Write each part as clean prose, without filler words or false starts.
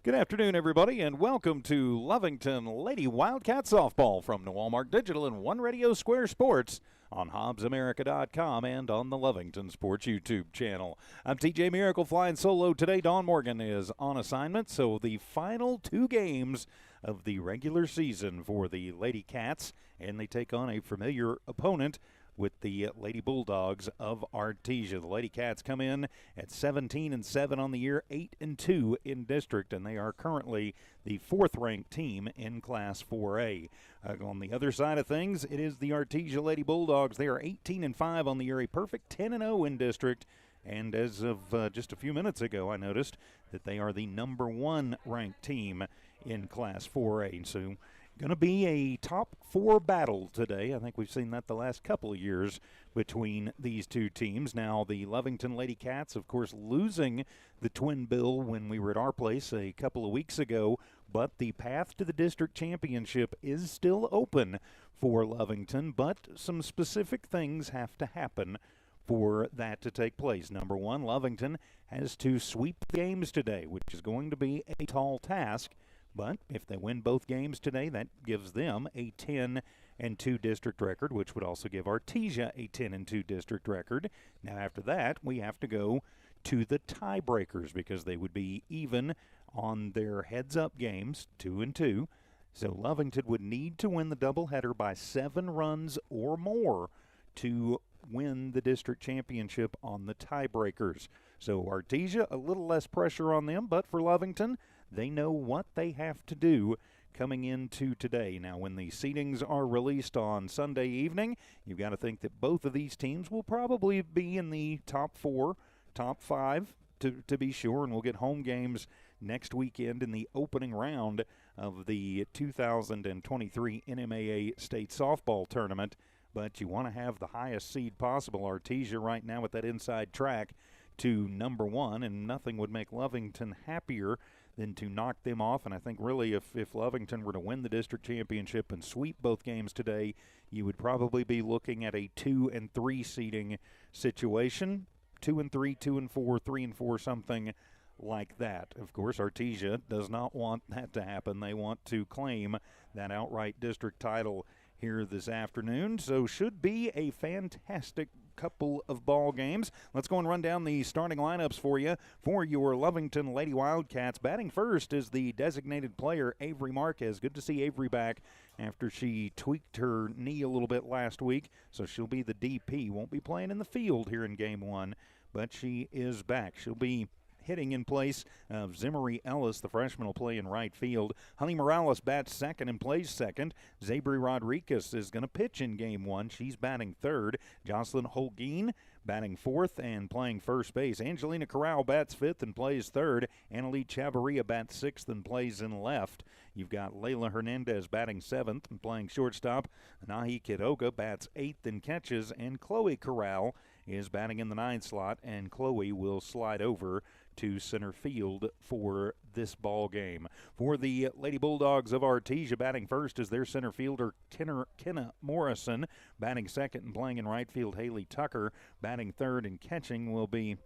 Good afternoon, everybody, and welcome to Lovington Lady Wildcat Softball from the Walmart Digital and One Radio Square Sports on HobbsAmerica.com and on the Lovington Sports YouTube channel. I'm TJ Miracle flying solo today. Dawn Morgan is on assignment, so the final two games of the regular season for the Lady Cats, and they take on a familiar opponent with the Lady Bulldogs of Artesia. The Lady Cats come in at 17-7 on the year, 8-2 in district, and they are currently the fourth-ranked team in Class 4A. On the other side of things, it is the Artesia Lady Bulldogs. They are 18-5 on the year, a perfect 10-0 in district. And as of just a few minutes ago, I noticed that they are the number one ranked team in Class 4A. So going to be a top four battle today. I think we've seen that the last couple of years between these two teams. Now, the Lovington Lady Cats, of course, losing the twin bill when we were at our place a couple of weeks ago, but the path to the district championship is still open for Lovington, but some specific things have to happen for that to take place. Number one, Lovington has to sweep games today, which is going to be a tall task. But if they win both games today, that gives them a 10-2 district record, which would also give Artesia a 10-2 district record. Now, after that, we have to go to the tiebreakers because they would be even on their heads-up games, 2-2. So Lovington would need to win the doubleheader by 7 runs or more to win the district championship on the tiebreakers. So Artesia, a little less pressure on them, but for Lovington, they know what they have to do coming into today. Now, when the seedings are released on Sunday evening, you've got to think that both of these teams will probably be in the top 4, top 5 to be sure, and we'll get home games next weekend in the opening round of the 2023 NMAA State Softball Tournament. But you want to have the highest seed possible. Artesia right now with that inside track to number one, and nothing would make Lovington happier than to knock them off. And I think really if Lovington were to win the district championship and sweep both games today, you would probably be looking at a 2-3 seeding situation. 2-3, 2-4, 3-4, something like that. Of course, Artesia does not want that to happen. They want to claim that outright district title here this afternoon, so should be a fantastic couple of ball games. Let's go and run down the starting lineups for you for your Lovington Lady Wildcats. Batting first is the designated player, Avery Marquez. Good to see Avery back after she tweaked her knee a little bit last week, so she'll be the DP. Won't be playing in the field here in Game 1, but she is back. She'll be hitting in place of Zimmery Ellis. The freshman will play in right field. Honey Morales bats second and plays second. Zabri Rodriguez is going to pitch in Game 1. She's batting third. Jocelyn Holguin batting fourth and playing first base. Angelina Corral bats fifth and plays third. Annalie Chavarria bats sixth and plays in left. You've got Layla Hernandez batting seventh and playing shortstop. Nahi Kidoga bats eighth and catches. And Chloe Corral is batting in the 9th slot, and Chloe will slide over to center field for this ball game. For the Lady Bulldogs of Artesia, batting first is their center fielder, Kenna Morrison. Batting second and playing in right field, Haley Tucker. Batting third and catching will be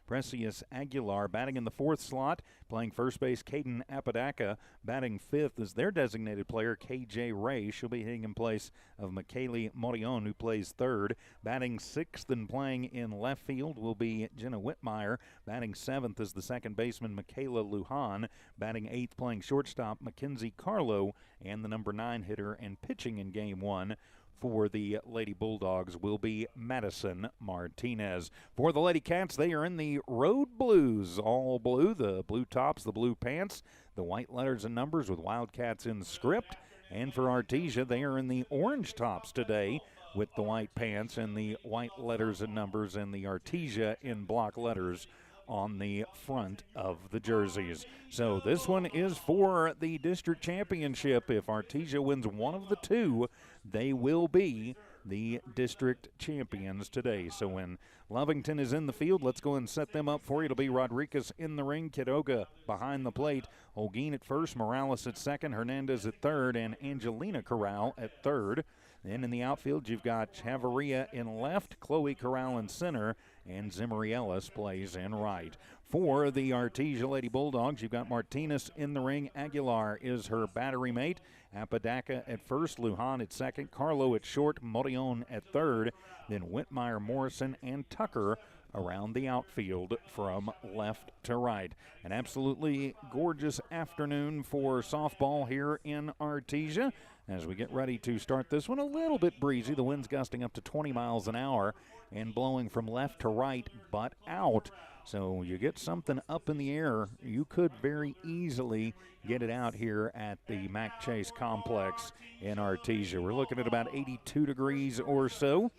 Precious Aguilar. Batting in the 4th slot, playing first base, Caden Apodaca. Batting 5th is their designated player, KJ Ray. She'll be hitting in place of McKaylee Morion, who plays 3rd. Batting 6th and playing in left field will be Jenna Whitmire. Batting 7th is the second baseman, Michaela Lujan. Batting 8th, playing shortstop, Mackenzie Carlo. And the number 9 hitter and pitching in Game 1 for the Lady Bulldogs will be Madison Martinez. For the Lady Cats, they are in the road blues, all blue, the blue tops, the blue pants, the white letters and numbers with Wildcats in script. And for Artesia, they are in the orange tops today with the white pants and the white letters and numbers, and the Artesia in block letters on the front of the jerseys. So this one is for the district championship. If Artesia wins one of the two, they will be the district champions today. So when Lovington is in the field, let's go and set them up for you. It'll be Rodriguez in the ring, Kidoga behind the plate, Holguin at first, Morales at second, Hernandez at third, and Angelina Corral at third. Then in the outfield, you've got Chavarria in left, Chloe Corral in center, and Zimmery Ellis plays in right. For the Artesia Lady Bulldogs, you've got Martinez in the ring. Aguilar is her battery mate. Apodaca at first, Lujan at second, Carlo at short, Morion at third, then Whitmire, Morrison, and Tucker around the outfield from left to right. An absolutely gorgeous afternoon for softball here in Artesia as we get ready to start this one. A little bit breezy, the wind's gusting up to 20 miles an hour and blowing from left to right but out. So you get something up in the air, you could very easily get it out here at the Mac Chase Complex in Artesia. We're looking at about 82 degrees or so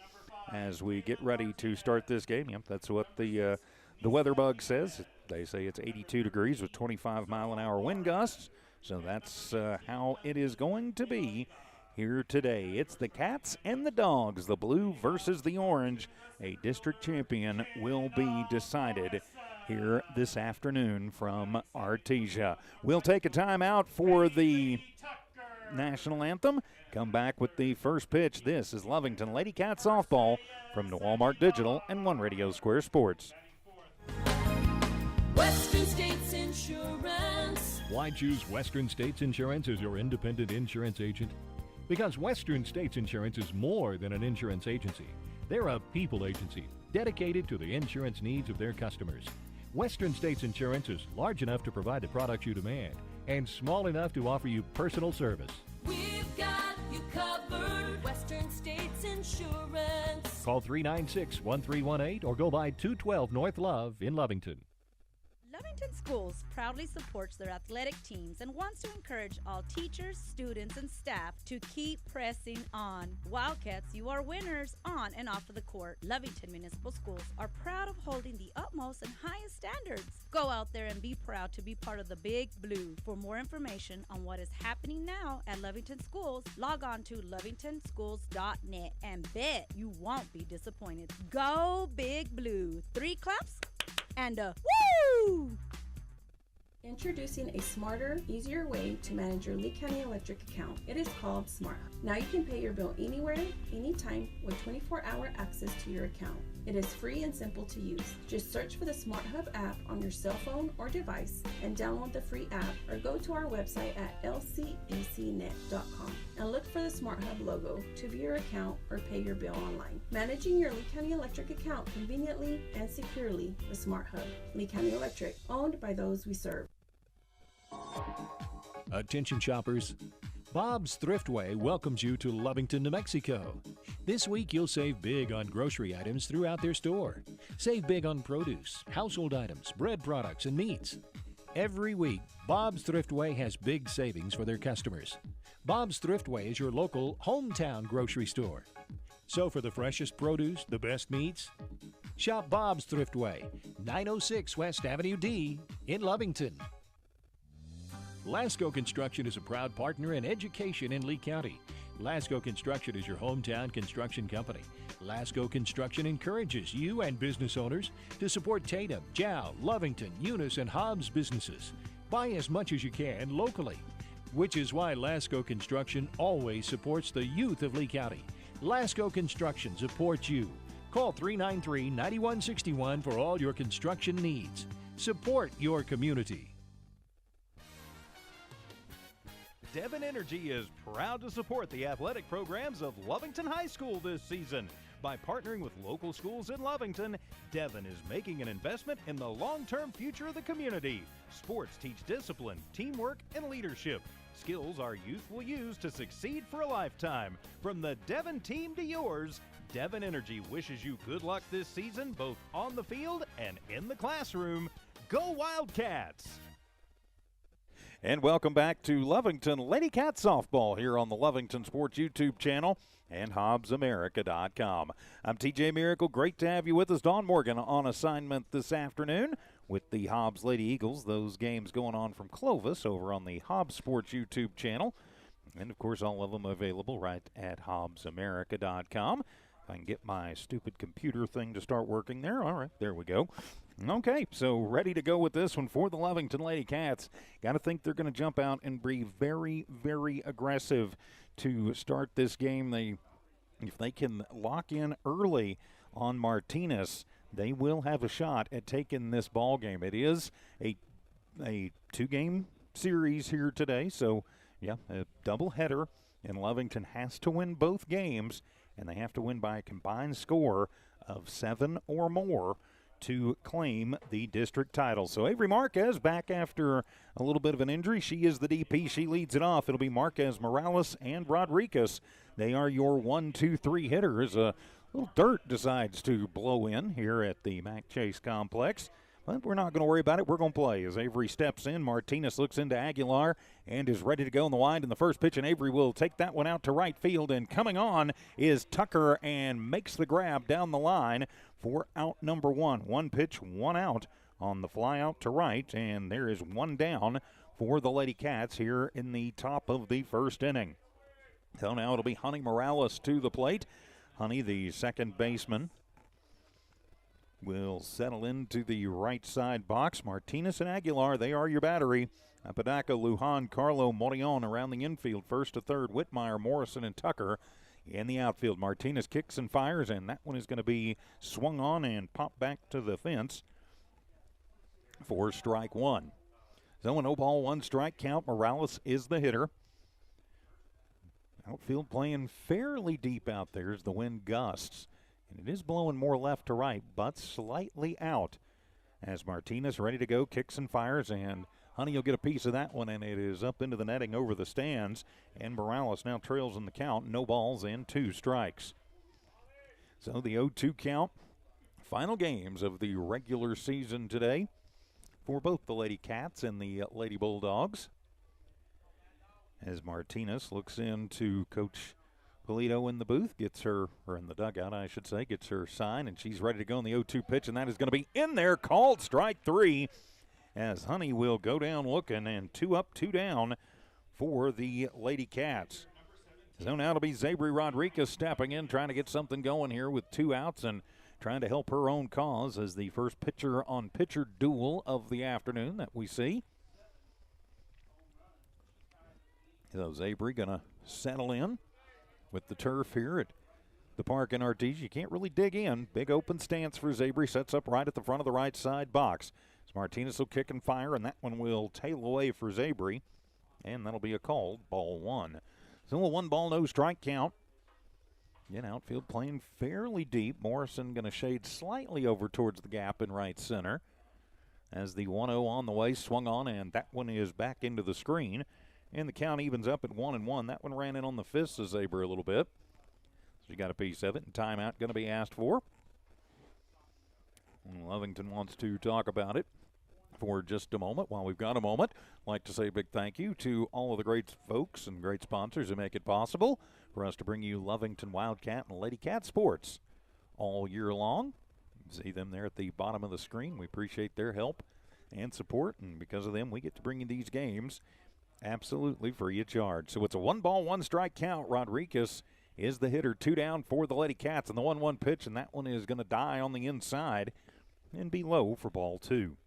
as we get ready to start this game. Yep, that's what the weather bug says. They say it's 82 degrees with 25-mile-an-hour wind gusts. So that's how it is going to be here today. It's the Cats and the Dogs, the blue versus the orange. A district champion will be decided here this afternoon from Artesia. We'll take a timeout for the national anthem. Come back with the first pitch. This is Lovington Lady Cats softball from New Walmart Digital and One Radio Square Sports. Western States Insurance. Why choose Western States Insurance as your independent insurance agent? Because Western States Insurance is more than an insurance agency. They're a people agency dedicated to the insurance needs of their customers. Western States Insurance is large enough to provide the products you demand and small enough to offer you personal service. We've got you covered. Western States Insurance. Call 396-1318 or go by 212 North Love in Lovington. Lovington Schools proudly supports their athletic teams and wants to encourage all teachers, students, and staff to keep pressing on. Wildcats, you are winners on and off of the court. Lovington Municipal Schools are proud of holding the utmost and highest standards. Go out there and be proud to be part of the Big Blue. For more information on what is happening now at Lovington Schools, log on to lovingtonschools.net and bet you won't be disappointed. Go Big Blue. 3 claps and a woo! Introducing a smarter, easier way to manage your Lee County Electric account. It is called Smart Hub. Now you can pay your bill anywhere, anytime, with 24-hour access to your account. It is free and simple to use. Just search for the Smart Hub app on your cell phone or device and download the free app, or go to our website at lcecnet.com and look for the Smart Hub logo to view your account or pay your bill online. Managing your Lee County Electric account conveniently and securely with Smart Hub. Lee County Electric, owned by those we serve. Attention shoppers, Bob's Thriftway welcomes you to Lovington, New Mexico. This week you'll save big on grocery items throughout their store. Save big on produce, household items, bread products, and meats. Every week, Bob's Thriftway has big savings for their customers. Bob's Thriftway is your local hometown grocery store. So for the freshest produce, the best meats, shop Bob's Thriftway, 906 West Avenue D in Lovington. Lasco Construction is a proud partner in education in Lee County. Lasco Construction is your hometown construction company. Lasco Construction encourages you and business owners to support Tatum, Jow, Lovington, Eunice, and Hobbs businesses. Buy as much as you can locally, which is why Lasco Construction always supports the youth of Lee County. Lasco Construction supports you. Call 393-9161 for all your construction needs. Support your community. Devon Energy is proud to support the athletic programs of Lovington High School this season. By partnering with local schools in Lovington, Devon is making an investment in the long-term future of the community. Sports teach discipline, teamwork, and leadership. Skills our youth will use to succeed for a lifetime. From the Devon team to yours, Devon Energy wishes you good luck this season, both on the field and in the classroom. Go Wildcats! And welcome back to Lovington Lady Cat Softball here on the Lovington Sports YouTube channel and HobbsAmerica.com. I'm TJ Miracle. Great to have you with us. Dawn Morgan on assignment this afternoon with the Hobbs Lady Eagles. Those games going on from Clovis over on the Hobbs Sports YouTube channel. And, of course, all of them available right at HobbsAmerica.com. If I can get my stupid computer thing to start working there. All right, there we go. Okay, so ready to go with this one for the Lovington Lady Cats. Got to think they're going to jump out and be very, very aggressive to start this game. If they can lock in early on Martinez, they will have a shot at taking this ball game. It is a 2-game series here today, so yeah, a doubleheader, and Lovington has to win both games, and they have to win by a combined score of 7 or more to claim the district title. So Avery Marquez back after a little bit of an injury. She is the DP. She leads it off. It'll be Marquez, Morales, and Rodriguez. They are your 1, 2, 3 hitters. A little dirt decides to blow in here at the Mac Chase Complex. But we're not going to worry about it. We're going to play. As Avery steps in, Martinez looks into Aguilar and is ready to go in the wind in the first pitch, and Avery will take that one out to right field. And coming on is Tucker and makes the grab down the line for out number 1. 1 pitch, 1 out on the fly out to right, and there is 1 down for the Lady Cats here in the top of the first inning. So now it'll be Honey Morales to the plate. Honey, the second baseman, will settle into the right side box. Martinez and Aguilar, they are your battery. Apodaca, Lujan, Carlo, Morion around the infield. First to third, Whitmire, Morrison, and Tucker in the outfield. Martinez kicks and fires, and that one is going to be swung on and popped back to the fence for strike 1. So an 0-ball, 1 strike count. Morales is the hitter. Outfield playing fairly deep out there as the wind gusts. And it is blowing more left to right, but slightly out. As Martinez ready to go, kicks and fires, and Honey will get a piece of that one, and it is up into the netting over the stands. And Morales now trails in the count, no balls and 2 strikes. So the 0-2 count. Final games of the regular season today for both the Lady Cats and the Lady Bulldogs. As Martinez looks into Coach Polito in the booth, gets her, or in the dugout, I should say, gets her sign, and she's ready to go in the 0-2 pitch, and that is going to be in there, called strike 3, as Honey will go down looking, and 2 up, 2 down for the Lady Cats. So now it'll be Zabri Rodriguez stepping in, trying to get something going here with 2 outs and trying to help her own cause as the first pitcher-on-pitcher duel of the afternoon that we see. So Zabri going to settle in with the turf here at the park in Artesia. You can't really dig in. Big open stance for Zabri. Sets up right at the front of the right side box. So Martinez will kick and fire, and that one will tail away for Zabri. And that'll be a called ball 1. So a 1-ball, no strike count. In outfield playing fairly deep. Morrison going to shade slightly over towards the gap in right center. As the 1-0 on the way, swung on, and that one is back into the screen. And the count evens up at 1-1. That one ran in on the fists of Zabri a little bit. So you got a piece of it, and timeout going to be asked for. And Lovington wants to talk about it for just a moment. While we've got a moment, I'd like to say a big thank you to all of the great folks and great sponsors who make it possible for us to bring you Lovington Wildcat and Lady Cat sports all year long. You can see them there at the bottom of the screen. We appreciate their help and support, and because of them, we get to bring you these games absolutely free of charge. So it's a 1-ball, 1 strike count. Rodriguez is the hitter. 2 down for the Lady Cats, and the 1-1 pitch, and that one is going to die on the inside and be low for ball 2.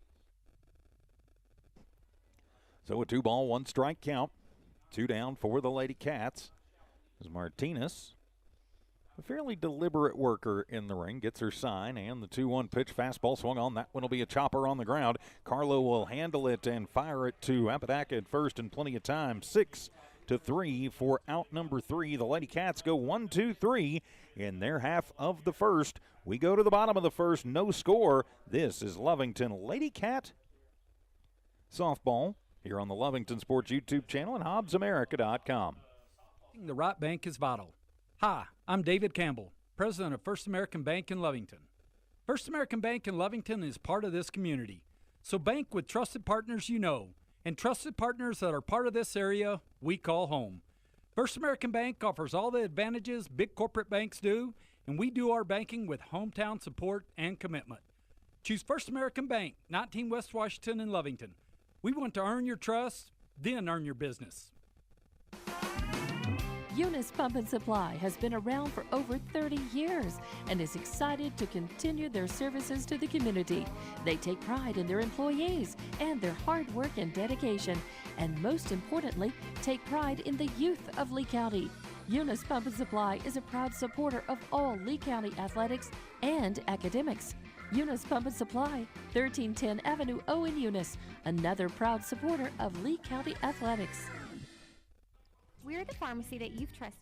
So a 2-ball, 1 strike count. 2 down for the Lady Cats. As Martinez, a fairly deliberate worker in the ring, gets her sign, and the 2-1 pitch, fastball swung on. That one will be a chopper on the ground. Carlo will handle it and fire it to Apodaca at first in plenty of time. 6-3 for out number 3. The Lady Cats go 1-2-3 in their half of the first. We go to the bottom of the first, no score. This is Lovington Lady Cat softball here on the Lovington Sports YouTube channel and HobbsAmerica.com. The right bank is vital. Hi, I'm David Campbell, president of First American Bank in Lovington. First American Bank in Lovington is part of this community. So bank with trusted partners you know, and trusted partners that are part of this area we call home. First American Bank offers all the advantages big corporate banks do, and we do our banking with hometown support and commitment. Choose First American Bank, 19 West Washington in Lovington. We want to earn your trust, then earn your business. Eunice Pump and Supply has been around for over 30 years and is excited to continue their services to the community. They take pride in their employees and their hard work and dedication, and most importantly, take pride in the youth of Lee County. Eunice Pump and Supply is a proud supporter of all Lee County athletics and academics. Eunice Pump and Supply, 1310 Avenue O in Eunice, another proud supporter of Lee County Athletics. We're the pharmacy that you've trusted.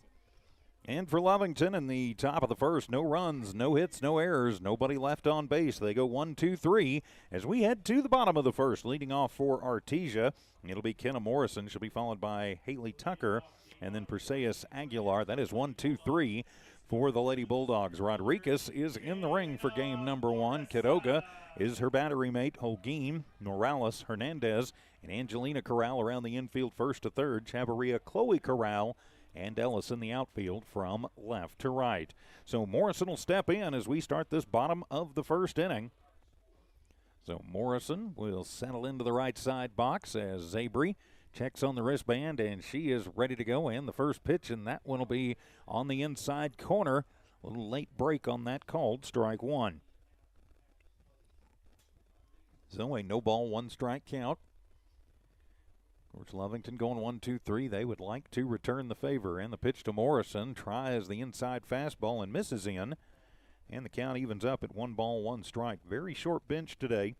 And for Lovington in the top of the first, no runs, no hits, no errors, nobody left on base. They go 1, 2, 3 as we head to the bottom of the first. Leading off for Artesia, it'll be Kenna Morrison. She'll be followed by Haley Tucker and then Perseus Aguilar. That is 1, 2, 3 for the Lady Bulldogs. Rodriguez is in the ring for game number 1. Quiroga is her battery mate. Holguin, Morales, Hernandez, and Angelina Corral around the infield first to third. Chavarria, Chloe Corral, and Ellis in the outfield from left to right. So Morrison will step in as we start this bottom of the first inning. So Morrison will settle into the right side box as Zabry checks on the wristband, and she is ready to go. And the first pitch, and that one will be on the inside corner. A little late break on that called strike one. So a no ball, one strike count. Of course, Lovington going 1, 2, 3. They would like to return the favor. And the pitch to Morrison tries the inside fastball and misses in. And the count evens up at 1 ball, 1 strike. Very short bench today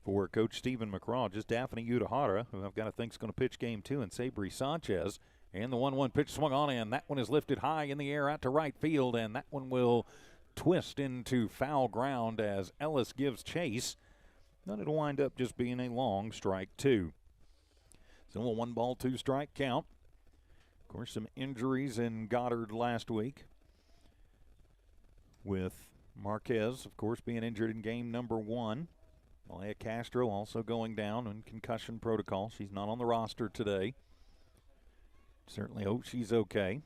for Coach Stephen McCraw. Just Daphne Utahara, who I've got to think is going to pitch game 2, and Sabri Sanchez. And the 1-1 pitch swung on, and that one is lifted high in the air out to right field. And that one will twist into foul ground as Ellis gives chase. Then it'll wind up just being a long strike 2. So a 1 ball, 2 strike count. Of course, some injuries in Goddard last week, with Marquez, of course, being injured in game number 1. Malaya Castro also going down in concussion protocol. She's not on the roster today. Certainly hope she's okay.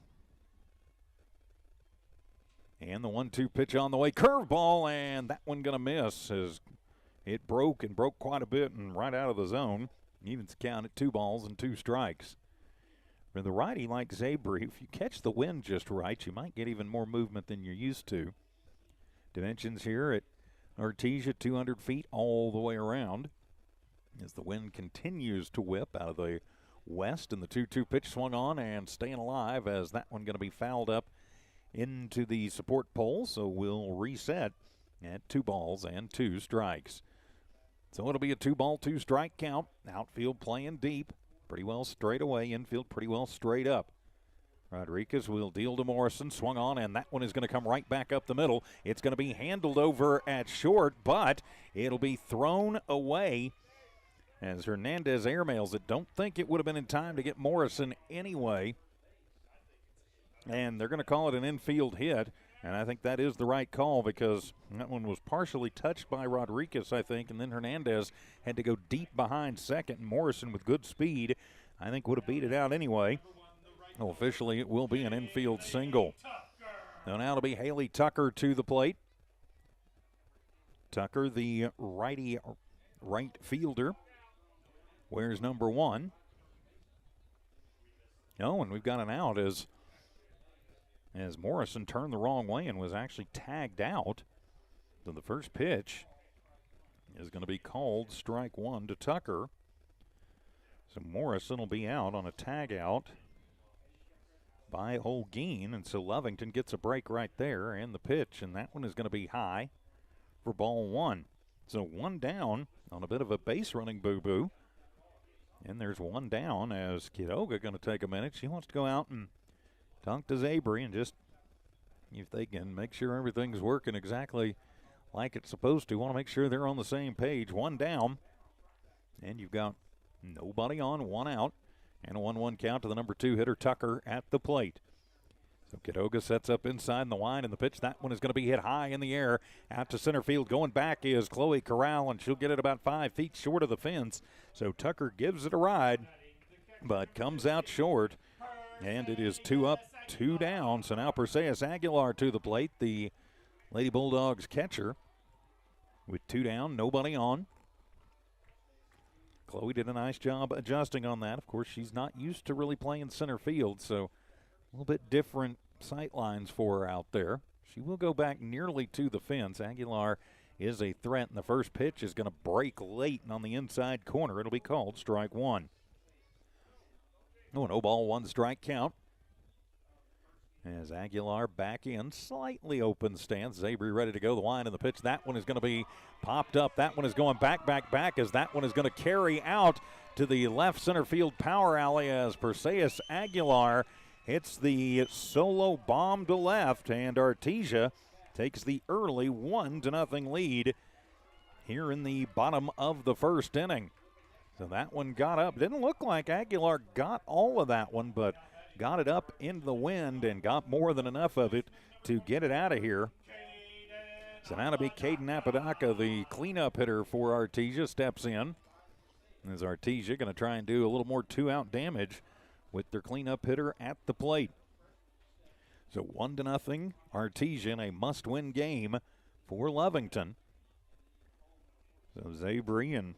And the 1-2 pitch on the way. Curveball, and that one going to miss as it broke quite a bit and right out of the zone. Evens the count at 2 balls and 2 strikes. For the righty like Zabry, if you catch the wind just right, you might get even more movement than you're used to. Dimensions here at Artesia, 200 feet all the way around as the wind continues to whip out of the west, and the 2-2 pitch swung on and staying alive as that one going to be fouled up into the support pole, so we'll reset at 2 balls and 2 strikes. So it'll be a 2 ball, 2 strike count. Outfield playing deep, pretty well straight away. Infield pretty well straight up. Rodriguez will deal to Morrison, swung on, and that one is going to come right back up the middle. It's going to be handled over at short, but it'll be thrown away as Hernandez airmails it. Don't think it would have been in time to get Morrison anyway. And they're going to call it an infield hit. And I think that is the right call because that one was partially touched by Rodriguez, I think, and then Hernandez had to go deep behind second. And Morrison, with good speed, I think would have beat it out anyway. Well, officially, it will be an infield single. Now it'll be Haley Tucker to the plate. Tucker, the righty right fielder, wears number 1. Oh, and we've got an out as Morrison turned the wrong way and was actually tagged out. So the first pitch is going to be called strike 1 to Tucker. So Morrison will be out on a tag out by Holguin, and so Lovington gets a break right there, and the pitch, and that one is going to be high for ball 1. So 1 down on a bit of a base running boo-boo. And there's 1 down as Quiroga going to take a minute. She wants to go out and talk to Zabry and just, if they can make sure everything's working exactly like it's supposed to, want to make sure they're on the same page. 1 down, and you've got nobody on, 1 out, and a 1-1 count to the number 2 hitter, Tucker, at the plate. So Quiroga sets up inside in the line, and the pitch, that one is going to be hit high in the air. Out to center field, going back is Chloe Corral, and she'll get it about 5 feet short of the fence. So Tucker gives it a ride, but comes out short, and it is 2 up, 2 down. So now Perseus Aguilar to the plate, the Lady Bulldogs catcher, with 2 down, nobody on. Chloe did a nice job adjusting on that. Of course, she's not used to really playing center field, so a little bit different sight lines for her out there. She will go back nearly to the fence. Aguilar is a threat, and the first pitch is going to break late and on the inside corner. It'll be called strike 1. Oh, no ball, 1 strike count. As Aguilar back in, slightly open stance. Zabry ready to go. The line and the pitch. That one is going to be popped up. That one is going back as that one is going to carry out to the left center field power alley as Perseus Aguilar hits the solo bomb to left, and Artesia takes the early 1-0 lead here in the bottom of the first inning. So that one got up. Didn't look like Aguilar got all of that one, but got it up into the wind and got more than enough of it to get it out of here. So now to be Caden Apodaca, the cleanup hitter for Artesia, steps in. As Artesia going to try and do a little more 2-out damage with their cleanup hitter at the plate. So 1-0, Artesia in a must-win game for Lovington. So Zabry and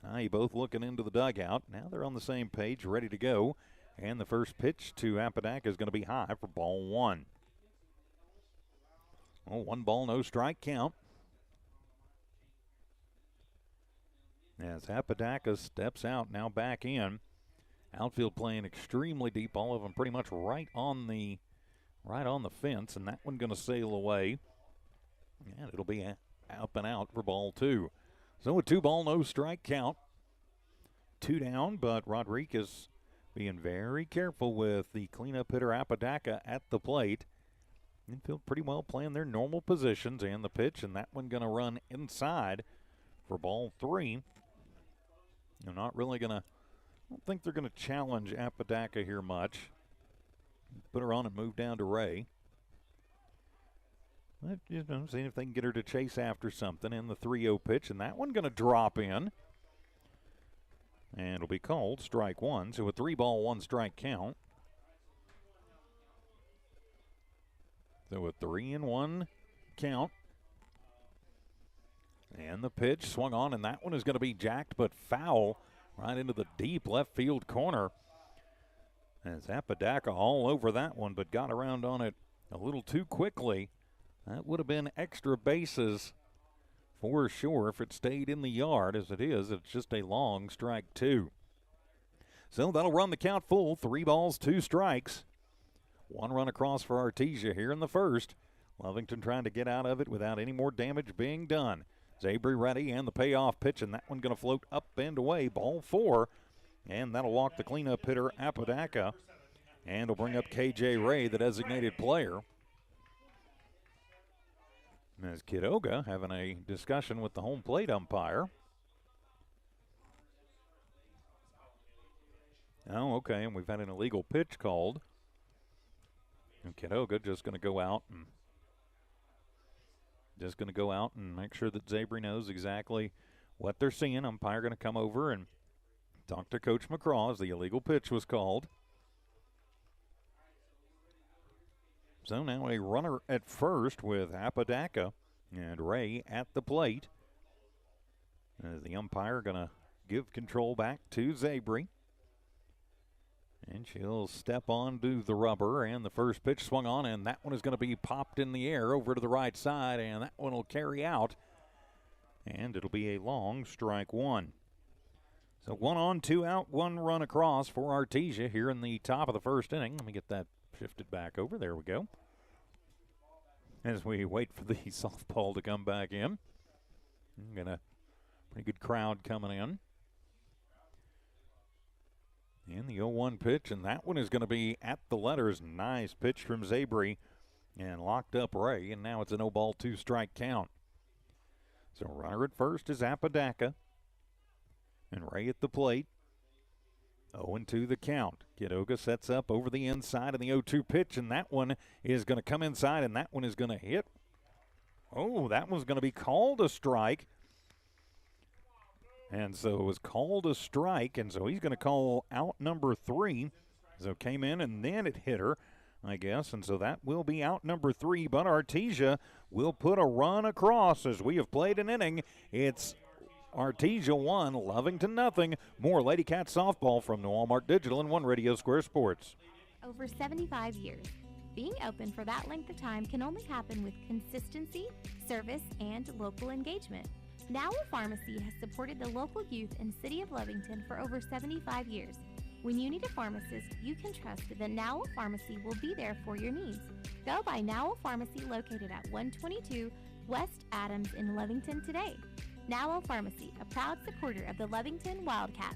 I both looking into the dugout. Now they're on the same page, ready to go. And the first pitch to Apodaca is going to be high for ball 1. Oh, 1 ball, no strike count. As Apodaca steps out, now back in. Outfield playing extremely deep, all of them pretty much right on the fence, and that one going to sail away. And it'll be up and out for ball 2. So a 2 ball, no strike count. 2 down, but Rodriguez being very careful with the cleanup hitter Apodaca at the plate. Infield pretty well playing their normal positions, and the pitch, and that one going to run inside for ball 3. They're not really going to, I don't think they're going to challenge Apodaca here much. Put her on and move down to Ray. But, seeing if they can get her to chase after something in the 3-0 pitch, and that one going to drop in. And it'll be called strike 1, so a 3 ball, 1 strike count. So a 3-1 count. And the pitch swung on, and that one is going to be jacked but foul right into the deep left field corner. As Apodaca all over that one, but got around on it a little too quickly. That would have been extra bases for sure if it stayed in the yard. As it is, it's just a long strike 2. So that'll run the count full. 3 balls, 2 strikes. 1 run across for Artesia here in the first. Lovington trying to get out of it without any more damage being done. Zabry ready, and the payoff pitch, and that one going to float up and away. Ball 4, and that'll walk the cleanup hitter Apodaca, and will bring up K.J. Ray, the designated player. As Kidoga having a discussion with the home plate umpire. Oh, okay, and we've had an illegal pitch called. And Kidoga just going to go out and make sure that Zabry knows exactly what they're seeing. Umpire going to come over and talk to Coach McCraw as the illegal pitch was called. So now a runner at first with Apodaca and Ray at the plate. As the umpire going to give control back to Zabry. And she'll step onto the rubber, and the first pitch swung on, and that one is going to be popped in the air over to the right side, and that one will carry out. And it'll be a long strike 1. So 1 on, 2 out, 1 run across for Artesia here in the top of the first inning. Let me get that shifted back over. There we go. As we wait for the softball to come back in. Got a pretty good crowd coming in. And the 0-1 pitch, and that one is going to be at the letters. Nice pitch from Zabry, and locked up Ray, and now it's an 0 ball, 2 strike count. So runner at first is Apodaca, and Ray at the plate. 0-2 the count. Kidoga sets up over the inside, and the 0-2 pitch, and that one is going to come inside, and that one is going to hit. Oh, that one's going to be called a strike. And so it was called a strike, and so he's going to call out number 3. So came in, and then it hit her, I guess, and so that will be out number 3. But Artesia will put a run across as we have played an inning. It's Artesia 1, Lovington nothing. More Lady Cat softball from New Walmart Digital and One Radio Square Sports. Over 75 years. Being open for that length of time can only happen with consistency, service, and local engagement. Now Pharmacy has supported the local youth in City of Lovington for over 75 years. When you need a pharmacist, you can trust that Nowell Pharmacy will be there for your needs. Go by Nowell Pharmacy located at 122 West Adams in Lovington today. Nowell Pharmacy, a proud supporter of the Lovington Wildcats.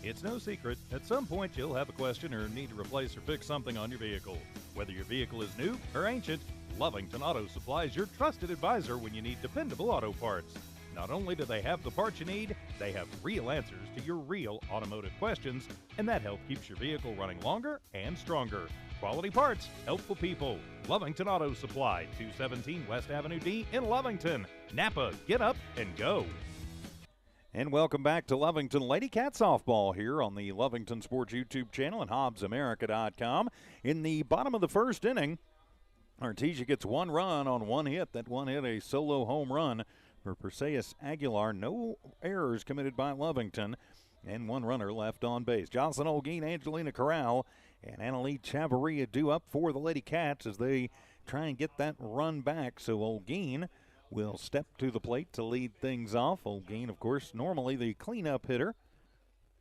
It's no secret, at some point you'll have a question or need to replace or fix something on your vehicle. Whether your vehicle is new or ancient, Lovington Auto Supply is your trusted advisor when you need dependable auto parts. Not only do they have the parts you need, they have real answers to your real automotive questions, and that help keeps your vehicle running longer and stronger. Quality parts, helpful people. Lovington Auto Supply, 217 West Avenue D in Lovington. Napa, get up and go. And welcome back to Lovington Lady Cat Softball here on the Lovington Sports YouTube channel and HobbsAmerica.com. In the bottom of the first inning, Artesia gets one run on one hit. That one hit a solo home run for Perseus Aguilar. No errors committed by Lovington, and one runner left on base. Jocelyn Olguin, Angelina Corral, and Annalie Chavarria due up for the Lady Cats as they try and get that run back. So Olguin will step to the plate to lead things off. Olguin, of course, normally the cleanup hitter,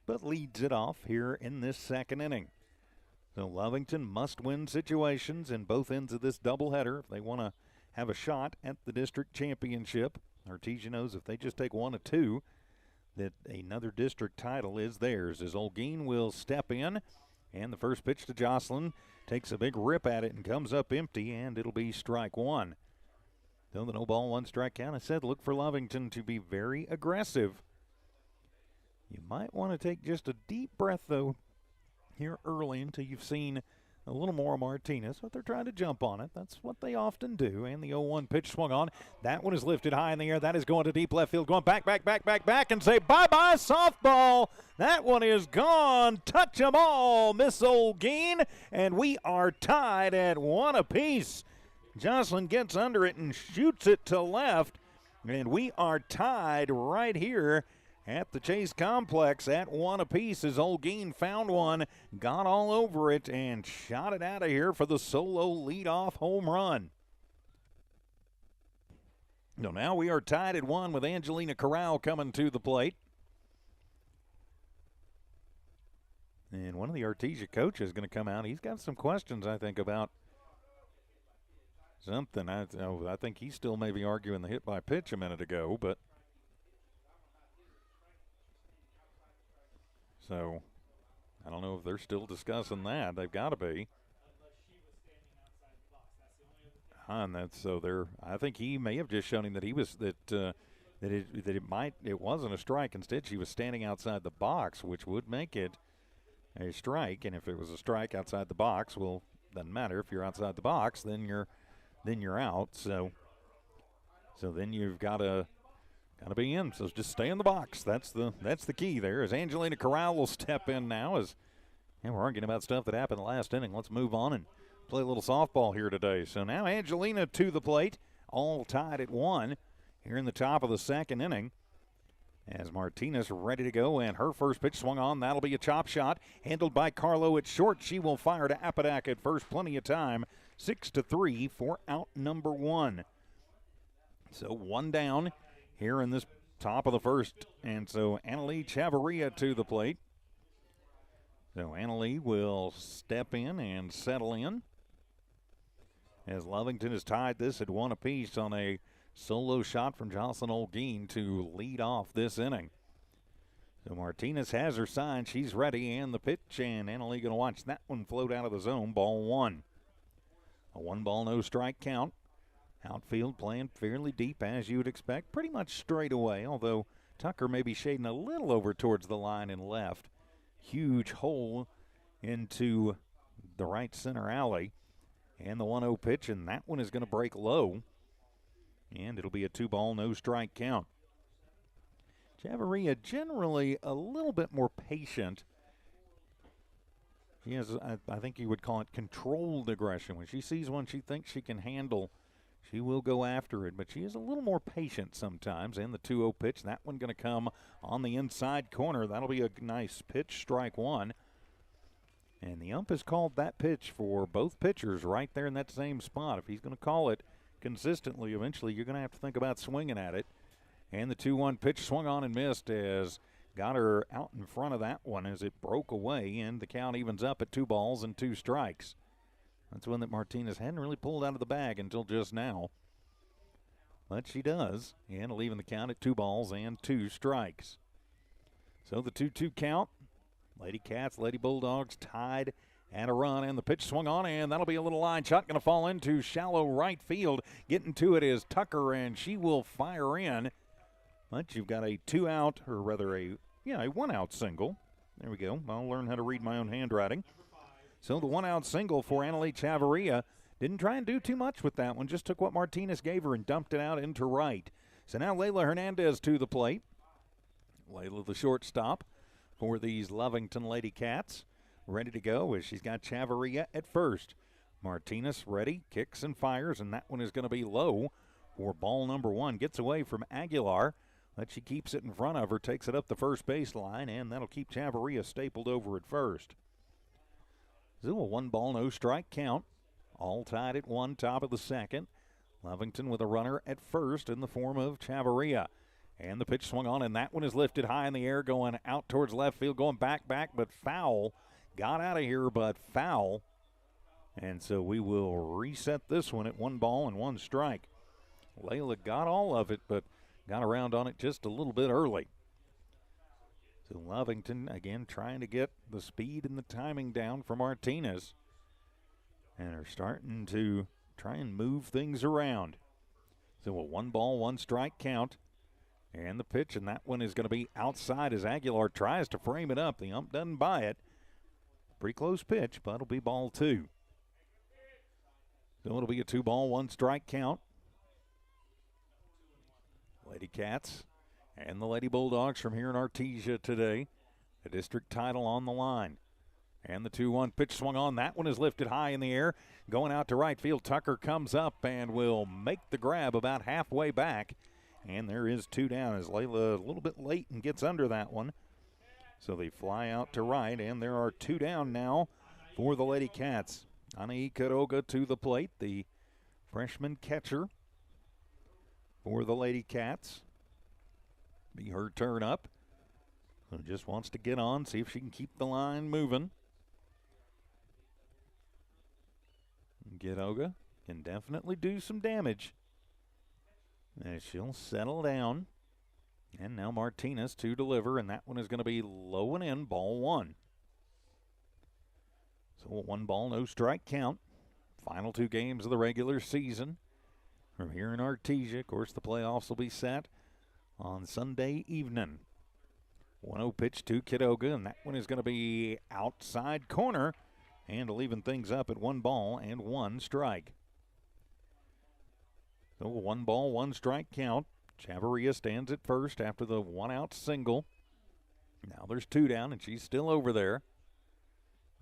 but leads it off here in this second inning. So Lovington must win situations in both ends of this doubleheader if they want to have a shot at the district championship. Artesia knows if they just take one or two, that another district title is theirs. As Olguin will step in, and the first pitch to Jocelyn takes a big rip at it and comes up empty, and it'll be strike one. Though the no ball, one strike count, I said look for Lovington to be very aggressive. You might want to take just a deep breath, though, here early until you've seen a little more of Martinez, but they're trying to jump on it. That's what they often do. And the 0-1 pitch swung on. That one is lifted high in the air. That is going to deep left field. Going back, and say bye-bye softball. That one is gone. Touch 'em all, Miss Olguin. And we are tied at one apiece. Jocelyn gets under it and shoots it to left. And we are tied right here at the Chase Complex at one apiece as Olguin found one, got all over it, and shot it out of here for the solo leadoff home run. So now we are tied at one with Angelina Corral coming to the plate. And one of the Artesia coaches is going to come out. He's got some questions, I think, about something. I think he's still maybe arguing the hit by pitch a minute ago, but so I don't know if they're still discussing that. They've got to be. And that's so they're. I think he may have just shown him that he was it wasn't a strike. Instead, she was standing outside the box, which would make it a strike. And if it was a strike outside the box, well, doesn't matter. If you're outside the box, then you're out. So then you've got to be in. So just stay in the box. That's the key there. As Angelina Corral will step in now. And we're arguing about stuff that happened in the last inning. Let's move on and play a little softball here today. So now Angelina to the plate, all tied at one here in the top of the second inning. As Martinez ready to go, and her first pitch swung on. That'll be a chop shot. Handled by Carlo at short. She will fire to Apodaca at first. Plenty of time. 6-3 for out number one. So one down here in this top of the first. And so Annalie Chavarria to the plate. So Annalie will step in and settle in. As Lovington has tied this at one apiece on a solo shot from Jocelyn Olguin to lead off this inning. So Martinez has her sign. She's ready, and the pitch, and Annalie going to watch that one float out of the zone. Ball one. A 1-ball, no strike count. Outfield playing fairly deep, as you would expect. Pretty much straight away, although Tucker may be shading a little over towards the line and left. Huge hole into the right center alley. And the 1-0 pitch, and that one is going to break low. And it'll be a 2-ball, no strike count. Chavarria generally a little bit more patient. She has, I think you would call it controlled aggression. When she sees one she thinks she can handle, she will go after it. But she is a little more patient sometimes. And the 2-0 pitch, that one going to come on the inside corner. That'll be a nice pitch, strike one. And the ump has called that pitch for both pitchers right there in that same spot. If he's going to call it consistently, eventually you're going to have to think about swinging at it. And the 2-1 pitch swung on and missed as got her out in front of that one as it broke away, and the count evens up at 2 balls and 2 strikes. That's one that Martinez hadn't really pulled out of the bag until just now. But she does, and it'll even the count at 2 balls and 2 strikes. So the 2-2 count. Lady Cats, Lady Bulldogs tied and a run, and the pitch swung on, and that'll be a little line shot going to fall into shallow right field. Getting to it is Tucker, and she will fire in. But you've got a 2-out, or rather a 1-out single. There we go. I'll learn how to read my own handwriting. So the 1-out single for Annalie Chavarria. Didn't try and do too much with that one. Just took what Martinez gave her and dumped it out into right. So now Layla Hernandez to the plate. Layla the shortstop for these Lovington Lady Cats. Ready to go as she's got Chavarria at first. Martinez ready, kicks and fires, and that one is going to be low for ball number 1. Gets away from Aguilar, but she keeps it in front of her, takes it up the first baseline, and that'll keep Chavarria stapled over at first. So a 1 ball, no strike count. All tied at 1, top of the second. Lovington with a runner at first in the form of Chavarria. And the pitch swung on, and that one is lifted high in the air, going out towards left field, going back, but foul. Got out of here, but foul. And so we will reset this one at 1 ball and 1 strike. Layla got all of it, but got around on it just a little bit early. So Lovington, again, trying to get the speed and the timing down from Martinez. And are starting to try and move things around. So a 1 ball, 1 strike count. And the pitch, and that one is going to be outside as Aguilar tries to frame it up. The ump doesn't buy it. Pretty close pitch, but it'll be ball 2. So it'll be a 2 ball, 1 strike count. Lady Cats and the Lady Bulldogs from here in Artesia today. The district title on the line. And the 2-1 pitch swung on. That one is lifted high in the air. Going out to right field. Tucker comes up and will make the grab about halfway back. And there is 2 down as Layla a little bit late and gets under that one. So they fly out to right, and there are 2 down now for the Lady Cats. Anaí Quiroga to the plate, the freshman catcher for the Lady Cats. Be her turn up. So just wants to get on, see if she can keep the line moving. Quiroga can definitely do some damage as she'll settle down. And now Martinez to deliver, and that one is going to be low and in, ball 1. So a 1 ball, no strike count. Final 2 games of the regular season from here in Artesia. Of course, the playoffs will be set on Sunday evening. 1-0 pitch to Quiroga, and that one is going to be outside corner, and will even things up at 1 ball and 1 strike. So a 1 ball, 1 strike count. Chavarria stands at first after the 1-out single. Now there's 2 down, and she's still over there.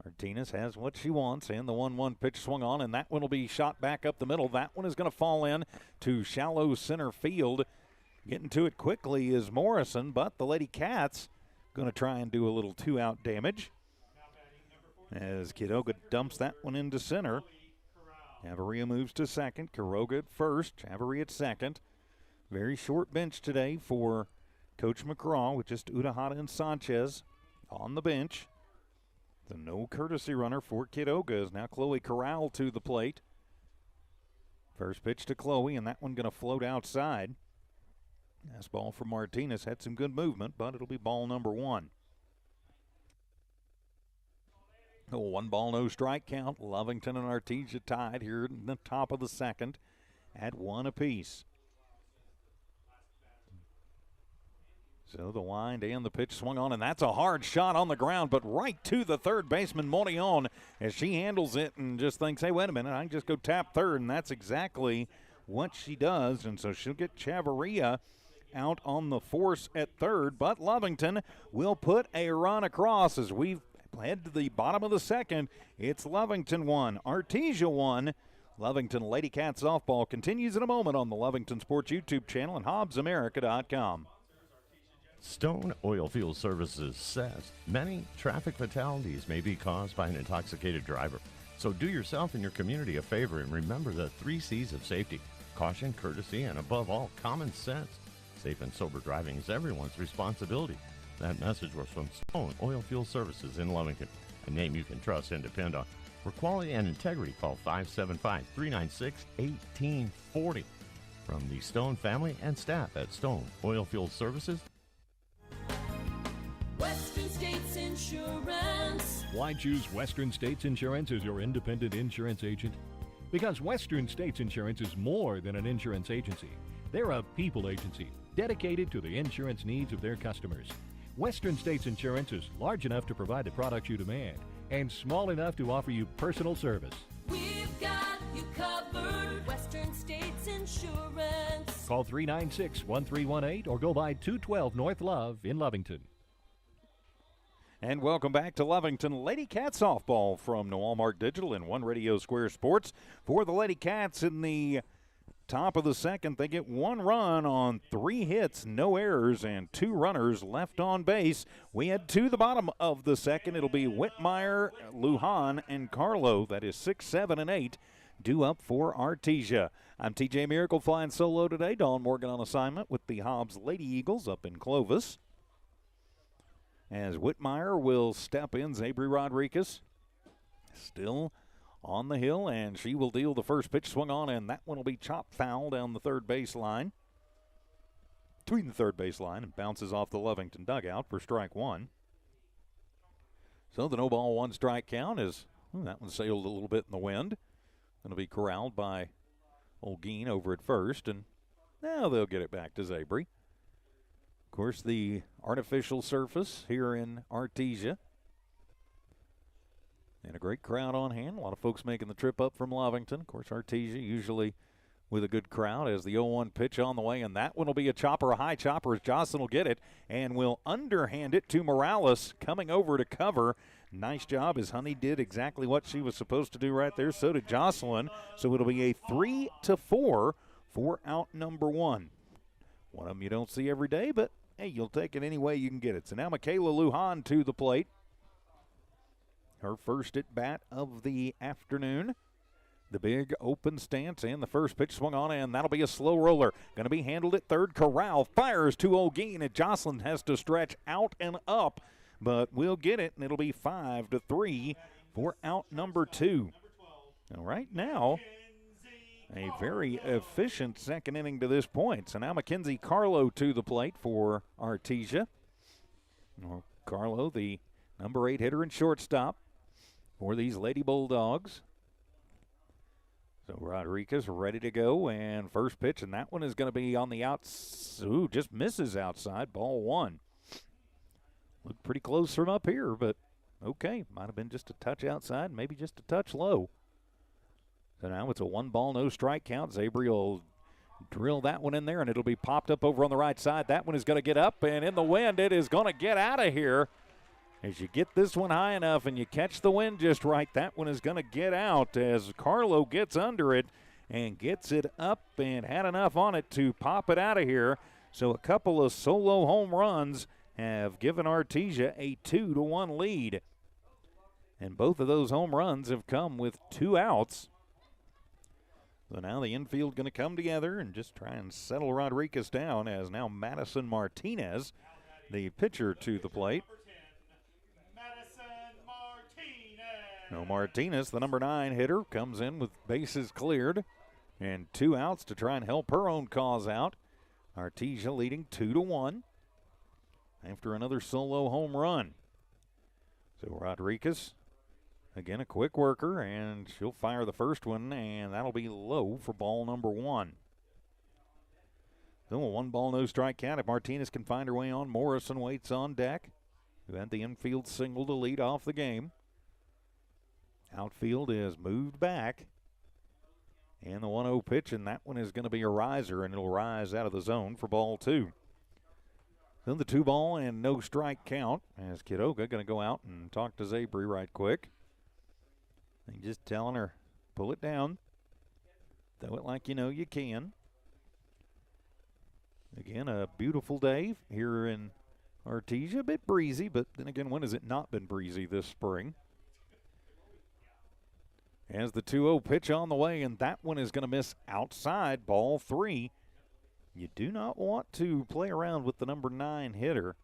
Martinez has what she wants, and the 1-1 pitch swung on, and that one will be shot back up the middle. That one is going to fall in to shallow center field. Getting to it quickly is Morrison, but the Lady Cats going to try and do a little 2-out damage as Quiroga dumps that one into center. Chavarria moves to second. Quiroga at first. Chavarria at second. Very short bench today for Coach McCraw with just Udahata and Sanchez on the bench. The no courtesy runner for Quiroga is now Chloe Corral to the plate. First pitch to Chloe, and that one going to float outside. This ball from Martinez had some good movement, but it'll be ball number 1. A 1 ball, no strike count. Lovington and Artesia tied here in the top of the second at 1 apiece. So the wind and the pitch swung on, and that's a hard shot on the ground, but right to the third baseman, Monion, as she handles it and just thinks, hey, wait a minute, I can just go tap third, and that's exactly what she does. And so she'll get Chavarria out on the force at third, but Lovington will put a run across as we head to the bottom of the second. It's Lovington 1, Artesia 1. Lovington Lady Cat Softball continues in a moment on the Lovington Sports YouTube channel and HobbsAmerica.com. Stone Oilfield Services says many traffic fatalities may be caused by an intoxicated driver. So do yourself and your community a favor and remember the 3 C's of safety: caution, courtesy, and above all, common sense. Safe and sober driving is everyone's responsibility. That message was from Stone Oilfield Services in Lovington, a name you can trust and depend on. For quality and integrity, call 575-396-1840. From the Stone family and staff at Stone Oilfield Services. Western States Insurance. Why choose Western States Insurance as your independent insurance agent? Because Western States Insurance is more than an insurance agency. They're a people agency dedicated to the insurance needs of their customers. Western States Insurance is large enough to provide the products you demand and small enough to offer you personal service. We've got you covered. Western States Insurance. Call 396-1318 or go by 212 North Love in Lovington. And welcome back to Lovington Lady Cat Softball from New Walmart Digital and One Radio Square Sports. For the Lady Cats in the top of the second, they get 1 run on 3 hits, no errors, and 2 runners left on base. We head to the bottom of the second. It'll be Whitmire, Lujan, and Carlo. That is 6, 7, and 8 due up for Artesia. I'm TJ Miracle flying solo today. Dawn Morgan on assignment with the Hobbs Lady Eagles up in Clovis. As Whitmire will step in, Zabri Rodriguez still on the hill, and she will deal the first pitch swung on, and that one will be chopped foul down the third baseline. Between the third baseline and bounces off the Lovington dugout for strike 1. So the no ball, 1 strike count is, that one sailed a little bit in the wind. Going to be corralled by Olguin over at first, and now they'll get it back to Zabri. Of course, the artificial surface here in Artesia. And a great crowd on hand. A lot of folks making the trip up from Lovington. Of course, Artesia usually with a good crowd as the 0-1 pitch on the way. And that one will be a chopper, a high chopper as Jocelyn will get it and will underhand it to Morales coming over to cover. Nice job as Honey did exactly what she was supposed to do right there. So did Jocelyn. So it'll be a 3-4 for out number 1. One of them you don't see every day, but hey, you'll take it any way you can get it. So now Michaela Lujan to the plate. Her first at bat of the afternoon. The big open stance and the first pitch swung on, and that'll be a slow roller. Going to be handled at third. Corral fires to Olguin, and Jocelyn has to stretch out and up, but we'll get it, and it'll be 5-3 for out number 2. Now, right now, a very efficient second inning to this point. So now Mackenzie Carlo to the plate for Artesia. Carlo, the number 8 hitter and shortstop for these Lady Bulldogs. So Rodriguez ready to go, and first pitch, and that one is going to be on the outs. Ooh, just misses outside, ball 1. Looked pretty close from up here, but okay. Might have been just a touch outside, maybe just a touch low. So now it's a 1 ball, no strike count. Zabri will drill that one in there, and it'll be popped up over on the right side. That one is going to get up, and in the wind, it is going to get out of here. As you get this one high enough and you catch the wind just right, that one is going to get out as Carlo gets under it and gets it up and had enough on it to pop it out of here. So a couple of solo home runs have given Artesia a 2-1 lead. And both of those home runs have come with 2 outs. So now the infield going to come together and just try and settle Rodriguez down as now Madison Martinez, the pitcher, to the plate. No, Martinez, the number 9 hitter, comes in with bases cleared and 2 outs to try and help her own cause out. Artesia leading 2-1 after another solo home run. So Rodriguez, again, a quick worker, and she'll fire the first one, and that'll be low for ball number 1. So a 1 ball, no strike count. If Martinez can find her way on, Morrison waits on deck, who had the infield single to lead off the game. Outfield is moved back. And the 1-0 pitch, and that one is going to be a riser, and it'll rise out of the zone for ball 2. Then the 2 ball and no strike count as Kidoga going to go out and talk to Zabri right quick. And just telling her, pull it down. Throw it like you know you can. Again, a beautiful day here in Artesia. A bit breezy, but then again, when has it not been breezy this spring? As the 2-0 pitch on the way, and that one is going to miss outside, ball 3. You do not want to play around with the number 9 hitter.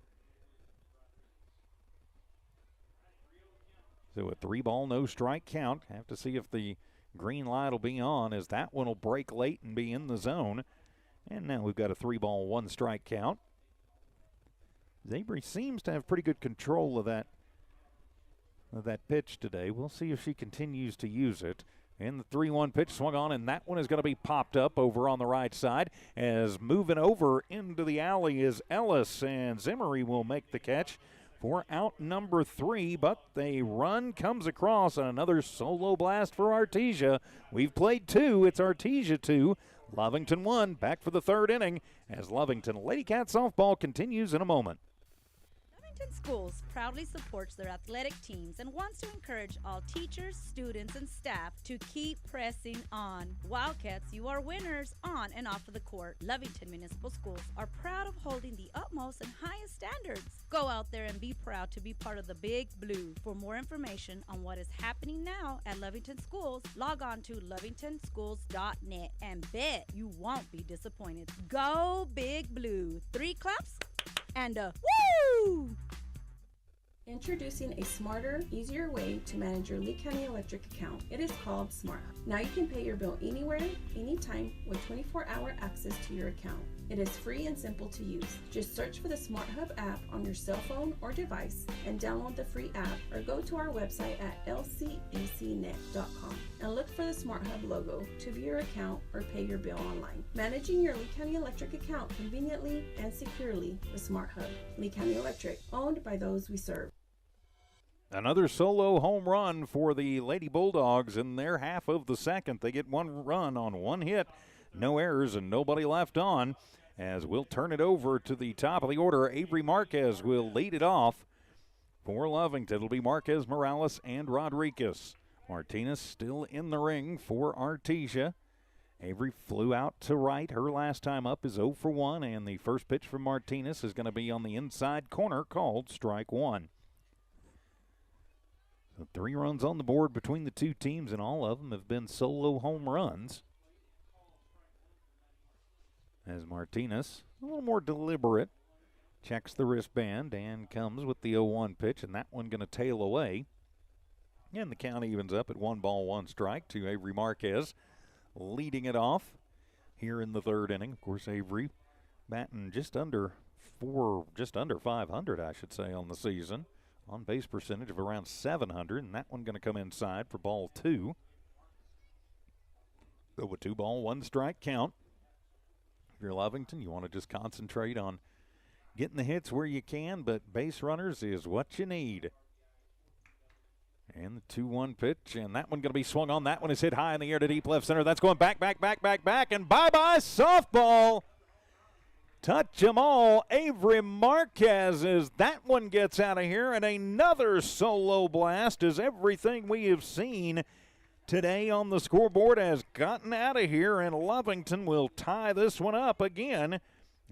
So a 3-ball, no strike count. Have to see if the green light will be on, as that one will break late and be in the zone. And now we've got a 3-ball, 1 strike count. Avery seems to have pretty good control of that pitch today. We'll see if she continues to use it. And the 3-1 pitch swung on, and that one is going to be popped up over on the right side. As moving over into the alley is Ellis, and Zimmery will make the catch for out number 3. But the run comes across on another solo blast for Artesia. We've played 2. It's Artesia 2, Lovington 1. Back for the 3rd inning as Lovington Lady Cat softball continues in a moment. Lovington Schools proudly supports their athletic teams and wants to encourage all teachers, students, and staff to keep pressing on. Wildcats, you are winners on and off of the court. Lovington Municipal Schools are proud of holding the utmost and highest standards. Go out there and be proud to be part of the Big Blue. For more information on what is happening now at Lovington Schools, log on to lovingtonschools.net and bet you won't be disappointed. Go Big Blue. 3 claps and a woo! Introducing a smarter, easier way to manage your Lee County Electric account. It is called Smart Hub. Now you can pay your bill anywhere, anytime with 24-hour access to your account. It is free and simple to use. Just search for the Smart Hub app on your cell phone or device and download the free app, or go to our website at lcecnet.com and look for the Smart Hub logo to view your account or pay your bill online. Managing your Lee County Electric account conveniently and securely with Smart Hub. Lee County Electric, owned by those we serve. Another solo home run for the Lady Bulldogs in their half of the second. They get 1 run on 1 hit, no errors and nobody left on. As we'll turn it over to the top of the order, Avery Marquez will lead it off for Lovington. It'll be Marquez, Morales, and Rodriguez. Martinez still in the ring for Artesia. Avery flew out to right. Her last time up is 0 for 1, and the first pitch from Martinez is going to be on the inside corner, called strike 1. So 3 runs on the board between the 2 teams, and all of them have been solo home runs. As Martinez, a little more deliberate, checks the wristband and comes with the 0-1 pitch, and that one going to tail away. And the count evens up at 1 ball, 1 strike to Avery Marquez, leading it off here in the 3rd inning. Of course, Avery batting just under 500, I should say, on the season. On base percentage of around 700, and that one going to come inside for ball 2. So a 2 ball, 1 strike count. If you're Lovington, you want to just concentrate on getting the hits where you can, but base runners is what you need. And the 2-1 pitch, and that one going to be swung on. That one is hit high in the air to deep left center. That's going back, and bye-bye softball. Touch 'em all. Avery Marquez, as that one gets out of here, and another solo blast as everything we have seen today on the scoreboard has gotten out of here, and Lovington will tie this one up again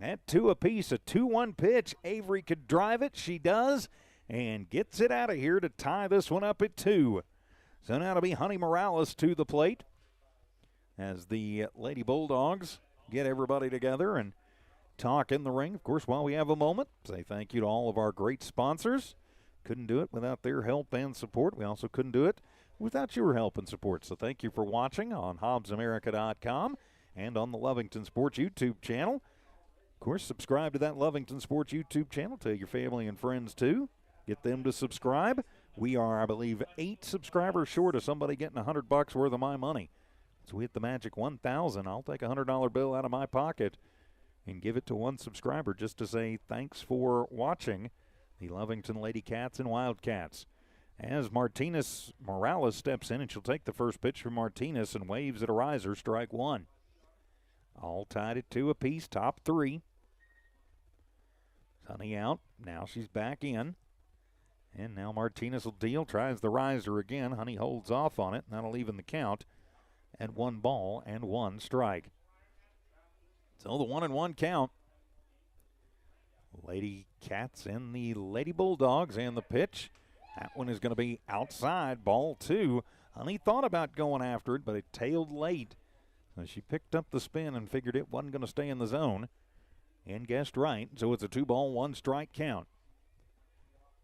at 2 apiece. A 2-1 pitch. Avery could drive it. She does, and gets it out of here to tie this one up at 2. So now it'll be Honey Morales to the plate as the Lady Bulldogs get everybody together and talk in the ring. Of course, while we have a moment, say thank you to all of our great sponsors. Couldn't do it without their help and support. We also couldn't do it without your help and support. So thank you for watching on HobbsAmerica.com and on the Lovington Sports YouTube channel. Of course, subscribe to that Lovington Sports YouTube channel. Tell your family and friends too. Get them to subscribe. We are, I believe, 8 subscribers short of somebody getting $100 worth of my money. So we hit the magic 1,000. I'll take a $100 bill out of my pocket and give it to 1 subscriber just to say thanks for watching the Lovington Lady Cats and Wildcats. As Martinez Morales steps in, and she'll take the first pitch from Martinez and waves at a riser, strike 1. All tied at 2 apiece, top 3. Honey out. Now she's back in. And now Martinez will deal, tries the riser again. Honey holds off on it, and that'll even the count at 1 ball and 1 strike. So the 1-1 count. Lady Cats and the Lady Bulldogs, and the pitch. That one is going to be outside, ball 2. Honey thought about going after it, but it tailed late. So she picked up the spin and figured it wasn't going to stay in the zone and guessed right. So it's a 2 ball, 1 strike count.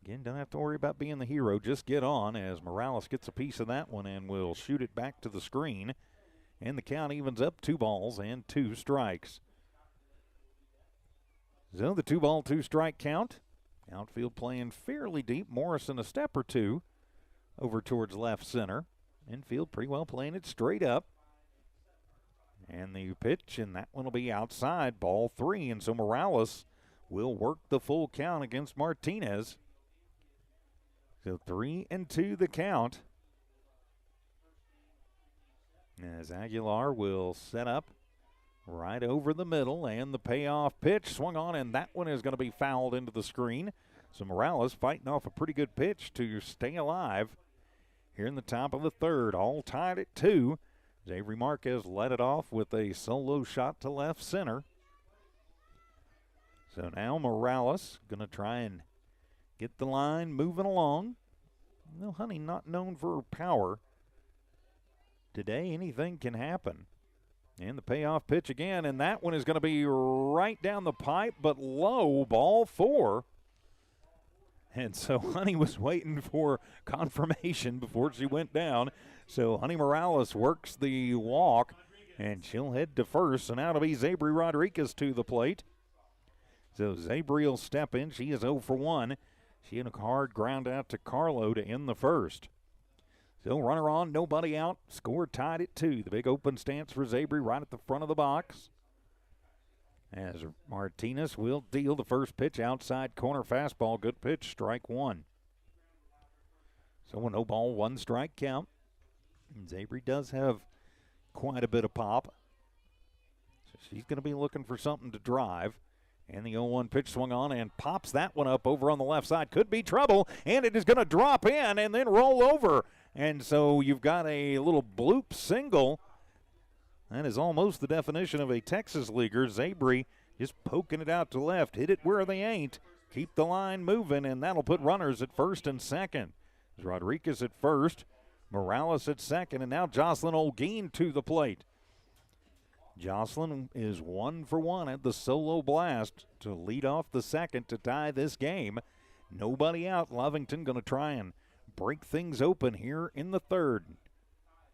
Again, don't have to worry about being the hero. Just get on as Morales gets a piece of that one and will shoot it back to the screen. And the count evens up 2 balls and 2 strikes. So the 2-ball, 2-strike count. Outfield playing fairly deep. Morrison a step or two over towards left center. Infield pretty well playing it straight up. And the pitch, and that one will be outside, ball 3. And so Morales will work the full count against Martinez. So 3-2 the count. As Aguilar will set up right over the middle, and the payoff pitch swung on, and that one is going to be fouled into the screen. So Morales fighting off a pretty good pitch to stay alive here in the top of the third. All tied at 2. Avery Marquez led it off with a solo shot to left center. So now Morales going to try and get the line moving along. No, Honey not known for power. Today anything can happen. And the payoff pitch again, and that one is going to be right down the pipe, but low, ball 4. And so Honey was waiting for confirmation before she went down. So Honey Morales works the walk, and she'll head to first. So now it'll be Zabri Rodriguez to the plate. So Zabri will step in. She is 0 for 1. She had a hard ground out to Carlo to end the first. So runner on, nobody out. Score tied at 2. The big open stance for Zabri right at the front of the box. As Martinez will deal the first pitch, outside corner fastball. Good pitch, strike 1. So a no ball, 1 strike count. And Zabri does have quite a bit of pop. So she's going to be looking for something to drive. And the 0-1 pitch swung on and pops that one up over on the left side. Could be trouble, and it is going to drop in and then roll over. And so you've got a little bloop single. That is almost the definition of a Texas leaguer. Zabri just poking it out to left. Hit it where they ain't. Keep the line moving, and that'll put runners at first and second. Rodriguez at first, Morales at second, and now Jocelyn Olguin to the plate. Jocelyn is 1 for 1 at the solo blast to lead off the second to tie this game. Nobody out. Lovington going to try and break things open here in the third.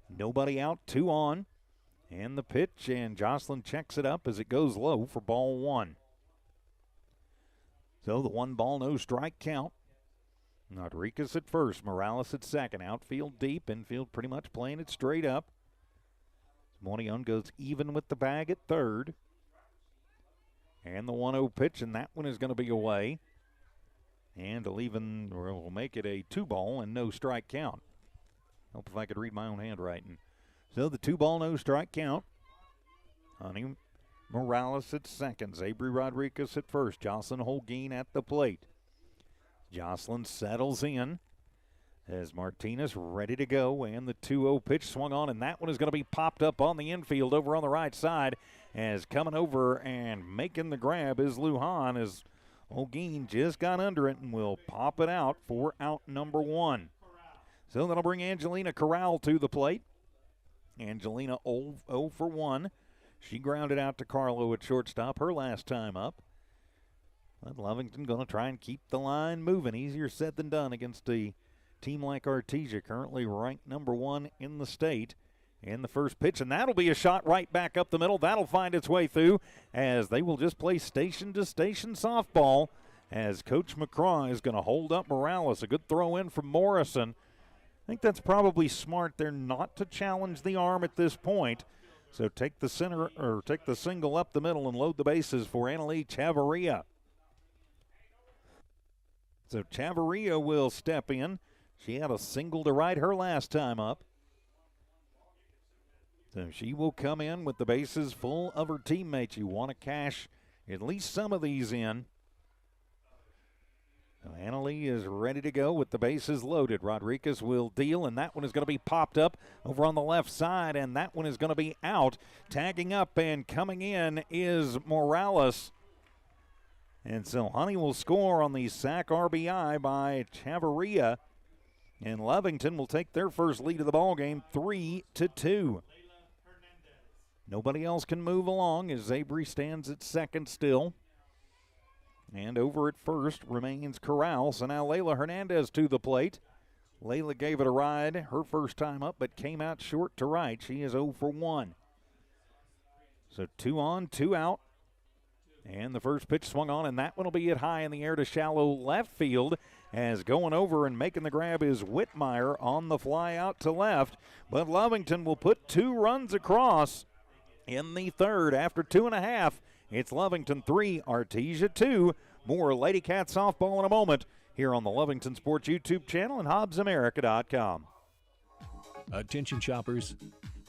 Nobody out, 2 on. And the pitch, and Jocelyn checks it up as it goes low for ball 1. So the 1 ball, no strike count. Rodriguez at first, Morales at second. Outfield deep, infield pretty much playing it straight up. Monion goes even with the bag at third. And the 1-0 pitch, and that one is going to be away. And we'll make it a 2 ball and no strike count. Hope if I could read my own handwriting. So the 2 ball, no strike count. Honey Morales at second. Zabri Rodriguez at first. Jocelyn Holguin at the plate. Jocelyn settles in as Martinez ready to go, and the 2-0 pitch swung on, and that one is going to be popped up on the infield over on the right side. As coming over and making the grab is Lujan, as Holguin just got under it and will pop it out for out number 1. So that'll bring Angelina Corral to the plate. Angelina 0 for 1. She grounded out to Carlo at shortstop her last time up. But Lovington going to try and keep the line moving. Easier said than done against a team like Artesia, currently ranked number 1 in the state. And the first pitch, and that'll be a shot right back up the middle. That'll find its way through as they will just play station-to-station softball as Coach McCraw is going to hold up Morales. A good throw in from Morrison. I think that's probably smart there not to challenge the arm at this point. So take the single up the middle and load the bases for Annalie Chavarria. So Chavarria will step in. She had a single to right her last time up. So she will come in with the bases full of her teammates. You want to cash at least some of these in. So Annalie is ready to go with the bases loaded. Rodriguez will deal, and that one is going to be popped up over on the left side, and that one is going to be out. Tagging up and coming in is Morales. And so Honey will score on the sac RBI by Chavarria. And Lovington will take their first lead of the ballgame, 3-2. Nobody else can move along as Zabri stands at second still. And over at first remains Corral. So now Layla Hernandez to the plate. Layla gave it a ride her first time up, but came out short to right. She is 0 for 1. So 2 on, 2 out. And the first pitch swung on, and that one will be hit high in the air to shallow left field. As going over and making the grab is Whitmire on the fly out to left. But Lovington will put 2 runs across in the third after 2.5. It's Lovington 3, Artesia 2. More Lady Cat softball in a moment here on the Lovington Sports YouTube channel and HobbsAmerica.com. Attention shoppers.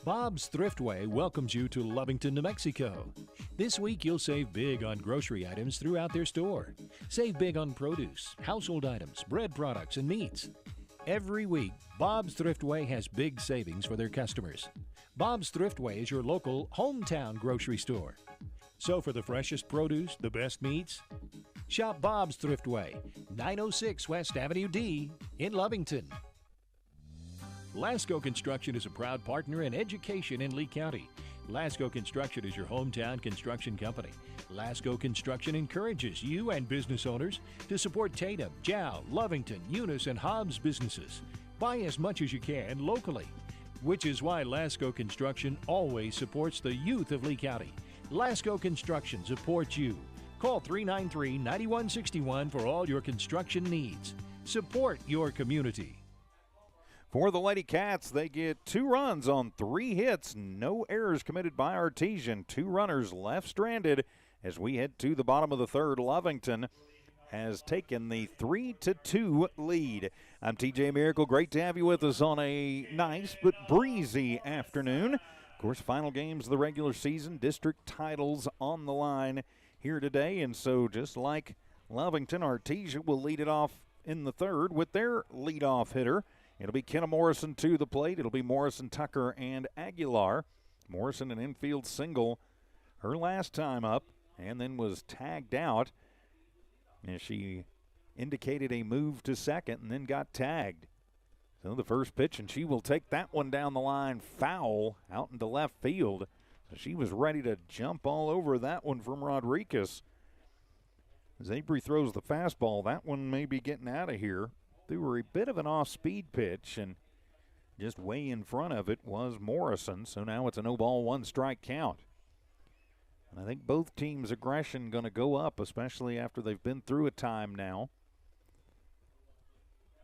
Bob's Thriftway welcomes you to Lovington, New Mexico. This week you'll save big on grocery items throughout their store. Save big on produce, household items, bread products, and meats. Every week, Bob's Thriftway has big savings for their customers. Bob's Thriftway is your local hometown grocery store. So for the freshest produce, the best meats, shop Bob's Thriftway, 906 West Avenue D in Lovington. Lasco Construction is a proud partner in education in Lee County. Lasco Construction is your hometown construction company. Lasco Construction encourages you and business owners to support Tatum, Jow, Lovington, Eunice, and Hobbs businesses. Buy as much as you can locally, which is why Lasco Construction always supports the youth of Lee County. Lasco Construction supports you. Call 393-9161 for all your construction needs. Support your community. For the Lady Cats, they get 2 runs on 3 hits. No errors committed by Artesian. 2 runners left stranded as we head to the bottom of the third. Lovington has taken the 3-2 lead. I'm TJ Miracle. Great to have you with us on a nice but breezy afternoon. Of course, final games of the regular season, district titles on the line here today. And so just like Lovington, Artesia will lead it off in the third with their leadoff hitter. It'll be Kenna Morrison to the plate. It'll be Morrison, Tucker, and Aguilar. Morrison, an infield single her last time up, and then was tagged out as she indicated a move to second and then got tagged. So the first pitch, and she will take that one down the line foul out into left field. So she was ready to jump all over that one from Rodriguez. As Avery throws the fastball, that one may be getting out of here. Threw a bit of an off-speed pitch, and just way in front of it was Morrison. So now it's a no-ball, 1-strike count. And I think both teams' aggression going to go up, especially after they've been through a time now.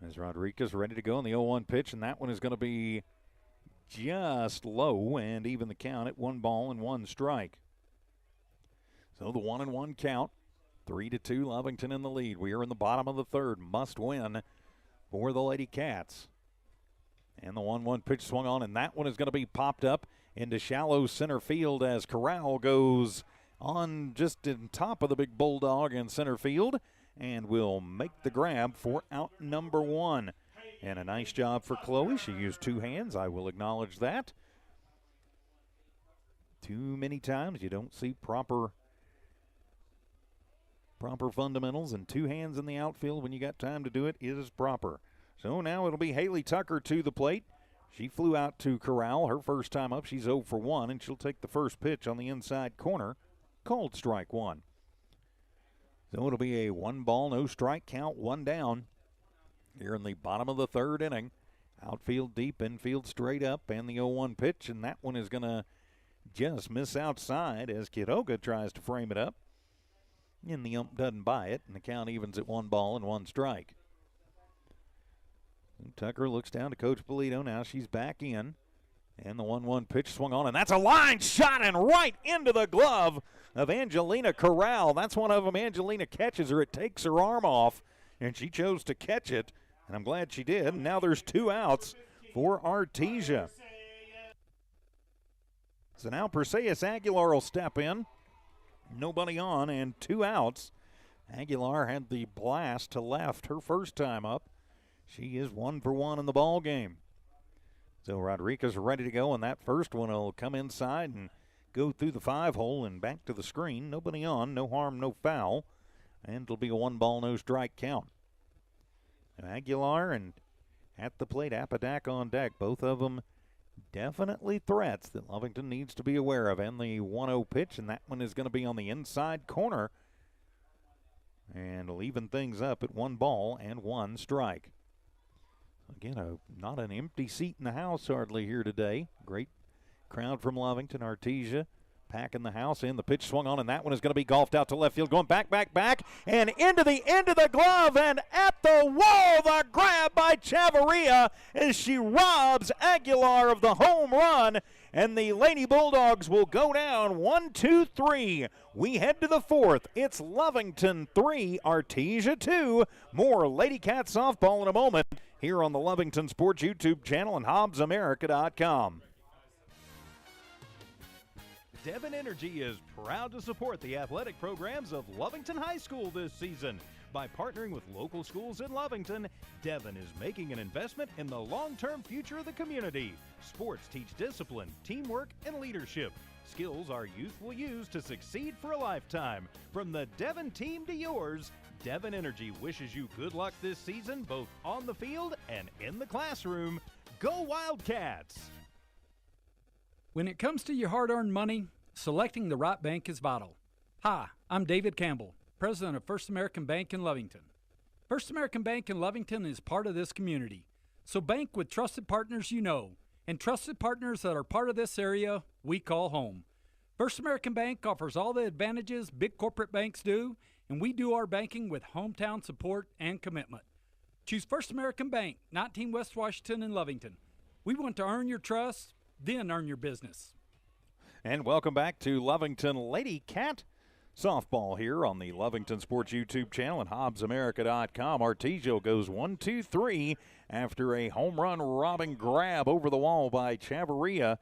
As Rodriguez ready to go on the 0-1 pitch, and that one is going to be just low and even the count at 1 ball and 1 strike. So the 1-1 count, 3-2, Lovington in the lead. We are in the bottom of the third, must win for the Lady Cats. And the 1-1 pitch swung on, and that one is going to be popped up into shallow center field as Corral goes on just in top of the big Bulldog in center field and will make the grab for out number 1. And a nice job for Chloe. She used 2 hands. I will acknowledge that. Too many times you don't see proper fundamentals, and 2 hands in the outfield when you got time to do it is proper. So now it'll be Haley Tucker to the plate. She flew out to Corral her first time up. She's 0 for 1, and she'll take the first pitch on the inside corner. Called strike 1. So it'll be a 1 ball, no strike count, 1 down here in the bottom of the third inning. Outfield deep, infield straight up, and the 0-1 pitch, and that one is going to just miss outside as Quiroga tries to frame it up. And the ump doesn't buy it, and the count evens at 1 ball and 1 strike. And Tucker looks down to Coach Polito. Now she's back in. And the 1-1 pitch swung on, and that's a line shot and right into the glove of Angelina Corral. That's one of them. Angelina catches her. It takes her arm off, and she chose to catch it, and I'm glad she did. And now there's 2 outs for Artesia. So now Perseus Aguilar will step in. Nobody on and 2 outs. Aguilar had the blast to left her first time up. She is 1 for 1 in the ball game. So Rodriguez ready to go, and that first one will come inside and go through the 5-hole and back to the screen. Nobody on, no harm, no foul. And it'll be a 1 ball, no strike count. Aguilar and at the plate, Apodaca on deck. Both of them definitely threats that Lovington needs to be aware of. And the 1-0 pitch, and that one is going to be on the inside corner. And will even things up at 1 ball and 1 strike. Again, not an empty seat in the house hardly here today. Great crowd from Lovington. Artesia packing the house in. The pitch swung on, and that one is going to be golfed out to left field. Going back, and into the end of the glove, and at the wall, the grab by Chavarria as she robs Aguilar of the home run. And the Lady Bulldogs will go down 1-2-3. We head to the 4th. It's Lovington 3, Artesia 2. More Lady Cat softball in a moment here on the Lovington Sports YouTube channel and HobbsAmerica.com. Devon Energy is proud to support the athletic programs of Lovington High School this season. By partnering with local schools in Lovington, Devon is making an investment in the long-term future of the community. Sports teach discipline, teamwork, and leadership. Skills our youth will use to succeed for a lifetime. From the Devon team to yours, Devon Energy wishes you good luck this season, both on the field and in the classroom. Go Wildcats! When it comes to your hard-earned money, selecting the right bank is vital. Hi, I'm David Campbell, president of First American Bank in Lovington. First American Bank in Lovington is part of this community. So bank with trusted partners you know, and trusted partners that are part of this area we call home. First American Bank offers all the advantages big corporate banks do, and we do our banking with hometown support and commitment. Choose First American Bank, 19 West Washington in Lovington. We want to earn your trust, then earn your business. And welcome back to Lovington Lady Cat softball here on the Lovington Sports YouTube channel and HobbsAmerica.com. Artesia goes 1-2-3 after a home run robbing grab over the wall by Chavarria.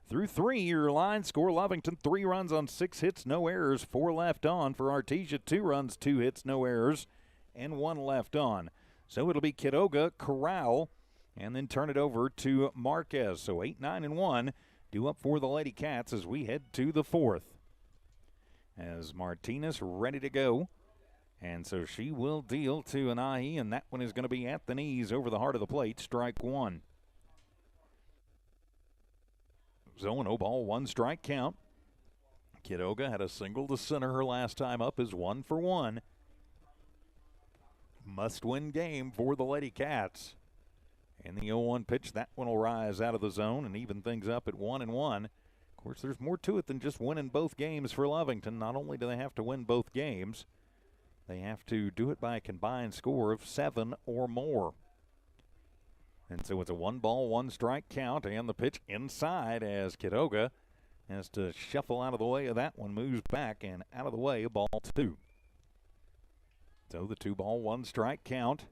Through 3, your line score, Lovington 3 runs on 6 hits, no errors, 4 left on. For Artesia, 2 runs, 2 hits, no errors, and 1 left on. So it'll be Quiroga, Corral, and then turn it over to Marquez. So 8, 9, and 1 due up for the Lady Cats as we head to the 4th. As Martinez ready to go. And so she will deal to Anahi, and that one is going to be at the knees over the heart of the plate, strike 1. So 0 ball, 1 strike count. Quiroga had a single to center her last time up, is 1 for 1. Must-win game for the Lady Cats. And the 0-1 pitch, that one will rise out of the zone and even things up at 1-1. Of course, there's more to it than just winning both games for Lovington. Not only do they have to win both games, they have to do it by a combined score of 7 or more. And so it's a 1 ball, 1 strike count, and the pitch inside as Quiroga has to shuffle out of the way of that one, moves back and out of the way, ball 2. So the 2 ball, 1 strike count.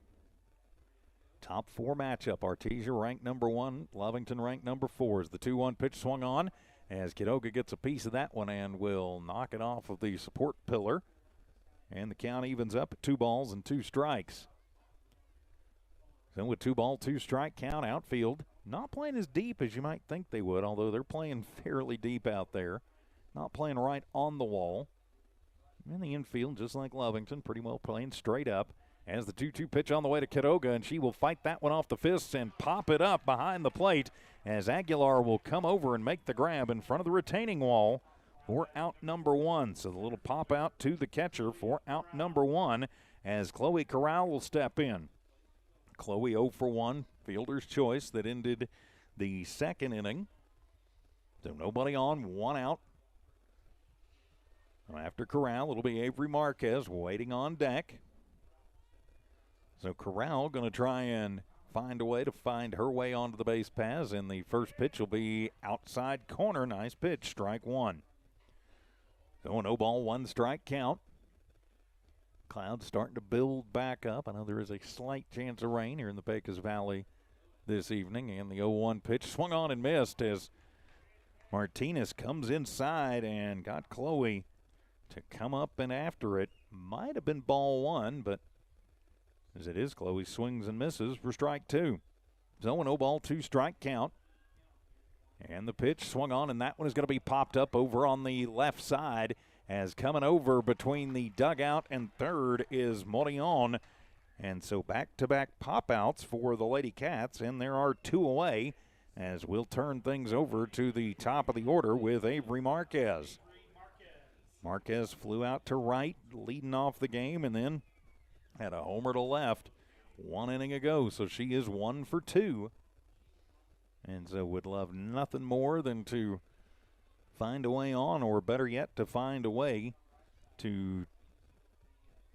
Top 4 matchup. Artesia ranked number 1, Lovington ranked number 4. As the 2-1 pitch swung on, as Quiroga gets a piece of that one and will knock it off of the support pillar. And the count evens up at 2 balls and 2 strikes. So with 2 ball, 2 strike count, outfield. Not playing as deep as you might think they would, although they're playing fairly deep out there. Not playing right on the wall. In the infield, just like Lovington, pretty well playing straight up. As the 2-2 pitch on the way to Quiroga, and she will fight that one off the fists and pop it up behind the plate as Aguilar will come over and make the grab in front of the retaining wall for out number 1. So the little pop out to the catcher for out number 1 as Chloe Corral will step in. Chloe 0 for 1, fielder's choice that ended the 2nd inning. So nobody on, 1 out. After Corral, it'll be Avery Marquez waiting on deck. So Corral going to try and find a way to find her way onto the base paths, and the first pitch will be outside corner. Nice pitch, strike 1. So an 0 ball, 1 strike count. Clouds starting to build back up. I know there is a slight chance of rain here in the Pecos Valley this evening, and the 0-1 pitch swung on and missed as Martinez comes inside and got Chloe to come up and after it. Might have been ball 1, but as it is, Chloe swings and misses for strike 2. So an 0 ball, 2 strike count. And the pitch swung on, and that one is going to be popped up over on the left side as coming over between the dugout and third is Morion. And so back-to-back pop-outs for the Lady Cats, and there are 2 away as we'll turn things over to the top of the order with Avery Marquez. Marquez flew out to right, leading off the game, and then had a homer to left 1 inning ago. So she is 1 for 2. And so would love nothing more than to find a way on, or better yet, to find a way to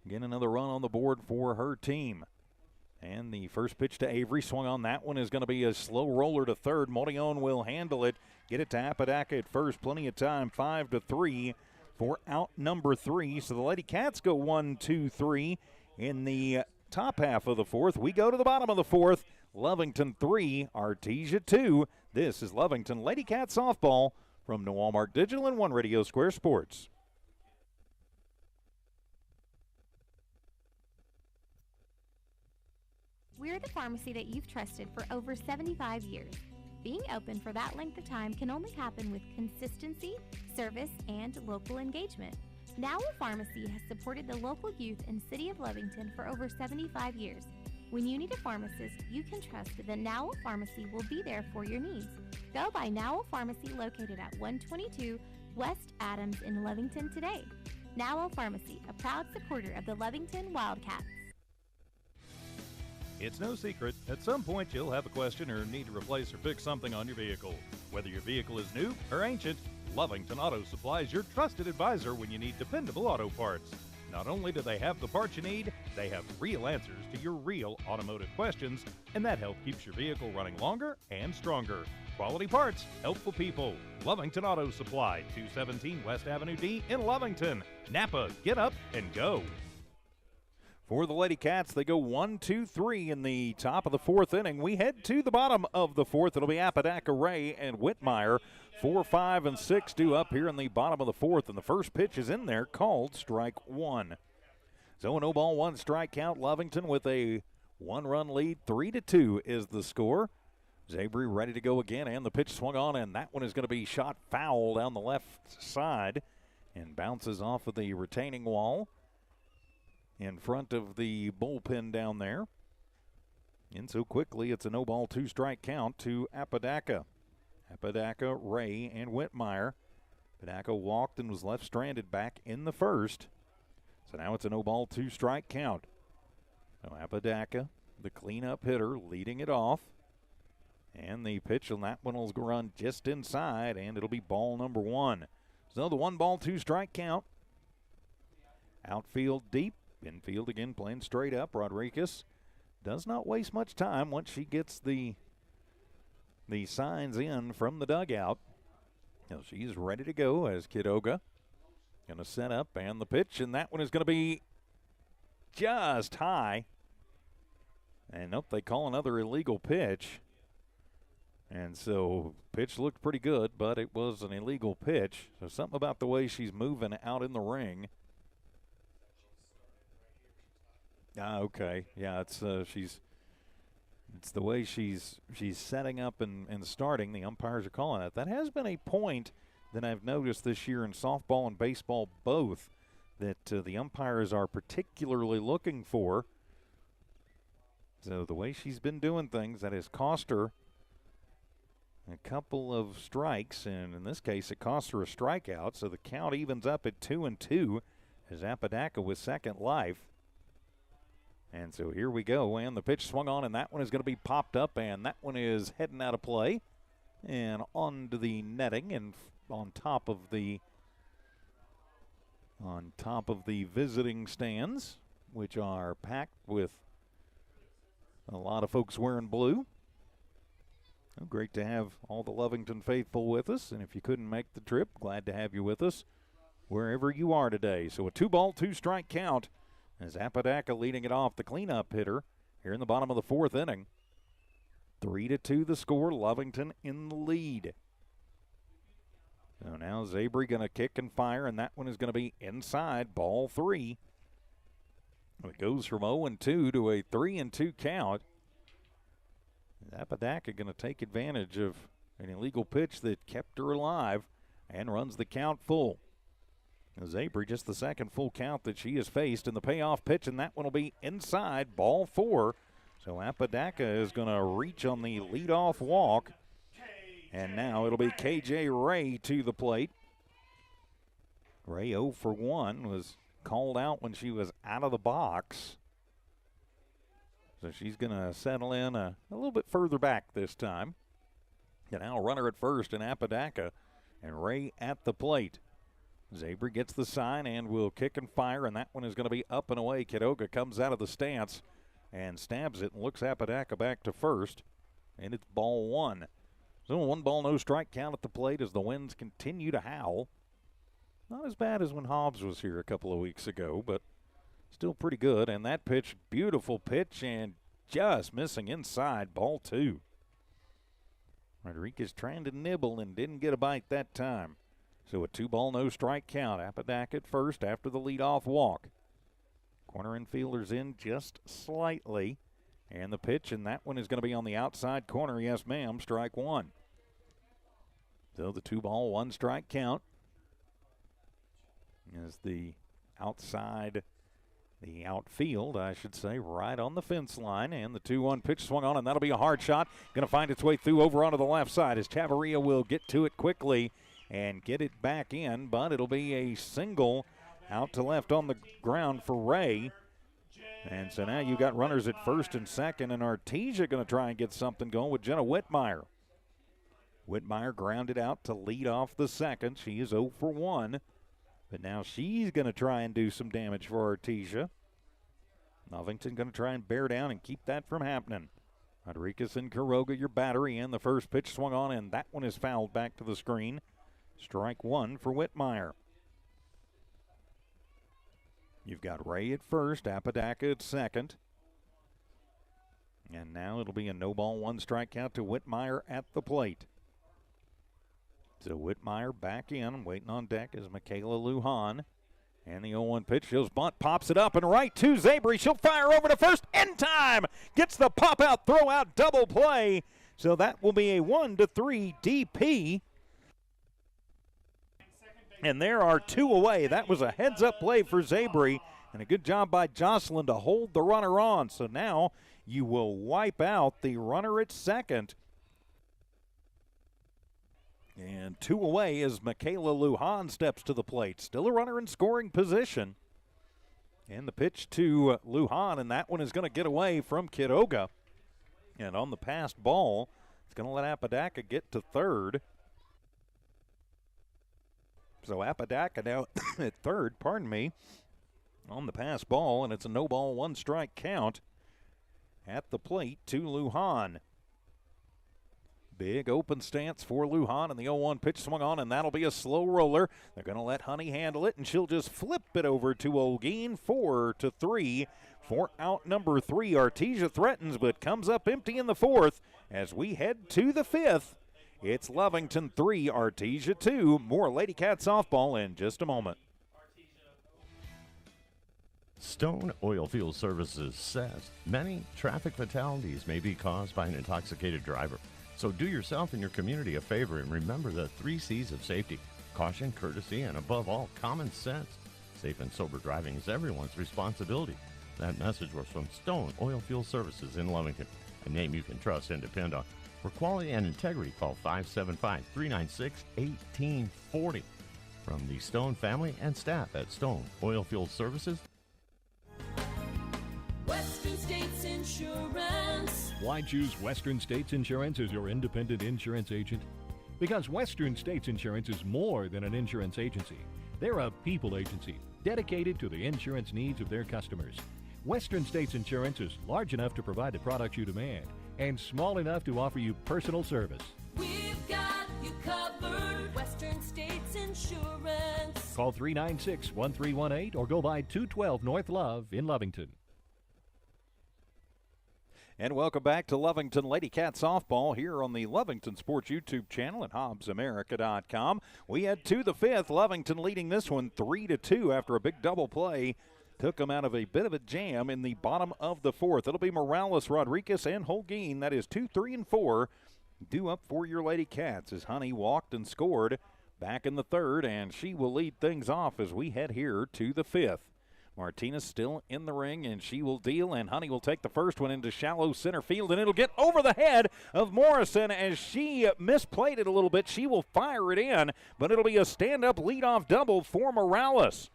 get another run on the board for her team. And the first pitch to Avery, swung on. That one is going to be a slow roller to third. Morillon will handle it. Get it to Apodaca at first. Plenty of time. 5-3 for out number 3. So the Lady Cats go 1, 2, 3 in the top half of the fourth. We go to the bottom of the fourth. Lovington 3, Artesia 2. This is Lovington Lady Cats softball from New Walmart Digital and One Radio Square Sports. We're the pharmacy that you've trusted for over 75 years. Being open for that length of time can only happen with consistency, service, and local engagement. Now Pharmacy has supported the local youth in City of Lovington for over 75 years. When you need a pharmacist, you can trust that Now Pharmacy will be there for your needs. Go by Now Pharmacy located at 122 West Adams in Lovington today. Now Pharmacy, a proud supporter of the Lovington Wildcats. It's no secret, at some point you'll have a question or need to replace or fix something on your vehicle. Whether your vehicle is new or ancient, Lovington Auto Supply is your trusted advisor when you need dependable auto parts. Not only do they have the parts you need, they have real answers to your real automotive questions, and that help keeps your vehicle running longer and stronger. Quality parts, helpful people. Lovington Auto Supply, 217 West Avenue D in Lovington. Napa, get up and go. For the Lady Cats, they go 1, 2, 3 in the top of the fourth inning. We head to the bottom of the fourth. It'll be Apodaca, Ray, and Whitmire. 4, 5, and 6 due up here in the bottom of the fourth, and the first pitch is in there, called strike 1. So no ball, 1 strike count. Lovington with a 1-run lead. 3-2 is the score. Zabry ready to go again, and the pitch swung on, and that one is going to be shot foul down the left side and bounces off of the retaining wall in front of the bullpen down there. And so quickly, it's a no ball, 2 strike count to Apodaca. Apodaca, Ray, and Whitmire. Apodaca walked and was left stranded back in the first. So now it's a no ball, 2 strike count. So Apodaca, the cleanup hitter, leading it off. And the pitch on that one will run just inside, and it'll be ball number 1. So the 1 ball, 2 strike count. Outfield deep. Infield again playing straight up. Rodriguez does not waste much time once she gets the signs in from the dugout. Now she's ready to go as Quiroga going to set up, and the pitch, and that one is going to be just high. And nope, they call another illegal pitch. And so pitch looked pretty good, but it was an illegal pitch. So something about the way she's moving out in the ring. Okay. Yeah, it's the way she's setting up and starting. The umpires are calling it. That has been a point that I've noticed this year in softball and baseball both, that the umpires are particularly looking for. So the way she's been doing things, that has cost her a couple of strikes, and in this case it cost her a strikeout. So the count evens up at 2-2 as Apodaca with second life. And so here we go, and the pitch swung on, and that one is going to be popped up, and that one is heading out of play and onto the netting and on top of the visiting stands, which are packed with a lot of folks wearing blue. Oh, great to have all the Lovington faithful with us, and if you couldn't make the trip, glad to have you with us wherever you are today. So a 2 ball, 2 strike count as Apodaca leading it off, the cleanup hitter here in the bottom of the fourth inning. 3-2 the score, Lovington in the lead. So now Zabry going to kick and fire, and that one is going to be inside, ball 3. It goes from 0-2 to a 3-2 count. Apodaca going to take advantage of an illegal pitch that kept her alive and runs the count full. Zabry just the second full count that she has faced in the payoff pitch, and that one will be inside, ball 4. So Apodaca is going to reach on the leadoff walk, and now it'll be KJ Ray to the plate. Ray 0 for 1 was called out when she was out of the box. So she's going to settle in a little bit further back this time. And now runner at first in Apodaca, and Ray at the plate. Zabry gets the sign and will kick and fire, and that one is going to be up and away. Kidoga comes out of the stance and stabs it and looks Apodaca back to first, and it's ball one. So 1 ball, no strike count at the plate as the winds continue to howl. Not as bad as when Hobbs was here a couple of weeks ago, but still pretty good. And that pitch, beautiful pitch, and just missing inside, ball 2. Rodriguez trying to nibble and didn't get a bite that time. So a 2 ball, no strike count. Apodaca at first after the leadoff walk. Corner infielders in just slightly. And the pitch, and that one is going to be on the outside corner. Yes, ma'am, strike 1. So the 2 ball, 1 strike count. As the outfield, I should say, right on the fence line. And the 2-1 pitch swung on, and that'll be a hard shot. Going to find its way through over onto the left side as Chavarria will get to it quickly and get it back in. But it'll be a single out to left on the ground for Ray. And so now you got runners at first and second, and Artesia going to try and get something going with Jenna Whitmire. Whitmire grounded out to lead off the second. She is 0 for 1. But now she's going to try and do some damage for Artesia. Lovington going to try and bear down and keep that from happening. Rodriguez and Quiroga, your battery, and the first pitch swung on, and that one is fouled back to the screen. Strike 1 for Whitmire. You've got Ray at first, Apodaca at second. And now it'll be a no ball, 1 strike count to Whitmire at the plate. So Whitmire back in, waiting on deck is Michaela Lujan. And the 0-1 pitch, shows bunt, pops it up and right to Zabry. She'll fire over to first in time. Gets the pop out, throw out, double play. So that will be a 1-3 DP. And there are 2 away. That was a heads-up play for Zabry. And a good job by Jocelyn to hold the runner on. So now you will wipe out the runner at second. And 2 away as Michaela Lujan steps to the plate. Still a runner in scoring position. And the pitch to Lujan, and that one is going to get away from Quiroga. And on the passed ball, it's going to let Apodaca get to third. So Apodaca now at third, on the pass ball, and it's a no ball, 1 strike count at the plate to Lujan. Big open stance for Lujan, and the 0-1 pitch swung on, and that'll be a slow roller. They're going to let Honey handle it, and she'll just flip it over to Olguin. 4-3 for out number 3. Artesia threatens, but comes up empty in the 4th as we head to the 5th. It's Lovington 3, Artesia 2. More Lady Cat softball in just a moment. Stone Oilfield Services says many traffic fatalities may be caused by an intoxicated driver. So do yourself and your community a favor and remember the 3 C's of safety: caution, courtesy, and above all, common sense. Safe and sober driving is everyone's responsibility. That message was from Stone Oilfield Services in Lovington, a name you can trust and depend on. For quality and integrity, call 575-396-1840. From the Stone family and staff at Stone Oilfield Services. Western States Insurance. Why choose Western States Insurance as your independent insurance agent? Because Western States Insurance is more than an insurance agency. They're a people agency dedicated to the insurance needs of their customers. Western States Insurance is large enough to provide the products you demand and small enough to offer you personal service. We've got you covered. Western States Insurance. Call 396-1318 or go by 212 North Love in Lovington. And welcome back to Lovington Lady Cat Softball here on the Lovington Sports YouTube channel at HobbsAmerica.com. We head to the 5th. Lovington leading this one 3-2 after a big double play. Took them out of a bit of a jam in the bottom of the 4th. It'll be Morales, Rodriguez, and Holguin. That is 2, 3, and 4 due up for your Lady Cats as Honey walked and scored back in the 3rd, and she will lead things off as we head here to the 5th. Martinez still in the ring, and she will deal, and Honey will take the first one into shallow center field, and it'll get over the head of Morrison as she misplayed it a little bit. She will fire it in, but it'll be a stand-up leadoff double for Morales.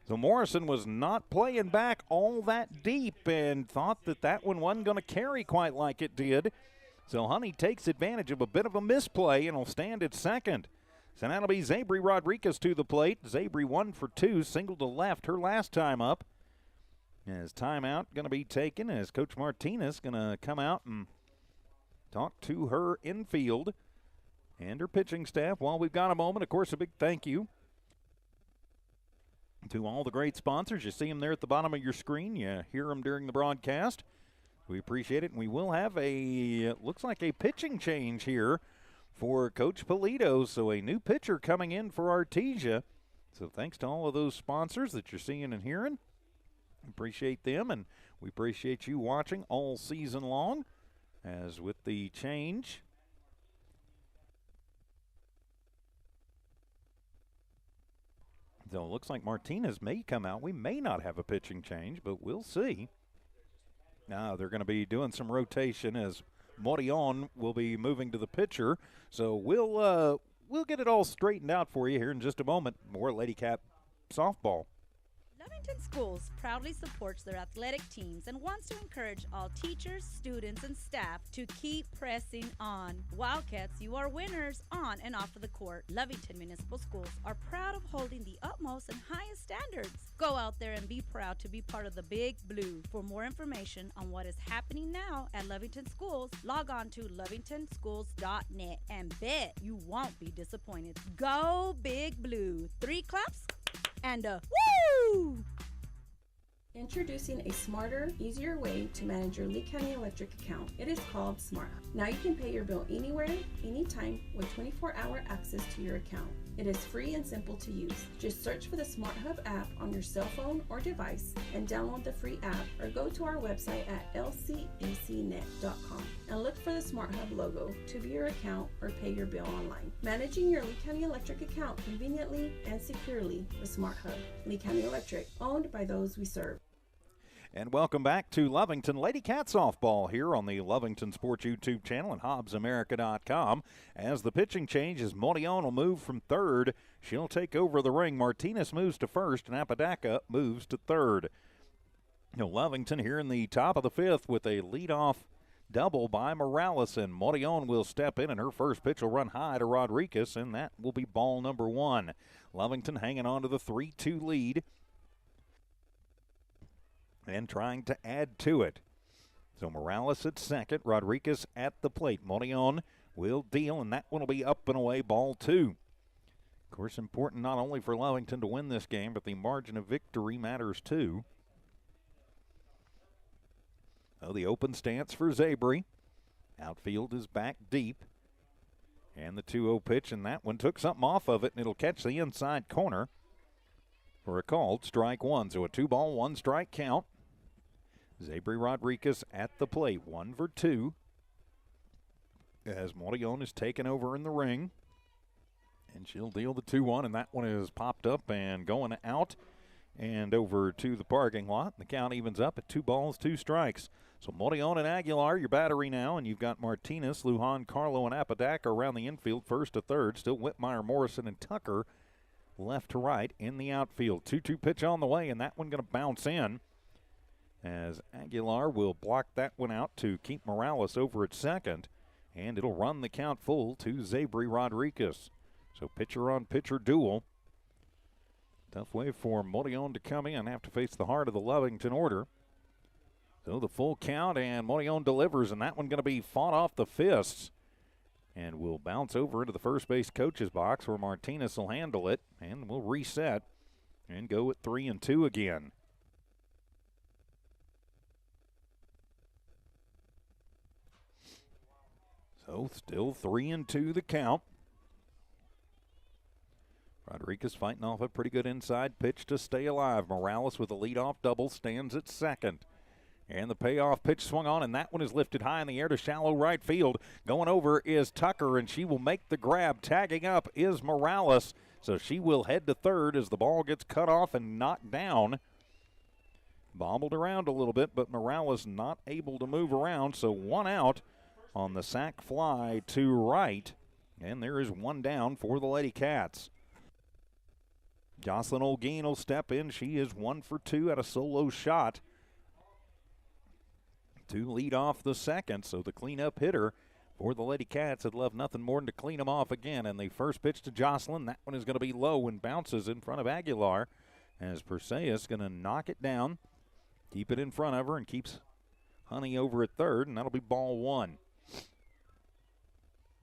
So Morrison was not playing back all that deep and thought that one wasn't going to carry quite like it did. So Honey takes advantage of a bit of a misplay and will stand at second. So that'll be Zabri Rodriguez to the plate. Zabri 1 for 2, single to left her last time up. As timeout going to be taken as Coach Martinez going to come out and talk to her infield and her pitching staff while we've got a moment. Of course, a big thank you to all the great sponsors. You see them there at the bottom of your screen. You hear them during the broadcast. We appreciate it, and we will have looks like a pitching change here for Coach Polito. So a new pitcher coming in for Artesia. So thanks to all of those sponsors that you're seeing and hearing. Appreciate them, and we appreciate you watching all season long. As with the change, so it looks like Martinez may come out. We may not have a pitching change, but we'll see. Now they're going to be doing some rotation as Morillon will be moving to the pitcher. So we'll get it all straightened out for you here in just a moment. More Lady Cat softball. Lovington Schools proudly supports their athletic teams and wants to encourage all teachers, students, and staff to keep pressing on. Wildcats, you are winners on and off of the court. Lovington Municipal Schools are proud of holding the utmost and highest standards. Go out there and be proud to be part of the Big Blue. For more information on what is happening now at Lovington Schools, log on to lovingtonschools.net and bet you won't be disappointed. Go Big Blue. 3 claps and a woo! Introducing a smarter, easier way to manage your Lee County Electric account. It is called Smart Hub. Now you can pay your bill anywhere, anytime, with 24-hour access to your account. It is free and simple to use. Just search for the Smart Hub app on your cell phone or device and download the free app, or go to our website at lcecnet.com and look for the Smart Hub logo to view your account or pay your bill online. Managing your Lee County Electric account conveniently and securely with Smart Hub. Lee County Electric, owned by those we serve. And welcome back to Lovington Lady Cat Softball here on the Lovington Sports YouTube channel and HobbsAmerica.com. As the pitching changes, Morillon will move from third. She'll take over the ring. Martinez moves to first, and Apodaca moves to third. Lovington here in the top of the fifth with a leadoff double by Morales, and Morillon will step in, and her first pitch will run high to Rodriguez, and that will be ball number 1. Lovington hanging on to the 3-2 lead and trying to add to it. So Morales at second, Rodriguez at the plate. Morillon will deal, and that one will be up and away, ball 2. Of course, important not only for Lovington to win this game, but the margin of victory matters too. So the open stance for Zabri. Outfield is back deep. And the 2-0 pitch, and that one took something off of it, and it'll catch the inside corner for a called strike 1. So a 2-ball, 1-strike count. Zabri Rodriguez at the plate, 1 for 2. As Morillon is taken over in the ring. And she'll deal the 2-1, and that one is popped up and going out and over to the parking lot. The count evens up at 2 balls, 2 strikes. So Morillon and Aguilar, your battery now, and you've got Martinez, Lujan, Carlo, and Apodaca around the infield, first to third. Still Whitmire, Morrison, and Tucker left to right in the outfield. 2-2 pitch on the way, and that one going to bounce in as Aguilar will block that one out to keep Morales over at second, and it'll run the count full to Zabri Rodriguez. So pitcher-on-pitcher duel. Tough way for Morillon to come in and have to face the heart of the Lovington order. So the full count, and Morillon delivers, and that one going to be fought off the fists and will bounce over into the first base coach's box where Martinez will handle it, and we'll reset and go at 3-2 again. So still 3-2 the count. Rodriguez fighting off a pretty good inside pitch to stay alive. Morales with a leadoff double stands at second. And the payoff pitch swung on, and that one is lifted high in the air to shallow right field. Going over is Tucker, and she will make the grab. Tagging up is Morales, so she will head to third as the ball gets cut off and knocked down. Bobbled around a little bit, but Morales not able to move around, so one out on the sac fly to right. And there is one down for the Lady Cats. Jocelyn Olguin will step in. She is 1 for 2 at a solo shot to lead off the second. So the cleanup hitter for the Lady Cats had left nothing more than to clean them off again. And the first pitch to Jocelyn, that one is going to be low and bounces in front of Aguilar as Perseus going to knock it down, keep it in front of her, and keeps Honey over at third, and that'll be ball one.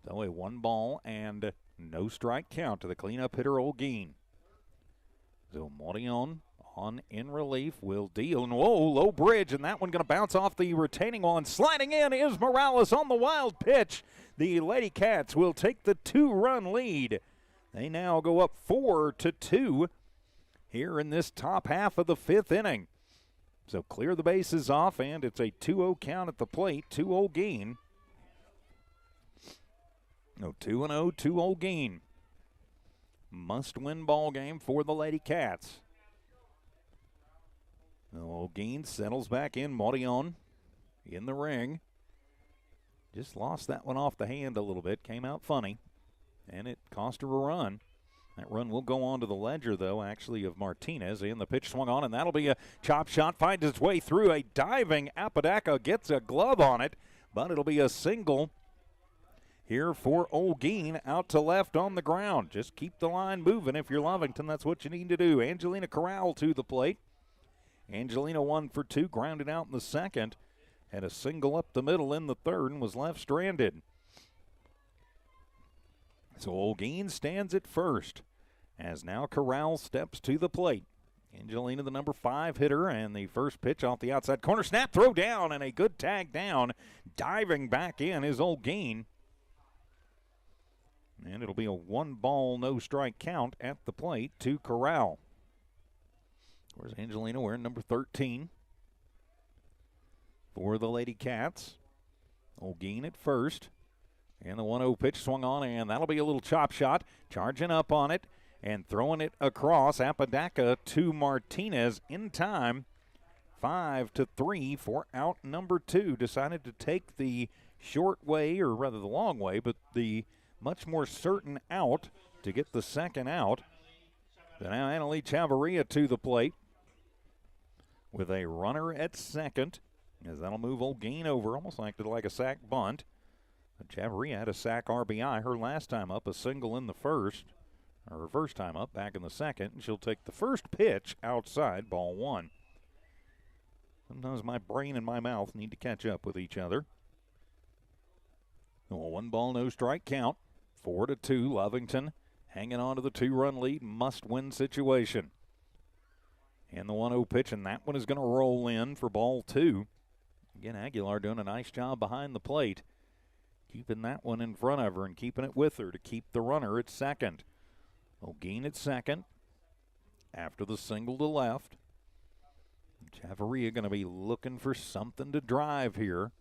So a 1 ball and no strike count to the cleanup hitter Olguin. So Morion on in relief will deal, and whoa, low bridge, and that one going to bounce off the retaining wall, and sliding in is Morales on the wild pitch. The Lady Cats will take the 2-run lead. They now go up 4-2 here in this top half of the 5th inning. So clear the bases off, and it's a 2-0 count at the plate to Olguin. No, 2-0 to Olguin. Must-win ball game for the Lady Cats. Olguin settles back in. Morion in the ring. Just lost that one off the hand a little bit. Came out funny, and it cost her a run. That run will go on to the ledger, though, actually, of Martinez. And the pitch swung on, and that'll be a chop shot. Finds its way through. A diving Apodaca gets a glove on it, but it'll be a single here for Olguin out to left on the ground. Just keep the line moving if you're Lovington. That's what you need to do. Angelina Corral to the plate. Angelina 1 for 2, grounded out in the second. Had a single up the middle in the third and was left stranded. So Olguin stands at first as now Corral steps to the plate. Angelina, the number 5 hitter, and the first pitch off the outside corner. Snap, throw down, and a good tag down. Diving back in is Olguin. And it'll be a 1 ball, no strike count at the plate to Corral. Of course, Angelina wearing number 13 for the Lady Cats. Olguin at first. And the 1-0 pitch swung on, and that'll be a little chop shot. Charging up on it and throwing it across. Apodaca to Martinez in time. 5-3 for out number 2. Decided to take the short way, or rather the long way, but the much more certain out to get the second out. So now Annalie Chavarria to the plate with a runner at second, as that'll move Olguin over, almost acted like a sack bunt. Chavarria had a sack RBI her last time up, a single in the first, or her first time up back in the second, and she'll take the first pitch outside, ball 1. Sometimes my brain and my mouth need to catch up with each other. Well, 1 ball, no strike count. 4-2, Lovington hanging on to the 2-run lead, must-win situation. And the 1-0 pitch, and that one is going to roll in for ball 2. Again, Aguilar doing a nice job behind the plate, keeping that one in front of her and keeping it with her to keep the runner at second. Olguin at second after the single to left. Chavarria going to be looking for something to drive here.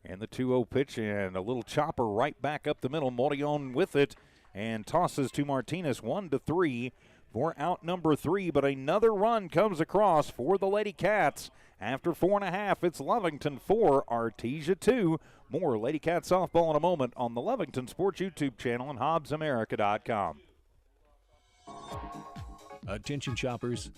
And the 2-0 pitch, and a little chopper right back up the middle. Morion with it and tosses to Martinez. 1-3 for out number 3. But another run comes across for the Lady Cats. After 4.5, it's Lovington 4, Artesia 2. More Lady Cat softball in a moment on the Lovington Sports YouTube channel and HobbsAmerica.com. Attention shoppers.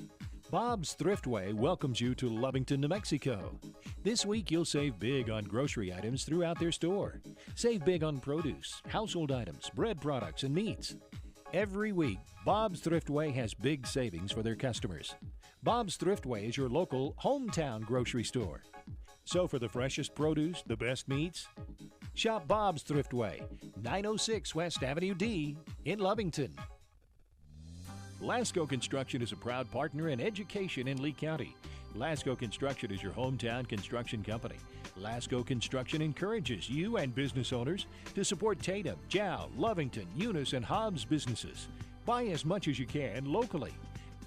Bob's Thriftway welcomes you to Lovington, New Mexico. This week you'll save big on grocery items throughout their store. Save big on produce, household items, bread products, and meats. Every week, Bob's Thriftway has big savings for their customers. Bob's Thriftway is your local hometown grocery store. So for the freshest produce, the best meats, shop Bob's Thriftway, 906 West Avenue D in Lovington. Lasco Construction is a proud partner in education in Lee County. Lasco Construction is your hometown construction company. Lasco Construction encourages you and business owners to support Tatum, Jow, Lovington, Eunice, and Hobbs businesses. Buy as much as you can locally,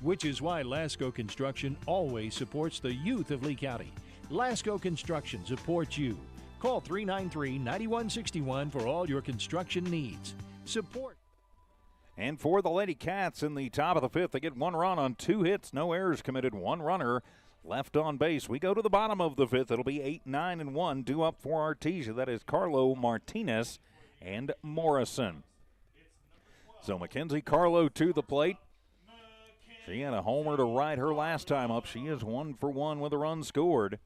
which is why Lasco Construction always supports the youth of Lee County. Lasco Construction supports you. Call 393-9161 for all your construction needs. Support. And for the Lady Cats in the top of the fifth, they get 1 run on 2 hits, no errors committed, 1 runner left on base. We go to the bottom of the fifth. It'll be 8, 9, and 1 due up for Artesia. That is Carlo, Martinez, and Morrison. So Mackenzie Carlo to the plate. She had a homer to right her last time up. She is 1 for 1 with a run scored.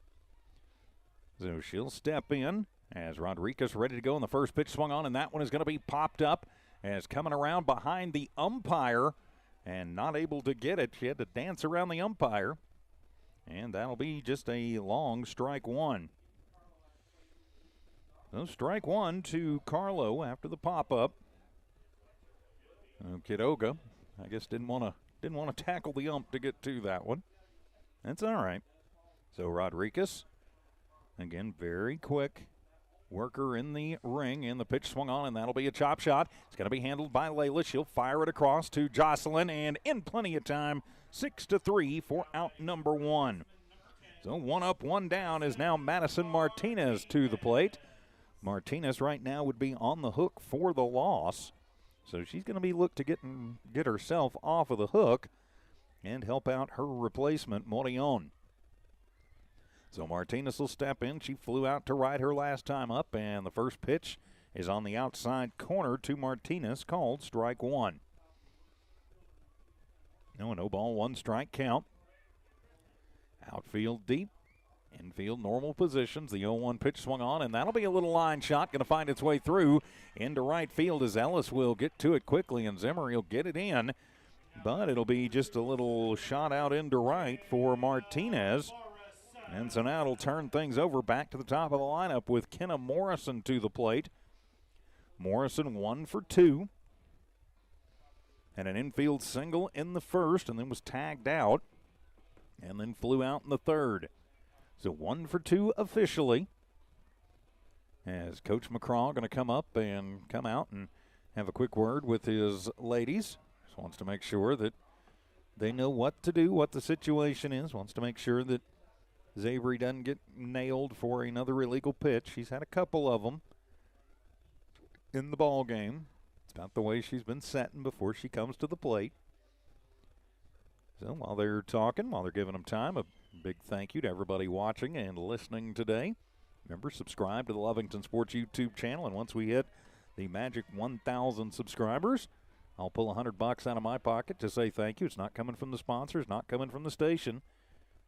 So she'll step in as Rodriguez ready to go, and the first pitch swung on, and that one is going to be popped up as coming around behind the umpire and not able to get it. She had to dance around the umpire, and that'll be just a long strike one. So strike one to Carlo after the pop-up. Kidoga, I guess, didn't want to tackle the ump to get to that one. That's all right. So Rodriguez, again, very quick worker in the ring, and the pitch swung on, and that'll be a chop shot. It's going to be handled by Layla. She'll fire it across to Jocelyn, and in plenty of time, 6-3 for out number 1. So 1 up, 1 down is now Madison Martinez to the plate. Martinez right now would be on the hook for the loss. So she's going to be looked to get herself off of the hook and help out her replacement, Morion. So Martinez will step in. She flew out to right her last time up, and the first pitch is on the outside corner to Martinez, called strike 1. No ball, 1 strike count. Outfield deep, infield normal positions. The 0-1 pitch swung on, and that'll be a little line shot, going to find its way through into right field as Ellis will get to it quickly, and Zimmer will get it in. But it'll be just a little shot out into right for Martinez. And so now it'll turn things over back to the top of the lineup with Kenna Morrison to the plate. Morrison 1 for 2. Had an infield single in the first and then was tagged out and then flew out in the third. So 1 for 2 officially. As Coach McCraw going to come up and come out and have a quick word with his ladies. Just wants to make sure that they know what to do, what the situation is. Wants to make sure that Zabry doesn't get nailed for another illegal pitch. She's had a couple of them in the ball game. It's about the way she's been setting before she comes to the plate. So while they're talking, while they're giving them time, a big thank you to everybody watching and listening today. Remember, subscribe to the Lovington Sports YouTube channel, and once we hit the magic 1,000 subscribers, I'll pull $100 out of my pocket to say thank you. It's not coming from the sponsors, not coming from the station.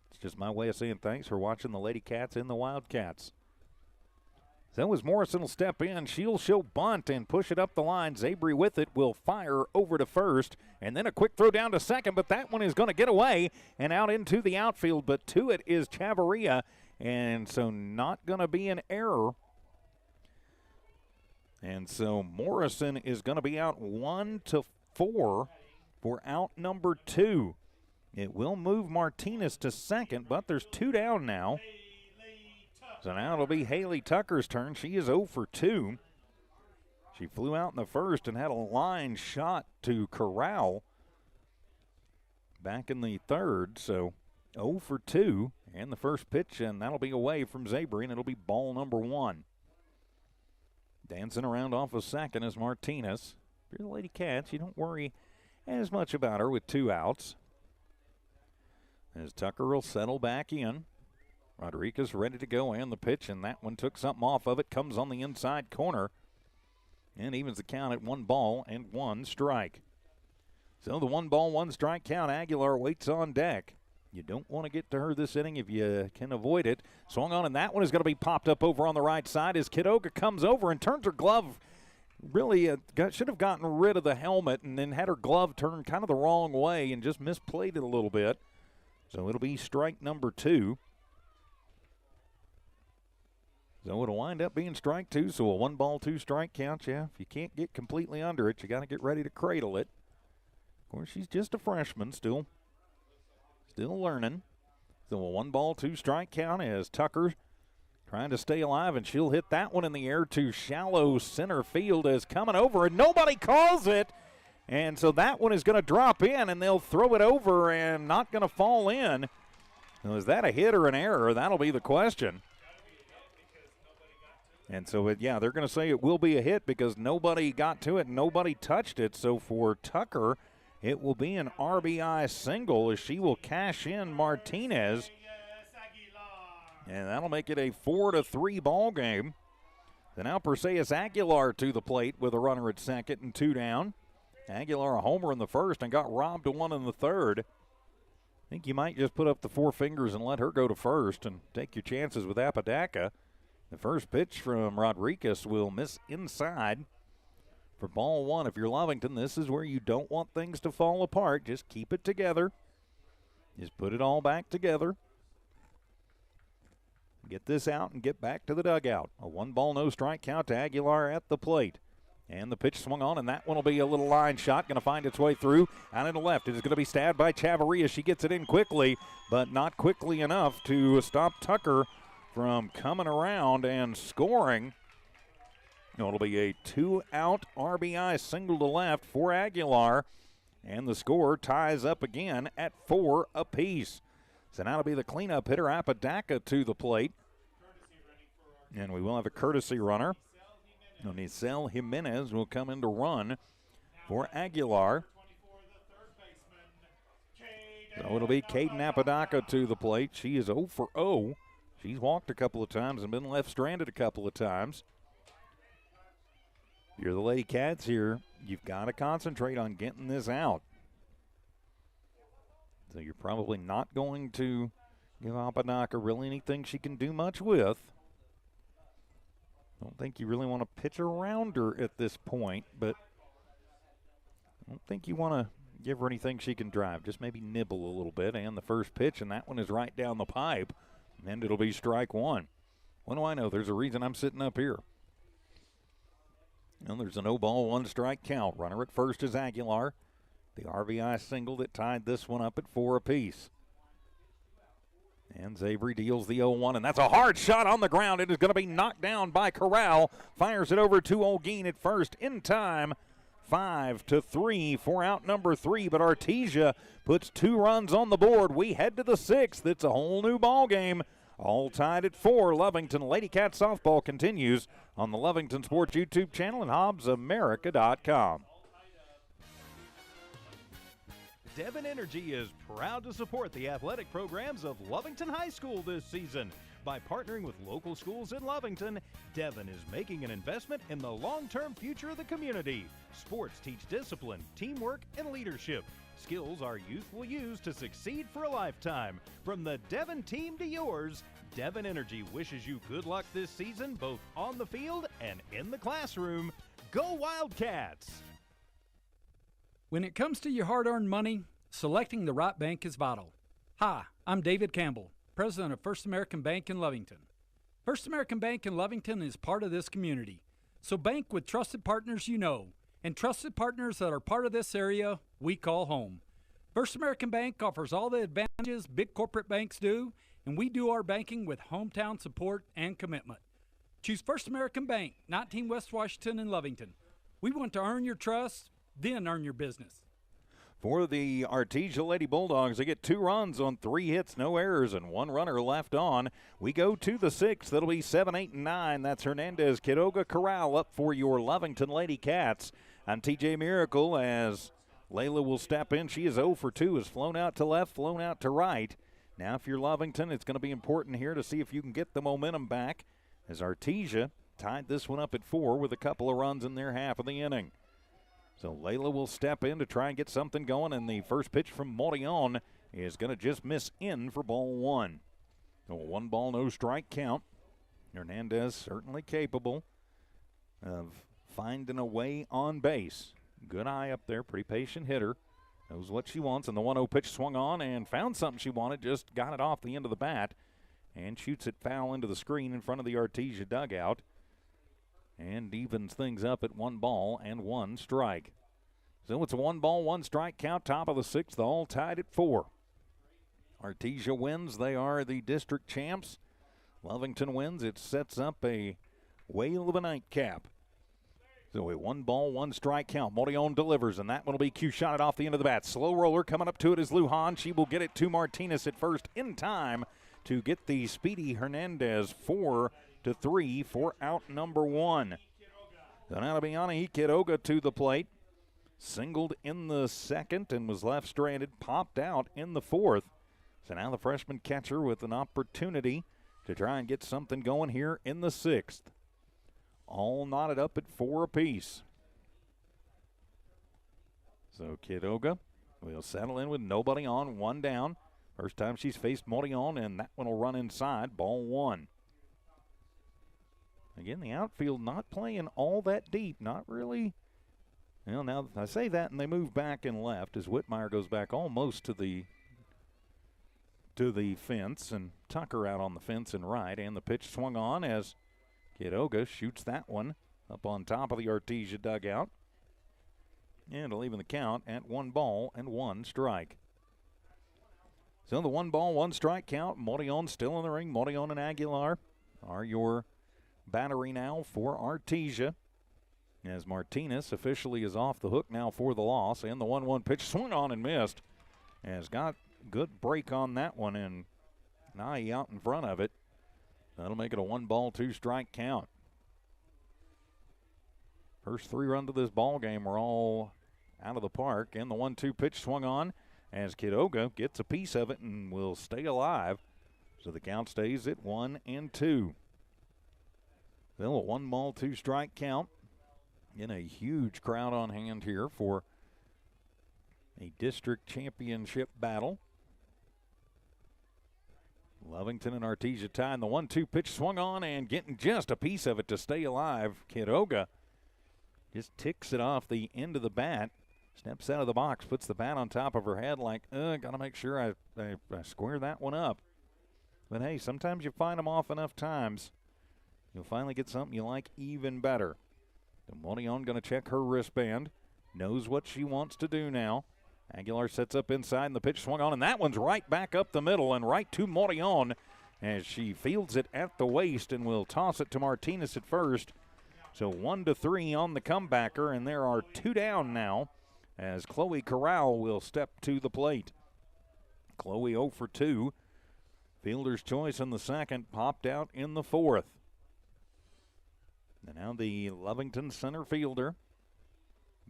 It's just my way of saying thanks for watching the Lady Cats and the Wildcats. So as Morrison will step in, she'll show bunt and push it up the line. Zabry with it will fire over to first, and then a quick throw down to second, but that one is going to get away and out into the outfield, but to it is Chavarria, and so not going to be an error. And so Morrison is going to be out 1-4 for out number 2. It will move Martinez to second, but there's 2 down now. So now it'll be Haley Tucker's turn. She is 0 for 2. She flew out in the first and had a line shot to Corral back in the third. So 0 for 2 and the first pitch, and that'll be away from Zabry, and it'll be ball number 1. Dancing around off of second is Martinez. If you're the Lady Cats, you don't worry as much about her with 2 outs. As Tucker will settle back in. Rodriguez ready to go, and the pitch, and that one took something off of it. Comes on the inside corner and evens the count at 1 ball and 1 strike. So the 1 ball, 1 strike count. Aguilar waits on deck. You don't want to get to her this inning if you can avoid it. Swung on, and that one is going to be popped up over on the right side as Kidoga comes over and turns her glove. Really should have gotten rid of the helmet and then had her glove turned kind of the wrong way and just misplayed it a little bit. So it'll be strike number 2. So it'll wind up being strike 2, so a 1 ball, 2 strike count. Yeah, if you can't get completely under it, you got to get ready to cradle it. Of course, she's just a freshman, still learning. So a 1 ball, 2 strike count as Tucker trying to stay alive, and she'll hit that one in the air to shallow center field as coming over, and nobody calls it. And so that one is going to drop in, and they'll throw it over and not going to fall in. Now, is that a hit or an error? That'll be the question. And so, they're going to say it will be a hit because nobody got to it, nobody touched it. So for Tucker, it will be an RBI single as she will cash in Martinez. And that'll make it a 4-3 ball game. So now Perseus Aguilar to the plate with a runner at second and 2 down. Aguilar a homer in the first and got robbed to 1 in the third. I think you might just put up the 4 fingers and let her go to first and take your chances with Apodaca. The first pitch from Rodriguez will miss inside for ball 1. If you're Lovington, this is where you don't want things to fall apart. Just keep it together. Just put it all back together. Get this out and get back to the dugout. A 1-ball, no strike count to Aguilar at the plate. And the pitch swung on, and that one will be a little line shot. Going to find its way through. Out in the left. It is going to be stabbed by Chavarria. She gets it in quickly, but not quickly enough to stop Tucker from coming around and scoring. It'll be a 2-out RBI single to left for Aguilar. And the score ties up again at 4 apiece. So now it'll be the cleanup hitter, Apodaca, to the plate. And we will have a courtesy runner. Nicelle Jimenez will come in to run for Aguilar. So it'll be Caden Apodaca to the plate. She is 0 for 0. She's walked a couple of times and been left stranded a couple of times. You're the Lady Cats here. You've got to concentrate on getting this out. So you're probably not going to give Apodaca really anything she can do much with. I don't think you really want to pitch around her at this point, but I don't think you want to give her anything she can drive. Just maybe nibble a little bit. And the first pitch, and that one is right down the pipe. And it'll be strike 1. What do I know? There's a reason I'm sitting up here. And there's a 0-ball, 1-strike count. Runner at first is Aguilar. The RBI single that tied this one up at 4 apiece. And Zabry deals the 0-1, and that's a hard shot on the ground. It is going to be knocked down by Corral. Fires it over to Olguin at first in time. 5-3 for out number 3, but Artesia puts 2 runs on the board. We head to the 6th. It's a whole new ball game. All tied at 4. Lovington Lady Cat softball continues on the Lovington Sports YouTube channel and HobbsAmerica.com. Devon Energy is proud to support the athletic programs of Lovington High School this season. By partnering with local schools in Lovington, Devon is making an investment in the long-term future of the community. Sports teach discipline, teamwork, and leadership. Skills our youth will use to succeed for a lifetime. From the Devon team to yours, Devon Energy wishes you good luck this season, both on the field and in the classroom. Go Wildcats! When it comes to your hard-earned money, selecting the right bank is vital. Hi, I'm David Campbell, president of First American Bank in Lovington. First American Bank in Lovington is part of this community, so bank with trusted partners you know, and trusted partners that are part of this area we call home. First American Bank offers all the advantages big corporate banks do, and we do our banking with hometown support and commitment. Choose First American Bank, 19 West Washington in Lovington. We want to earn your trust, then earn your business. For the Artesia Lady Bulldogs, they get 2 runs on 3 hits, no errors, and 1 runner left on. We go to the 6th. That'll be 7, 8, and 9. That's Hernandez, Quiroga, Corral up for your Lovington Lady Cats. And TJ Miracle as Layla will step in. She is 0 for 2, has flown out to left, flown out to right. Now, if you're Lovington, it's going to be important here to see if you can get the momentum back as Artesia tied this one up at 4 with a couple of runs in their half of the inning. So Layla will step in to try and get something going, and the first pitch from Morillon is going to just miss in for ball 1. So a 1-ball, no strike count. Hernandez certainly capable of finding a way on base. Good eye up there, pretty patient hitter. Knows what she wants, and the 1-0 pitch swung on and found something she wanted, just got it off the end of the bat and shoots it foul into the screen in front of the Artesia dugout. And evens things up at 1 ball and 1 strike. So it's a 1-ball, 1-strike count, top of the 6th, all tied at 4. Artesia wins. They are the district champs. Lovington wins. It sets up a whale of a nightcap. So a 1-1 strike count. Morillon delivers, and that one will be Q shotted off the end of the bat. Slow roller coming up to it is Lujan. She will get it to Martinez at first in time to get the speedy Hernandez 4-3 for out number 1. So now to be Biana Quiroga to the plate. Singled in the second and was left stranded, popped out in the fourth. So now the freshman catcher with an opportunity to try and get something going here in the sixth. All knotted up at 4 apiece. So Quiroga will settle in with nobody on, 1 down. First time she's faced Morillon, and that one will run inside, ball 1. Again, the outfield not playing all that deep, not really. Well, now I say that, and they move back and left as Whitmire goes back almost to the fence, and Tucker out on the fence and right, and the pitch swung on as Quiroga shoots that one up on top of the Artesia dugout. And leaving the count at 1-1 strike. So the 1-1 strike count. Morillon still in the ring. Morillon and Aguilar are your battery now for Artesia. As Martinez officially is off the hook now for the loss. And the 1-1 pitch swung on and missed. Has got good break on that one, and Nye out in front of it. That'll make it a 1-2 strike count. First 3 runs of this ball game are all out of the park, and the 1-2 pitch swung on as Quiroga gets a piece of it and will stay alive. So the count stays at 1-2. Still a 1-2 strike count. In a huge crowd on hand here for a district championship battle. Lovington and Artesia tied. The 1-2 pitch swung on and getting just a piece of it to stay alive. Quiroga just ticks it off the end of the bat. Steps out of the box, puts the bat on top of her head like, got to make sure I square that one up. But hey, sometimes you find them off enough times, you'll finally get something you like even better. Morillon going to check her wristband. Knows what she wants to do now. Aguilar sets up inside, and the pitch swung on, and that one's right back up the middle and right to Morillon as she fields it at the waist and will toss it to Martinez at first. So 1-3 on the comebacker, and there are 2 down now as Chloe Corral will step to the plate. Chloe 0 for 2. Fielder's choice in the second, popped out in the fourth. And now the Lovington center fielder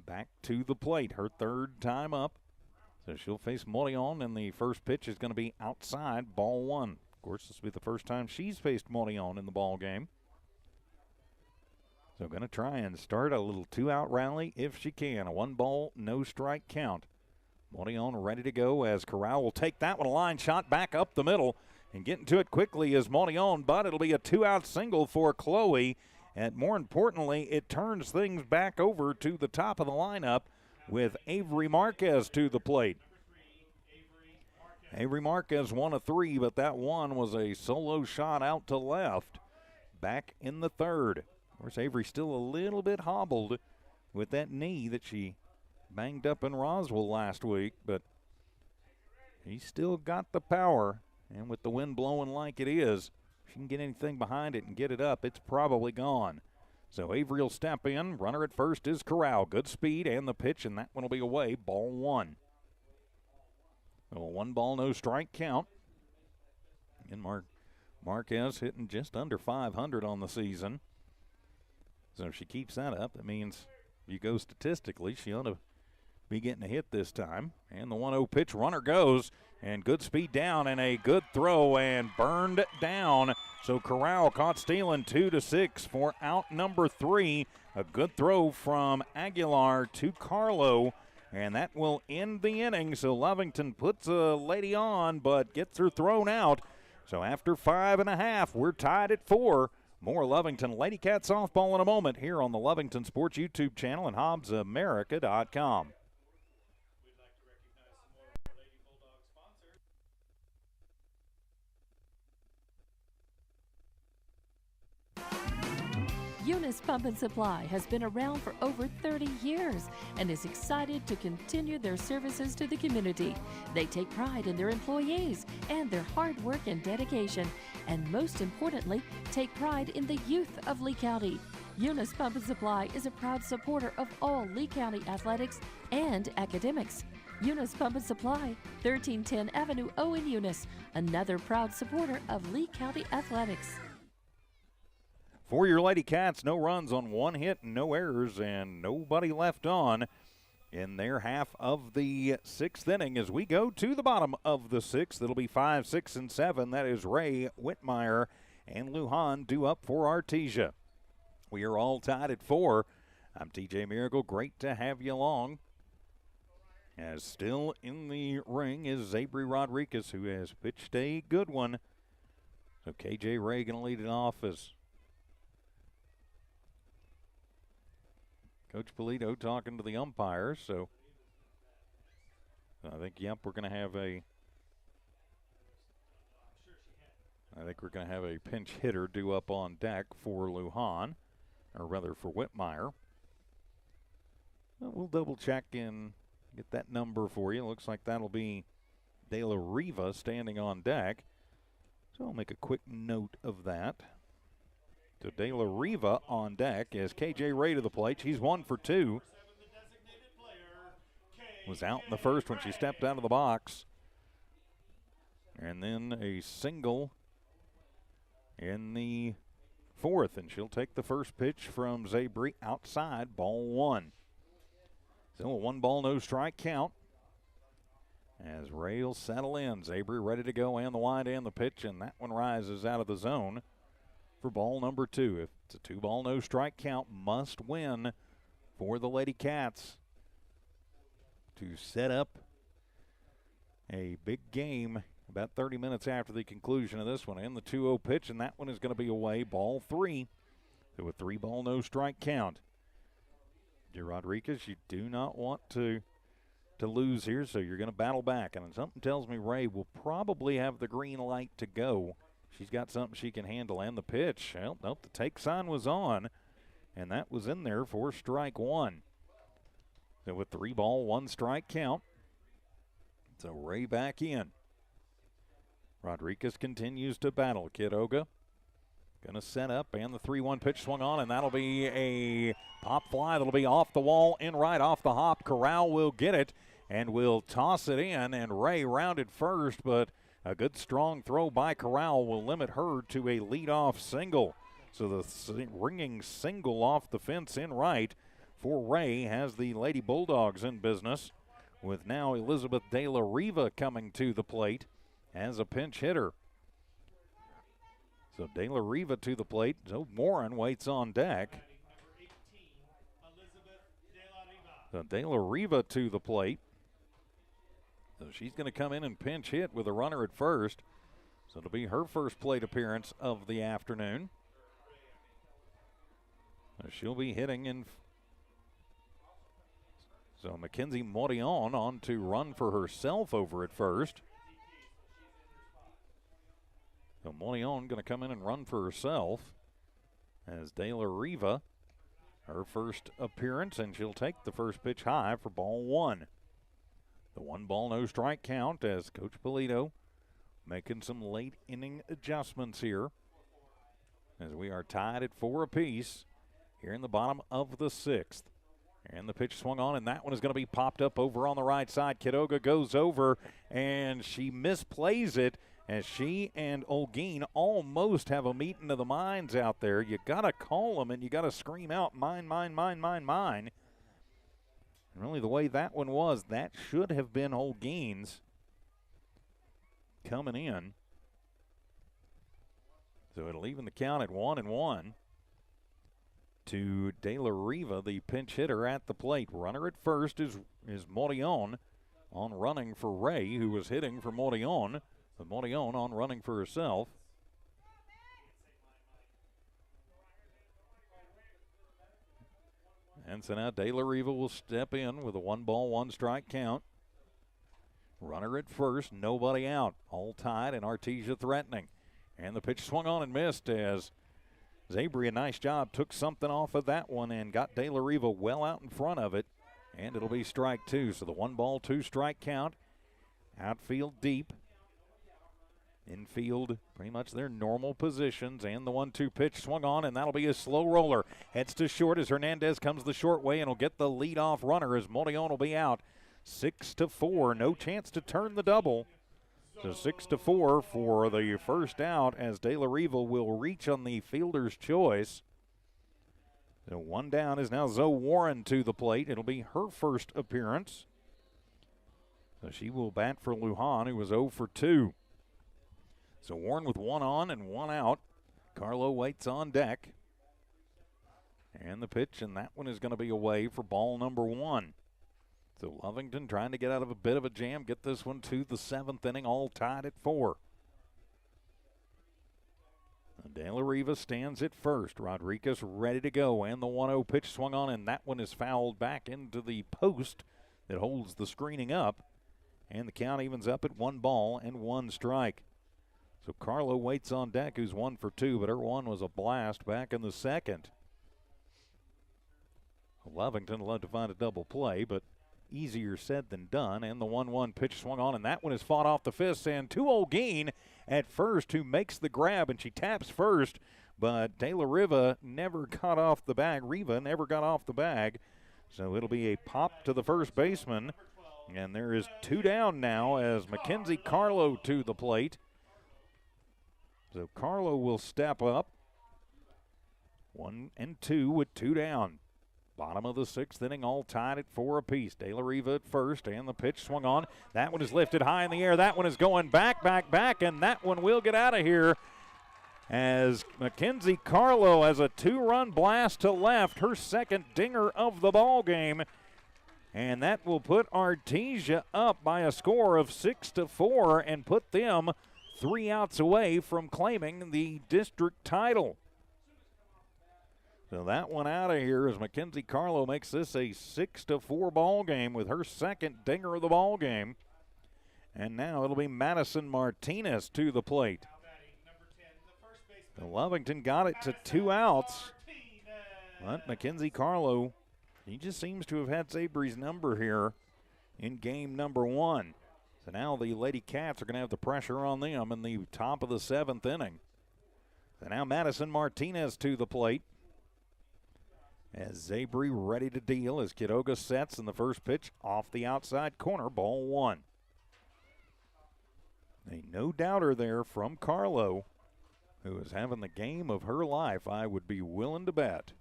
back to the plate, her 3rd time up. So she'll face Morillon, and the first pitch is going to be outside, ball 1. Of course, this will be the first time she's faced Morillon in the ball game. So going to try and start a little 2-out rally if she can. A 1-ball, no strike count. Morillon ready to go as Corral will take that one, a line shot back up the middle, and getting to it quickly is Morillon, but it'll be a 2-out single for Chloe. And more importantly, it turns things back over to the top of the lineup with Avery Marquez to the plate. Avery Marquez 1 of 3, but that one was a solo shot out to left back in the 3rd. Of course, Avery's still a little bit hobbled with that knee that she banged up in Roswell last week, but he's still got the power, and with the wind blowing like it is, if she can get anything behind it and get it up, it's probably gone. So Avery will step in. Runner at first is Corral. Good speed and the pitch, and that one will be away. Ball 1. A 1-ball, no strike count. And Marquez hitting just under 500 on the season. So if she keeps that up, that means you go statistically, she ought to be getting a hit this time. And the 1-0 pitch, runner goes, and good speed down and a good throw and burned down. So Corral caught stealing 2-6 for out number 3. A good throw from Aguilar to Carlo, and that will end the inning. So Lovington puts a lady on but gets her thrown out. So after 5.5, we're tied at 4. More Lovington Lady Cat softball in a moment here on the Lovington Sports YouTube channel and HobbsAmerica.com. Eunice Pump and Supply has been around for over 30 years and is excited to continue their services to the community. They take pride in their employees and their hard work and dedication, and most importantly, take pride in the youth of Lee County. Eunice Pump and Supply is a proud supporter of all Lee County athletics and academics. Eunice Pump and Supply, 1310 Avenue O in Eunice, another proud supporter of Lee County athletics. For your Lady Cats, no runs on one hit, no errors, and nobody left on in their half of the sixth inning. As we go to the bottom of the sixth, it'll be 5, 6, and 7. That is Ray, Whitmire, and Lujan due up for Artesia. We are all tied at 4. I'm TJ Miracle. Great to have you along. As still in the ring is Zabri Rodriguez, who has pitched a good one. So KJ Ray going to lead it off as Coach Polito talking to the umpires. So I think, yep, we're going to have a pinch hitter due up on deck for Lujan, or rather for Whitmire. We'll double check and get that number for you. Looks like that'll be De La Riva standing on deck. So I'll make a quick note of that. So De La Riva on deck as KJ Ray to the plate. She's 1 for 2. Was out in the first when she stepped out of the box. And then a single in the fourth. And she'll take the first pitch from Zabri outside, ball 1. So a 1-ball, no strike count. As Ray will settle in. Zabri ready to go, and the wind and the pitch, and that one rises out of the zone for ball number 2. If it's a 2-ball, no strike count, must win for the Lady Cats to set up a big game about 30 minutes after the conclusion of this one. And the 2-0 pitch, and that one is going to be away, ball 3. So a 3-ball, no strike count. Rodriguez, you do not want to lose here, so you're going to battle back. And something tells me Ray will probably have the green light to go. She's got something she can handle. And the pitch, well, nope, the take sign was on, and that was in there for strike 1. So with 3-ball, 1 strike count. So Ray back in. Rodriguez continues to battle. Quiroga going to set up, and the 3-1 pitch swung on, and that'll be a pop fly. That'll be off the wall and right off the hop. Corral will get it and will toss it in, and Ray rounded first, but a good strong throw by Corral will limit her to a leadoff single. So the ringing single off the fence in right for Ray has the Lady Bulldogs in business, with now Elizabeth De La Riva coming to the plate as a pinch hitter. So De La Riva to the plate. Zoe Morin waits on deck. So De La Riva to the plate. So she's going to come in and pinch hit with a runner at first. So it'll be her first plate appearance of the afternoon. So she'll be hitting in. So Mackenzie Morion on to run for herself over at first. So Morion going to come in and run for herself as De La Riva, her first appearance, and she'll take the first pitch high for ball 1. The 1-ball, no strike count as Coach Polito making some late inning adjustments here as we are tied at 4 apiece here in the bottom of the 6th. And the pitch swung on, and that one is going to be popped up over on the right side. Quiroga goes over, and she misplays it as she and Olguin almost have a meeting of the minds out there. You got to call them, and you got to scream out, mine, mine, mine, mine, mine. And really the way that one was, that should have been Olguin's coming in. So it'll even the count at 1-1 to De La Riva, the pinch hitter at the plate. Runner at first is Morion on running for Ray, who was hitting for Morion. But Morion on running for herself. And so now De La Riva will step in with a 1-ball, 1 strike count. Runner at first, nobody out. All tied and Artesia threatening. And the pitch swung on and missed as Zabri, a nice job, took something off of that one and got De La Riva well out in front of it. And it'll be strike 2. So the 1-ball, 2 strike count. Outfield deep. Infield, pretty much their normal positions, and the 1-2 pitch swung on, and that'll be a slow roller. Heads to short as Hernandez comes the short way and will get the leadoff runner as Motion will be out. 6-4, no chance to turn the double. So 6-4 for the first out as De La Riva will reach on the fielder's choice. So one down is now Zoe Warren to the plate. It'll be her first appearance. So she will bat for Lujan, who was 0 for 2. So Warren with one on and one out. Carlo waits on deck. And the pitch, and that one is going to be away for ball number 1. So Lovington trying to get out of a bit of a jam, get this one to the 7th inning, all tied at 4. De La Riva stands at first. Rodriguez ready to go, and the 1-0 pitch swung on, and that one is fouled back into the post that holds the screening up. And the count evens up at 1 ball and 1 strike. So Carlo waits on deck, who's 1 for 2, but her one was a blast back in the second. Lovington will have to find a double play, but easier said than done. And the 1-1 pitch swung on, and that one is fought off the fist. And 2-0 Geen at first, who makes the grab, and she taps first, but De La Riva never got off the bag. Riva never got off the bag. So it'll be a pop to the first baseman. And there is 2 down now as Mackenzie Carlo to the plate. So Carlo will step up. 1 and 2 with 2 down. Bottom of the 6th inning, all tied at 4 apiece. De La Riva at first, and the pitch swung on. That one is lifted high in the air. That one is going back, and that one will get out of here as Mackenzie Carlo has a 2-run blast to left, her second dinger of the ball game. And that will put Artesia up by a score of 6-4 and put them 3 outs away from claiming the district title. So that one out of here as Mackenzie Carlo makes this a 6-4 ball game with her second dinger of the ball game. And now it'll be Madison Martinez to the plate. So Lovington got it to 2 outs. But Mackenzie Carlo, he just seems to have had Sabry's number here in game number 1. So now the Lady Cats are going to have the pressure on them in the top of the 7th inning. So now Madison Martinez to the plate. As Zabry ready to deal as Quiroga sets in the first pitch off the outside corner, ball 1. A no-doubter there from Carlo, who is having the game of her life, I would be willing to bet.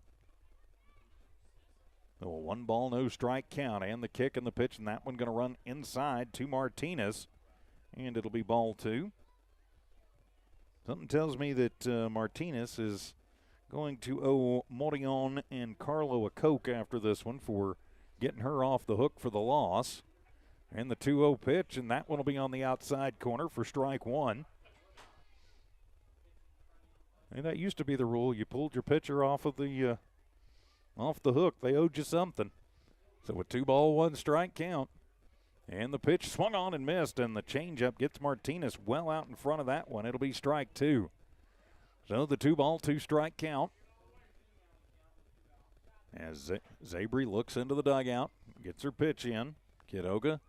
So a 1 ball, no strike count, and the kick and the pitch, and that one going to run inside to Martinez, and it'll be ball 2. Something tells me that Martinez is going to owe Morion and Carlo a Coke after this one for getting her off the hook for the loss. And the 2-0 pitch, and that one will be on the outside corner for strike 1. And that used to be the rule. You pulled your pitcher off of the hook, they owed you something. So a 2 ball, 1 strike count. And the pitch swung on and missed, and the changeup gets Martinez well out in front of that one. It'll be strike 2. So the 2 ball, 2 strike count. As Zabry looks into the dugout, gets her pitch in. Quiroga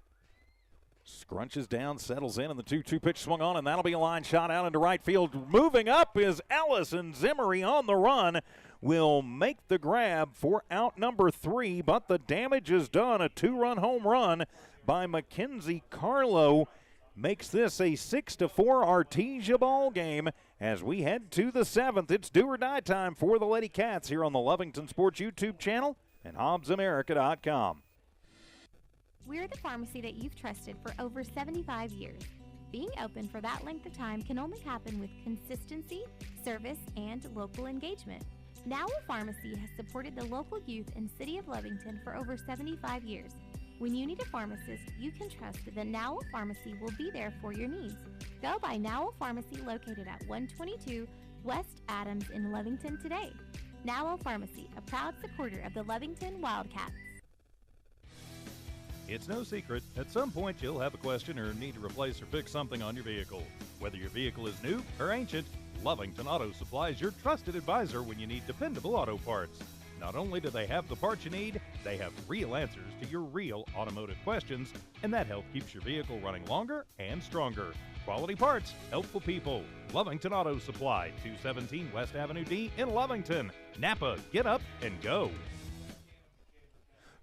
scrunches down, settles in, and the 2-2 pitch swung on, and that'll be a line shot out into right field. Moving up is Allison Zimmery on the run. Will make the grab for out number 3, but the damage is done. A 2-run home run by Mackenzie Carlo makes this a 6-4 Artesia ball game as we head to the 7th. It's do or die time for the Lady Cats here on the Lovington Sports YouTube channel and HobbsAmerica.com. We're the pharmacy that you've trusted for over 75 years. Being open for that length of time can only happen with consistency, service, and local engagement. Now Pharmacy has supported the local youth in City of Lovington for over 75 years. When you need a pharmacist, you can trust that Now Pharmacy will be there for your needs. Go by Now Pharmacy located at 122 West Adams in Lovington today. Now Pharmacy, a proud supporter of the Lovington Wildcats. It's no secret, at some point you'll have a question or need to replace or fix something on your vehicle. Whether your vehicle is new or ancient, Lovington Auto Supply is your trusted advisor when you need dependable auto parts. Not only do they have the parts you need, they have real answers to your real automotive questions, and that help keeps your vehicle running longer and stronger. Quality parts, helpful people. Lovington Auto Supply, 217 West Avenue D in Lovington. Napa, get up and go.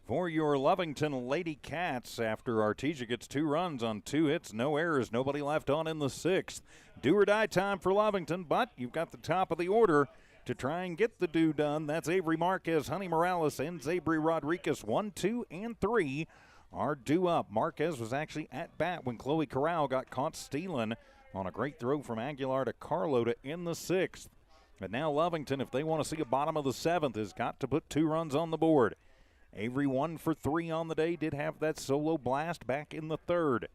For your Lovington Lady Cats, after Artesia gets 2 runs on 2 hits, no errors, nobody left on in the 6th. Do or die time for Lovington, but you've got the top of the order to try and get the do done. That's Avery Marquez, Honey Morales, and Zabri Rodriguez. 1, 2, and 3 are due up. Marquez was actually at bat when Chloe Corral got caught stealing on a great throw from Aguilar to Carlo to end the 6th. But now Lovington, if they want to see a bottom of the 7th, has got to put 2 runs on the board. Avery 1 for 3 on the day, did have that solo blast back in the 3rd.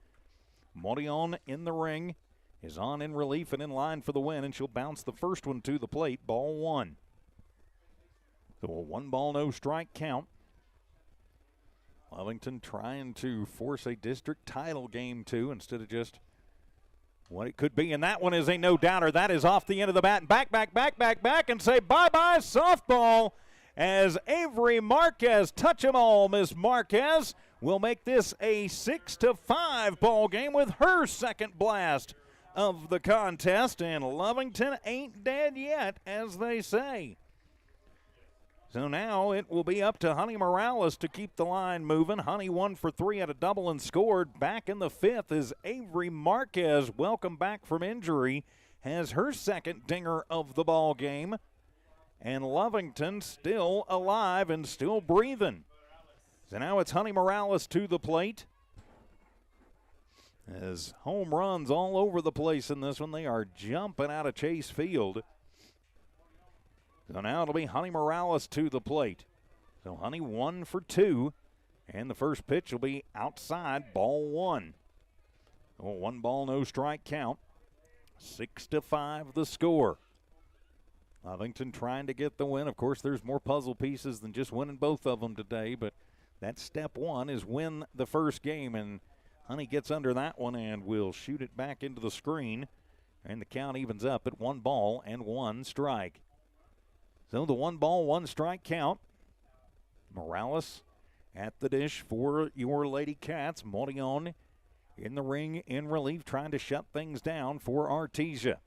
Morion in the ring is on in relief and in line for the win, and she'll bounce the first one to the plate, ball 1. So a 1-ball, no strike count. Lovington trying to force a district title game, too, instead of just what it could be. And that one is a no-doubter. That is off the end of the bat. And back, and say bye-bye softball as Avery Marquez, touch 'em all, Miss Marquez, will make this a 6-5 ball game with her second blast of the contest. And Lovington ain't dead yet, as they say. So now it will be up to Honey Morales to keep the line moving. Honey 1 for 3 at a double and scored. Back in the 5th is Avery Marquez, welcome back from injury, has her second dinger of the ball game. And Lovington still alive and still breathing. So now it's Honey Morales to the plate. As home runs all over the place in this one, they are jumping out of Chase Field. So now it'll be Honey Morales to the plate. So Honey 1 for 2. And the first pitch will be outside, ball 1. So 1-ball, no strike count. 6-5 the score. Lovington trying to get the win. Of course, there's more puzzle pieces than just winning both of them today, but that's step 1 is win the first game. And Honey gets under that one and will shoot it back into the screen. And the count evens up at 1 ball and 1 strike. So the 1-ball, 1 strike count. Morales at the dish for your Lady Cats. Morion in the ring in relief, trying to shut things down for Artesia.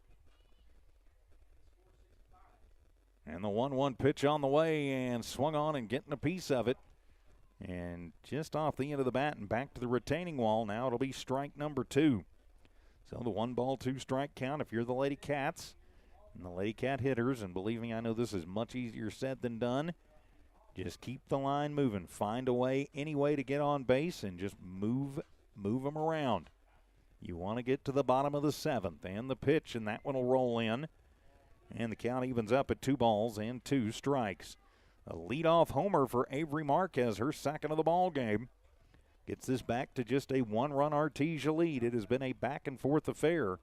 And the 1-1 pitch on the way and swung on and getting a piece of it. And just off the end of the bat and back to the retaining wall. Now it'll be strike number 2. So the 1-ball, 2 strike count if you're the Lady Cats. And the Lady Cat hitters, and believe me, I know this is much easier said than done. Just keep the line moving. Find a way, any way to get on base, and just move them around. You want to get to the bottom of the 7th, and the pitch, and that one will roll in. And the count evens up at 2 balls and 2 strikes. A leadoff homer for Avery Marquez, her second of the ball game. Gets this back to just a 1-run Artesia lead. It has been a back-and-forth affair.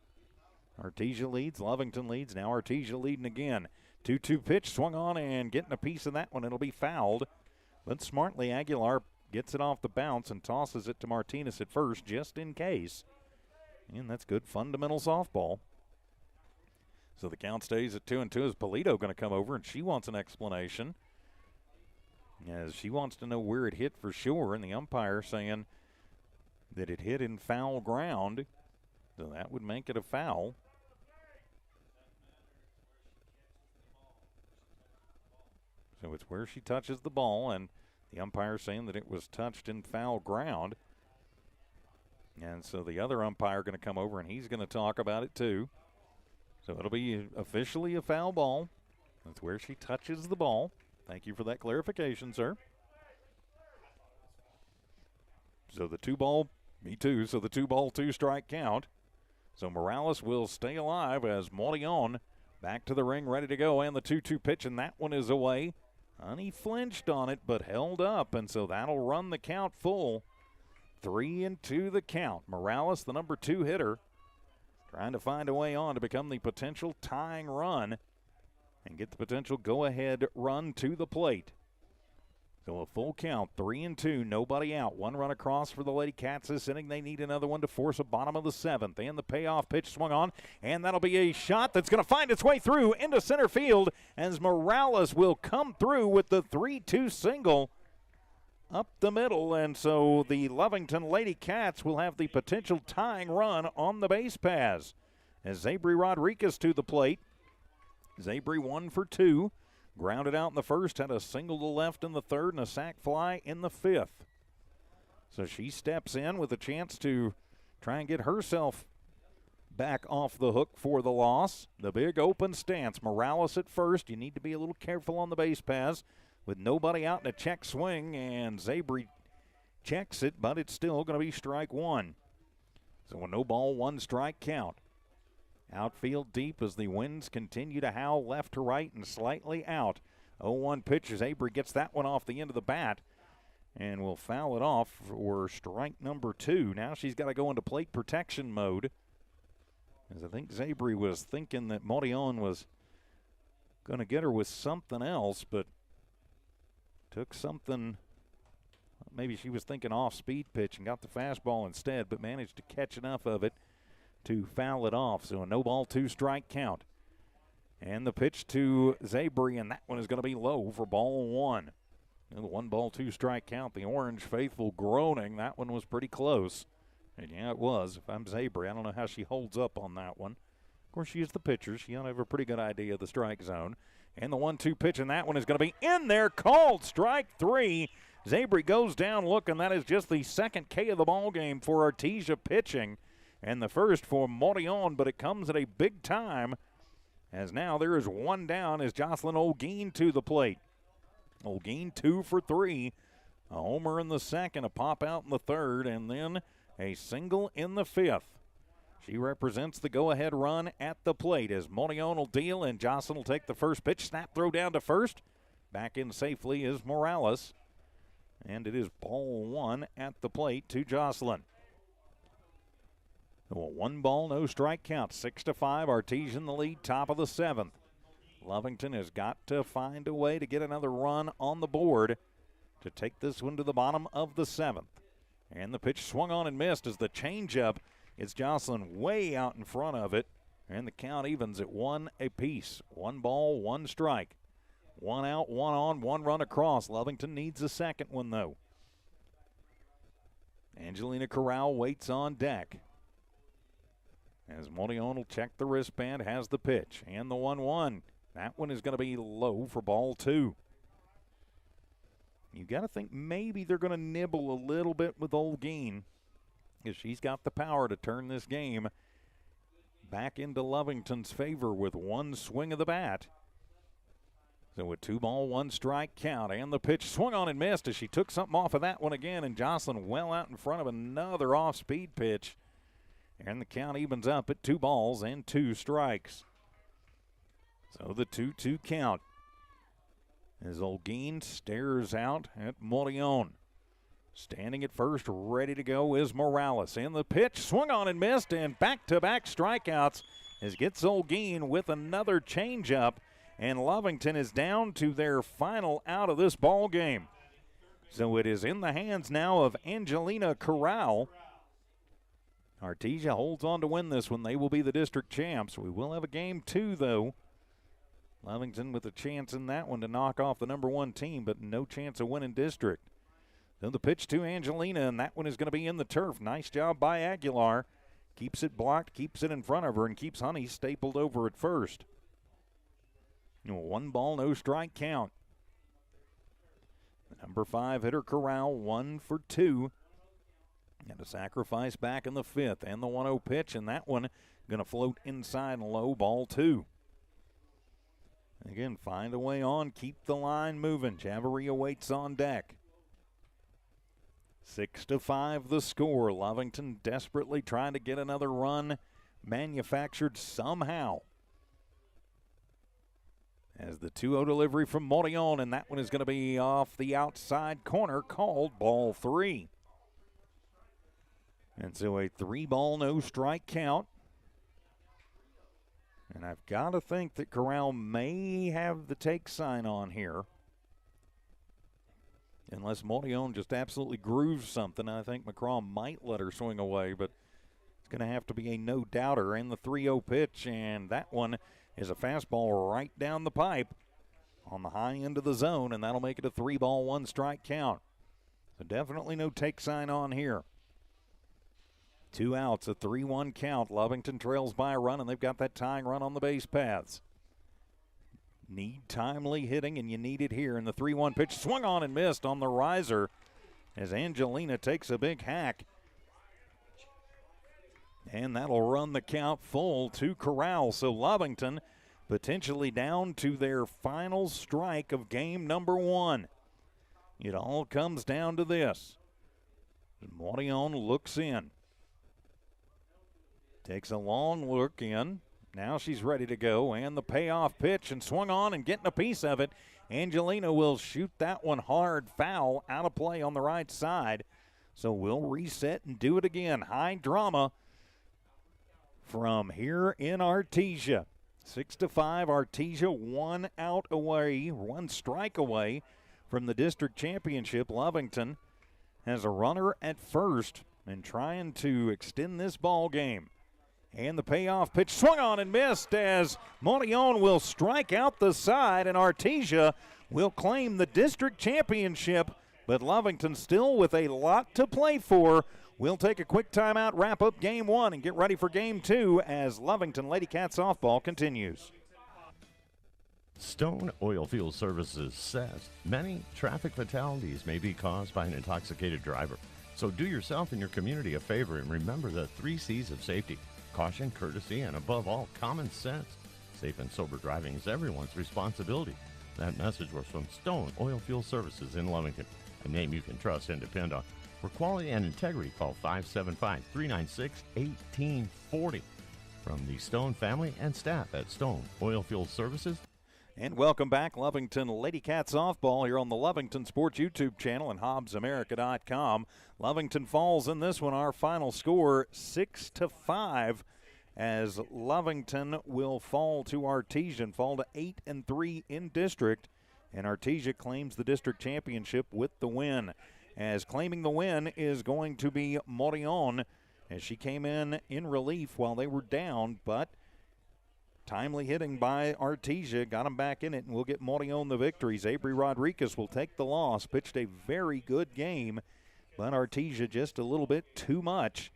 Artesia leads, Lovington leads, now Artesia leading again. 2-2 pitch, swung on and getting a piece of that one. It'll be fouled. But smartly, Aguilar gets it off the bounce and tosses it to Martinez at first, just in case. And that's good fundamental softball. So the count stays at 2-2. Is Polito going to come over, and she wants an explanation, as she wants to know where it hit for sure, and the umpire saying that it hit in foul ground. So that would make it a foul. So it's where she touches the ball, and the umpire saying that it was touched in foul ground. And so the other umpire going to come over, and he's going to talk about it too. So it'll be officially a foul ball. That's where she touches the ball. Thank you for that clarification, sir. So the 2-ball, me too, so the 2-ball, 2 strike count. So Morales will stay alive as Morion back to the ring, ready to go, and the 2-2 pitch, and that one is away. Honey flinched on it, but held up, and so that'll run the count full. 3-2 the count. Morales, the number 2 hitter, trying to find a way on to become the potential tying run and get the potential go-ahead run to the plate. So a full count, 3-2, nobody out. One run across for the Lady Cats this inning. They need another one to force a bottom of the seventh. And the payoff pitch swung on, and that'll be a shot that's going to find its way through into center field as Morales will come through with the 3-2 single up the middle. And so the Lovington Lady Cats will have the potential tying run on the base paths. As Zabri Rodriguez to the plate. Zabri 1 for 2. Grounded out in the first, had a single to left in the third, and a sac fly in the fifth. So she steps in with a chance to try and get herself back off the hook for the loss. The big open stance. Morales at first. You need to be a little careful on the base paths with nobody out in a check swing, and Zabri checks it, but it's still going to be strike one. So a no ball, one strike count. Outfield deep as the winds continue to howl left to right and slightly out. 0-1 pitch as Zabri gets that one off the end of the bat and will foul it off for strike number 2. Now she's got to go into plate protection mode, as I think Zabri was thinking that Morion was going to get her with something else, but took something. Maybe she was thinking off-speed pitch and got the fastball instead, but managed to catch enough of it to foul it off. So a no ball, 2 strike count. And the pitch to Zabri, and that one is going to be low for ball 1. And the 1 ball, 2 strike count. The Orange faithful groaning. That one was pretty close. And yeah, it was. If I'm Zabri, I don't know how she holds up on that one. Of course, she is the pitcher. She ought to have a pretty good idea of the strike zone. And the 1-2 pitch, and that one is going to be in there. Called strike 3. Zabri goes down looking. That is just the second K of the ball game for Artesia pitching. And the first for Morion, but it comes at a big time, as now there is one down as Jocelyn Olguin to the plate. Olguin 2 for 3. A homer in the second, a pop out in the third, and then a single in the fifth. She represents the go-ahead run at the plate as Morion will deal, and Jocelyn will take the first pitch. Snap throw down to first. Back in safely is Morales. And it is ball 1 at the plate to Jocelyn. A 1 ball, no strike count. 6-5. Artesia in the lead, top of the 7th. Lovington has got to find a way to get another run on the board to take this one to the bottom of the 7th. And the pitch swung on and missed as the changeup is Jocelyn way out in front of it. And the count evens at 1 apiece. 1 ball, 1 strike. 1 out, 1 on, 1 run across. Lovington needs a second one, though. Angelina Corral waits on deck. As Morion will check the wristband, has the pitch, and the 1-1. That one is going to be low for ball 2. You got to think maybe they're going to nibble a little bit with Olguin, because she's got the power to turn this game back into Lovington's favor with 1 swing of the bat. So a 2 ball, 1 strike count, and the pitch swung on and missed as she took something off of that one again, and Jocelyn well out in front of another off-speed pitch. And the count evens up at 2 balls and 2 strikes. So the 2-2 count as Olguin stares out at Morion. Standing at first, ready to go is Morales. And the pitch swung on and missed, and back-to-back strikeouts as gets Olguin with another changeup. And Lovington is down to their final out of this ball game. So it is in the hands now of Angelina Corral. Artesia holds on to win this one. They will be the district champs. We will have a game 2, though. Lovington with a chance in that one to knock off the number 1 team, but no chance of winning district. So the pitch to Angelina, and that one is going to be in the turf. Nice job by Aguilar. Keeps it blocked, keeps it in front of her, and keeps Honey stapled over at first. 1 ball, no strike count. The number 5 hitter Corral, 1 for 2. And a sacrifice back in the 5th. And the 1-0 pitch, and that one going to float inside and low, ball 2. Again, find a way on, keep the line moving. Chavarria waits on deck. 6-5 the score. Lovington desperately trying to get another run manufactured somehow. As the 2-0 delivery from Morion, and that one is going to be off the outside corner, called ball 3. And so a 3 ball, no strike count. And I've got to think that Corral may have the take sign on here. unless Morion just absolutely grooves something. I think McCraw might let her swing away, but it's going to have to be a no-doubter. And the 3-0 pitch, and that one is a fastball right down the pipe on the high end of the zone, and that'll make it a 3-ball, 1-strike count. So definitely no take sign on here. 2 outs, a 3-1 count. Lovington trails by a run, and they've got that tying run on the base paths. Need timely hitting, and you need it here. And the 3-1 pitch swung on and missed on the riser as Angelina takes a big hack. And that'll run the count full to Corral. So Lovington potentially down to their final strike of game number 1. It all comes down to this. Morion looks in. Takes a long look in. Now she's ready to go, and the payoff pitch, and swung on and getting a piece of it. Angelina will shoot that one hard, foul, out of play on the right side. So we'll reset and do it again. High drama from here in Artesia. 6-5, Artesia 1 out away, 1 strike away from the district championship. Lovington has a runner at first and trying to extend this ball game. And the payoff pitch swung on and missed as Morion will strike out the side, and Artesia will claim the district championship. But Lovington still with a lot to play for. We'll take a quick timeout, wrap up game 1, and get ready for game 2 as Lovington Lady Cat softball continues. Stone Oilfield Services says many traffic fatalities may be caused by an intoxicated driver. So do yourself and your community a favor and remember the 3 C's of safety: caution, courtesy, and above all, common sense. Safe and sober driving is everyone's responsibility. That message was from Stone Oilfield Services in Lovington, a name you can trust and depend on. For quality and integrity, call 575-396-1840. From the Stone family and staff at Stone Oilfield Services. And welcome back, Lovington Lady Cat softball here on the Lovington Sports YouTube channel and HobbsAmerica.com. Lovington falls in this one. Our final score 6-5, as Lovington will fall to Artesia, fall to 8-3 in district, and Artesia claims the district championship with the win. As claiming the win is going to be Morion, as she came in relief while they were down, but timely hitting by Artesia got them back in it, and we'll get Morion the victories. Avery Rodriguez will take the loss. Pitched a very good game, but Artesia just a little bit too much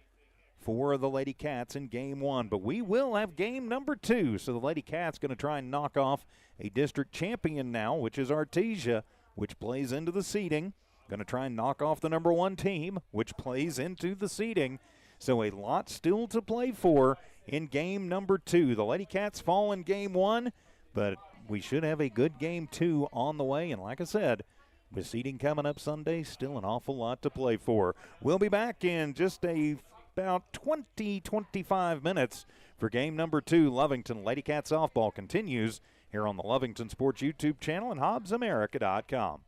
for the Lady Cats in game 1. But we will have game number 2, so the Lady Cats going to try and knock off a district champion now, which is Artesia, which plays into the seeding. Going to try and knock off the number 1 team, which plays into the seeding. So a lot still to play for in game number 2. The Lady Cats fall in game 1, but we should have a good game 2 on the way. And like I said, with seeding coming up Sunday, still an awful lot to play for. We'll be back in just about 20-25 minutes for game number 2. Lovington Lady Cat softball continues here on the Lovington Sports YouTube channel and HobbsAmerica.com.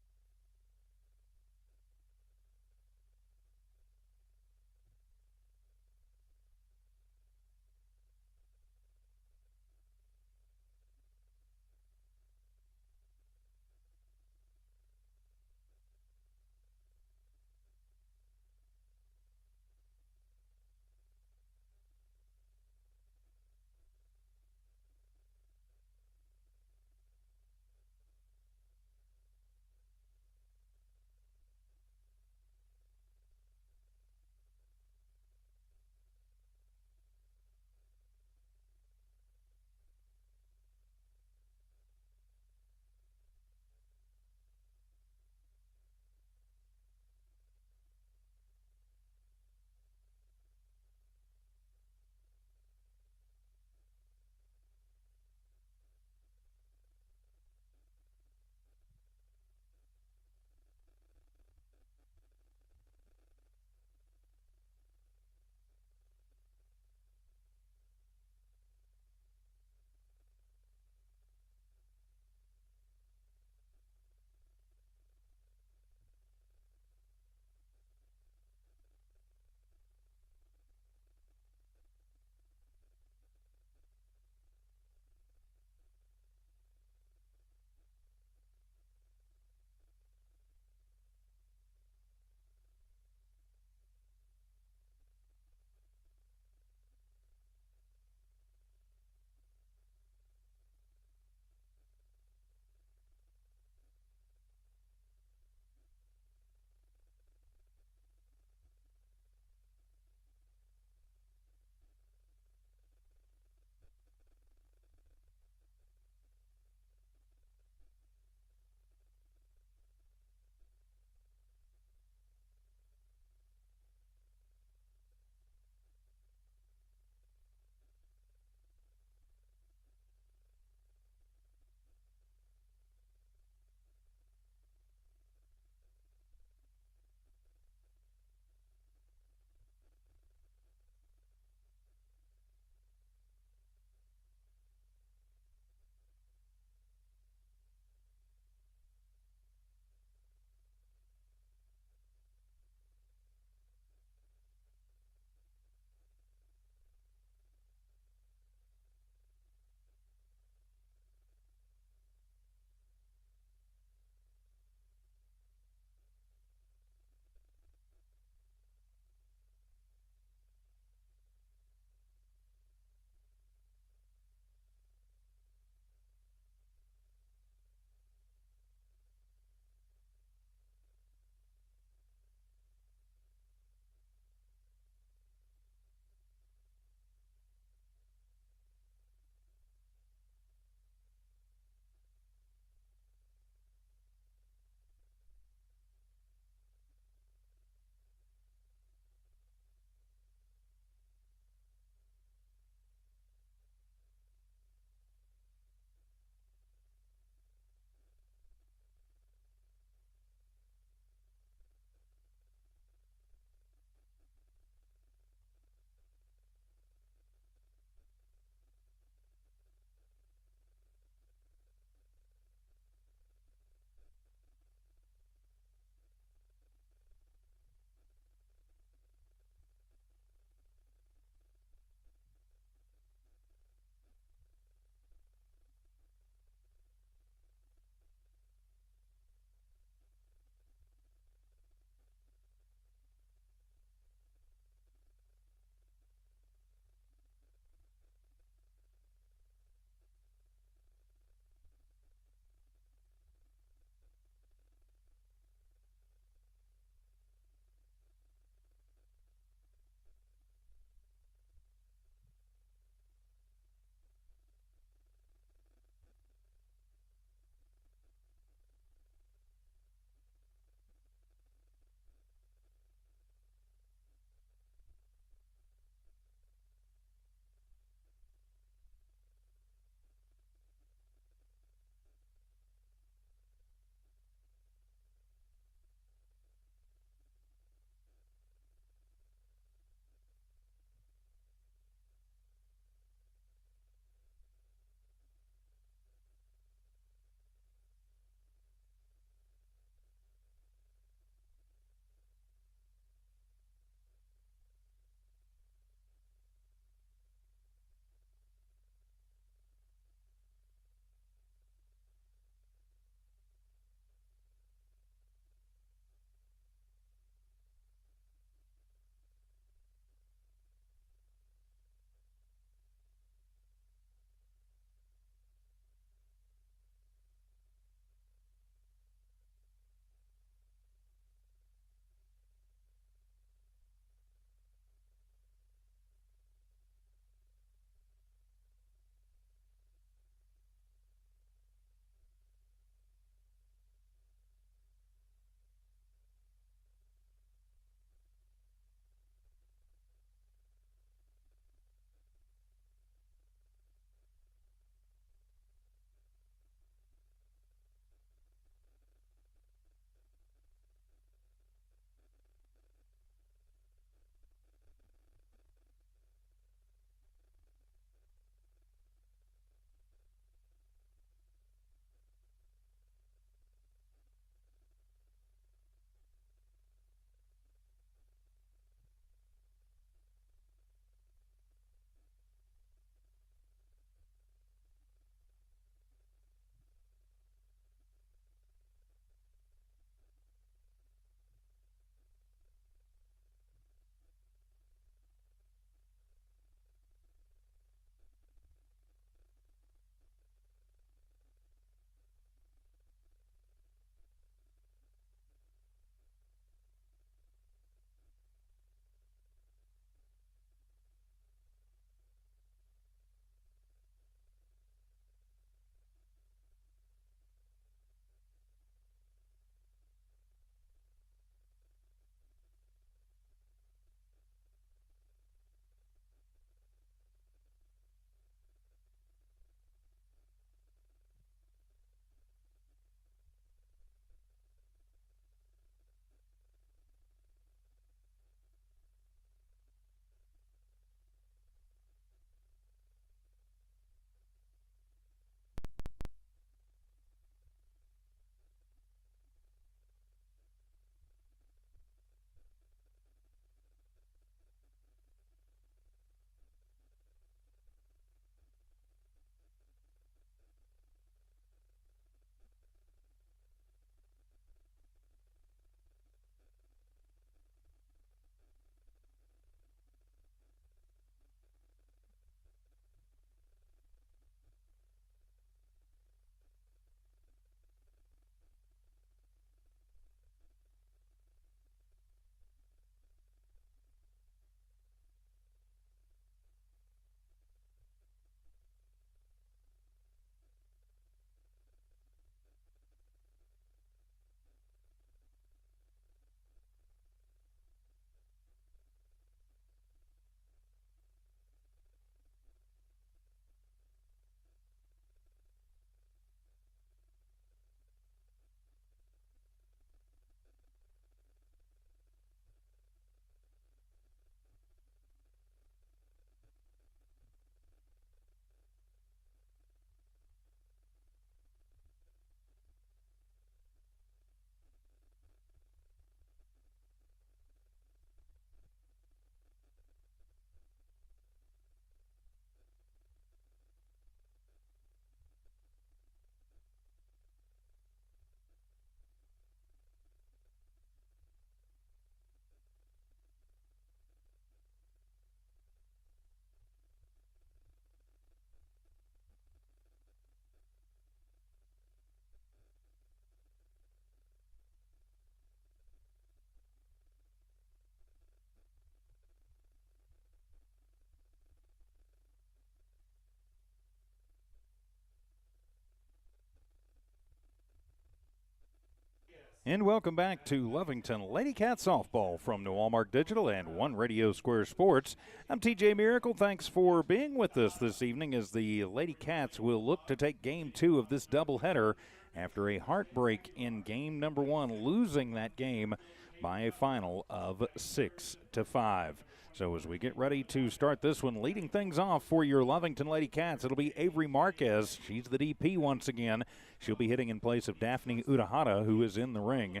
And welcome back to Lovington Lady Cat Softball from New Walmart Digital and One Radio Square Sports. I'm TJ Miracle. Thanks for being with us this evening as the Lady Cats will look to take Game 2 of this doubleheader after a heartbreak in Game number 1, losing that game by a final of 6-5. So as we get ready to start this one, leading things off for your Lovington Lady Cats, it'll be Avery Marquez. She's the DP once again. She'll be hitting in place of Daphne Udahata, who is in the ring.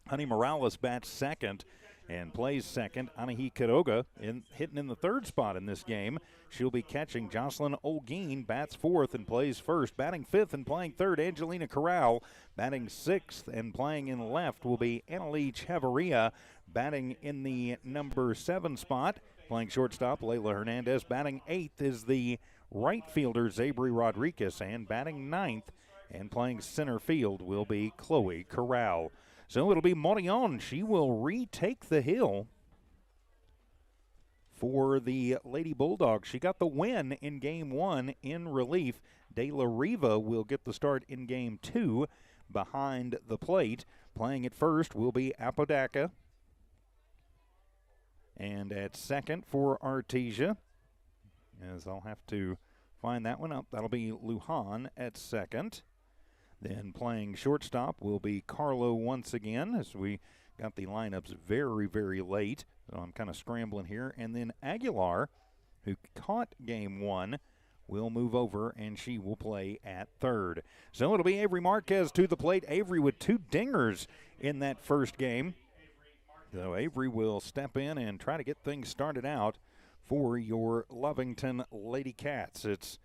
Honey Morales bats second and plays second. Anahi Kiroga hitting in the third spot in this game. She'll be catching. Jocelyn Olguin bats fourth and plays first. Batting fifth and playing third, Angelina Corral. Batting sixth and playing in left will be Annalie Chavarria. Batting in the number 7 spot, playing shortstop, Layla Hernandez. Batting eighth is the right fielder, Zabri Rodriguez. And batting ninth and playing center field will be Chloe Corral. So it'll be Morillon. She will retake the hill for the Lady Bulldogs. She got the win in Game 1 in relief. De La Riva will get the start in Game 2 behind the plate. Playing at first will be Apodaca. And at second for Artesia, as I'll have to find that one up, that'll be Lujan at second. Then playing shortstop will be Carlo once again, as we got the lineups very, very late. So I'm kind of scrambling here. And then Aguilar, who caught Game 1, will move over, and she will play at third. So it'll be Avery Marquez to the plate. Avery with 2 dingers in that first game. So Avery will step in and try to get things started out for your Lovington Lady Cats. It's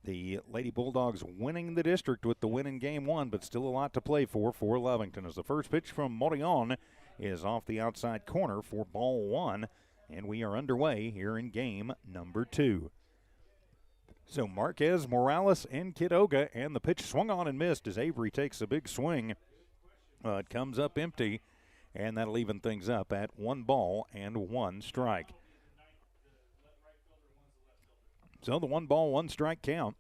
the Lady Bulldogs winning the district with the win in Game 1, but still a lot to play for Lovington, as the first pitch from Morillon is off the outside corner for ball 1, and we are underway here in Game number 2. So Marquez, Morales, and Kidoga, and the pitch swung on and missed as Avery takes a big swing. It comes up empty. And that'll even things up at 1 ball and 1 strike. So the 1 ball, 1 strike count.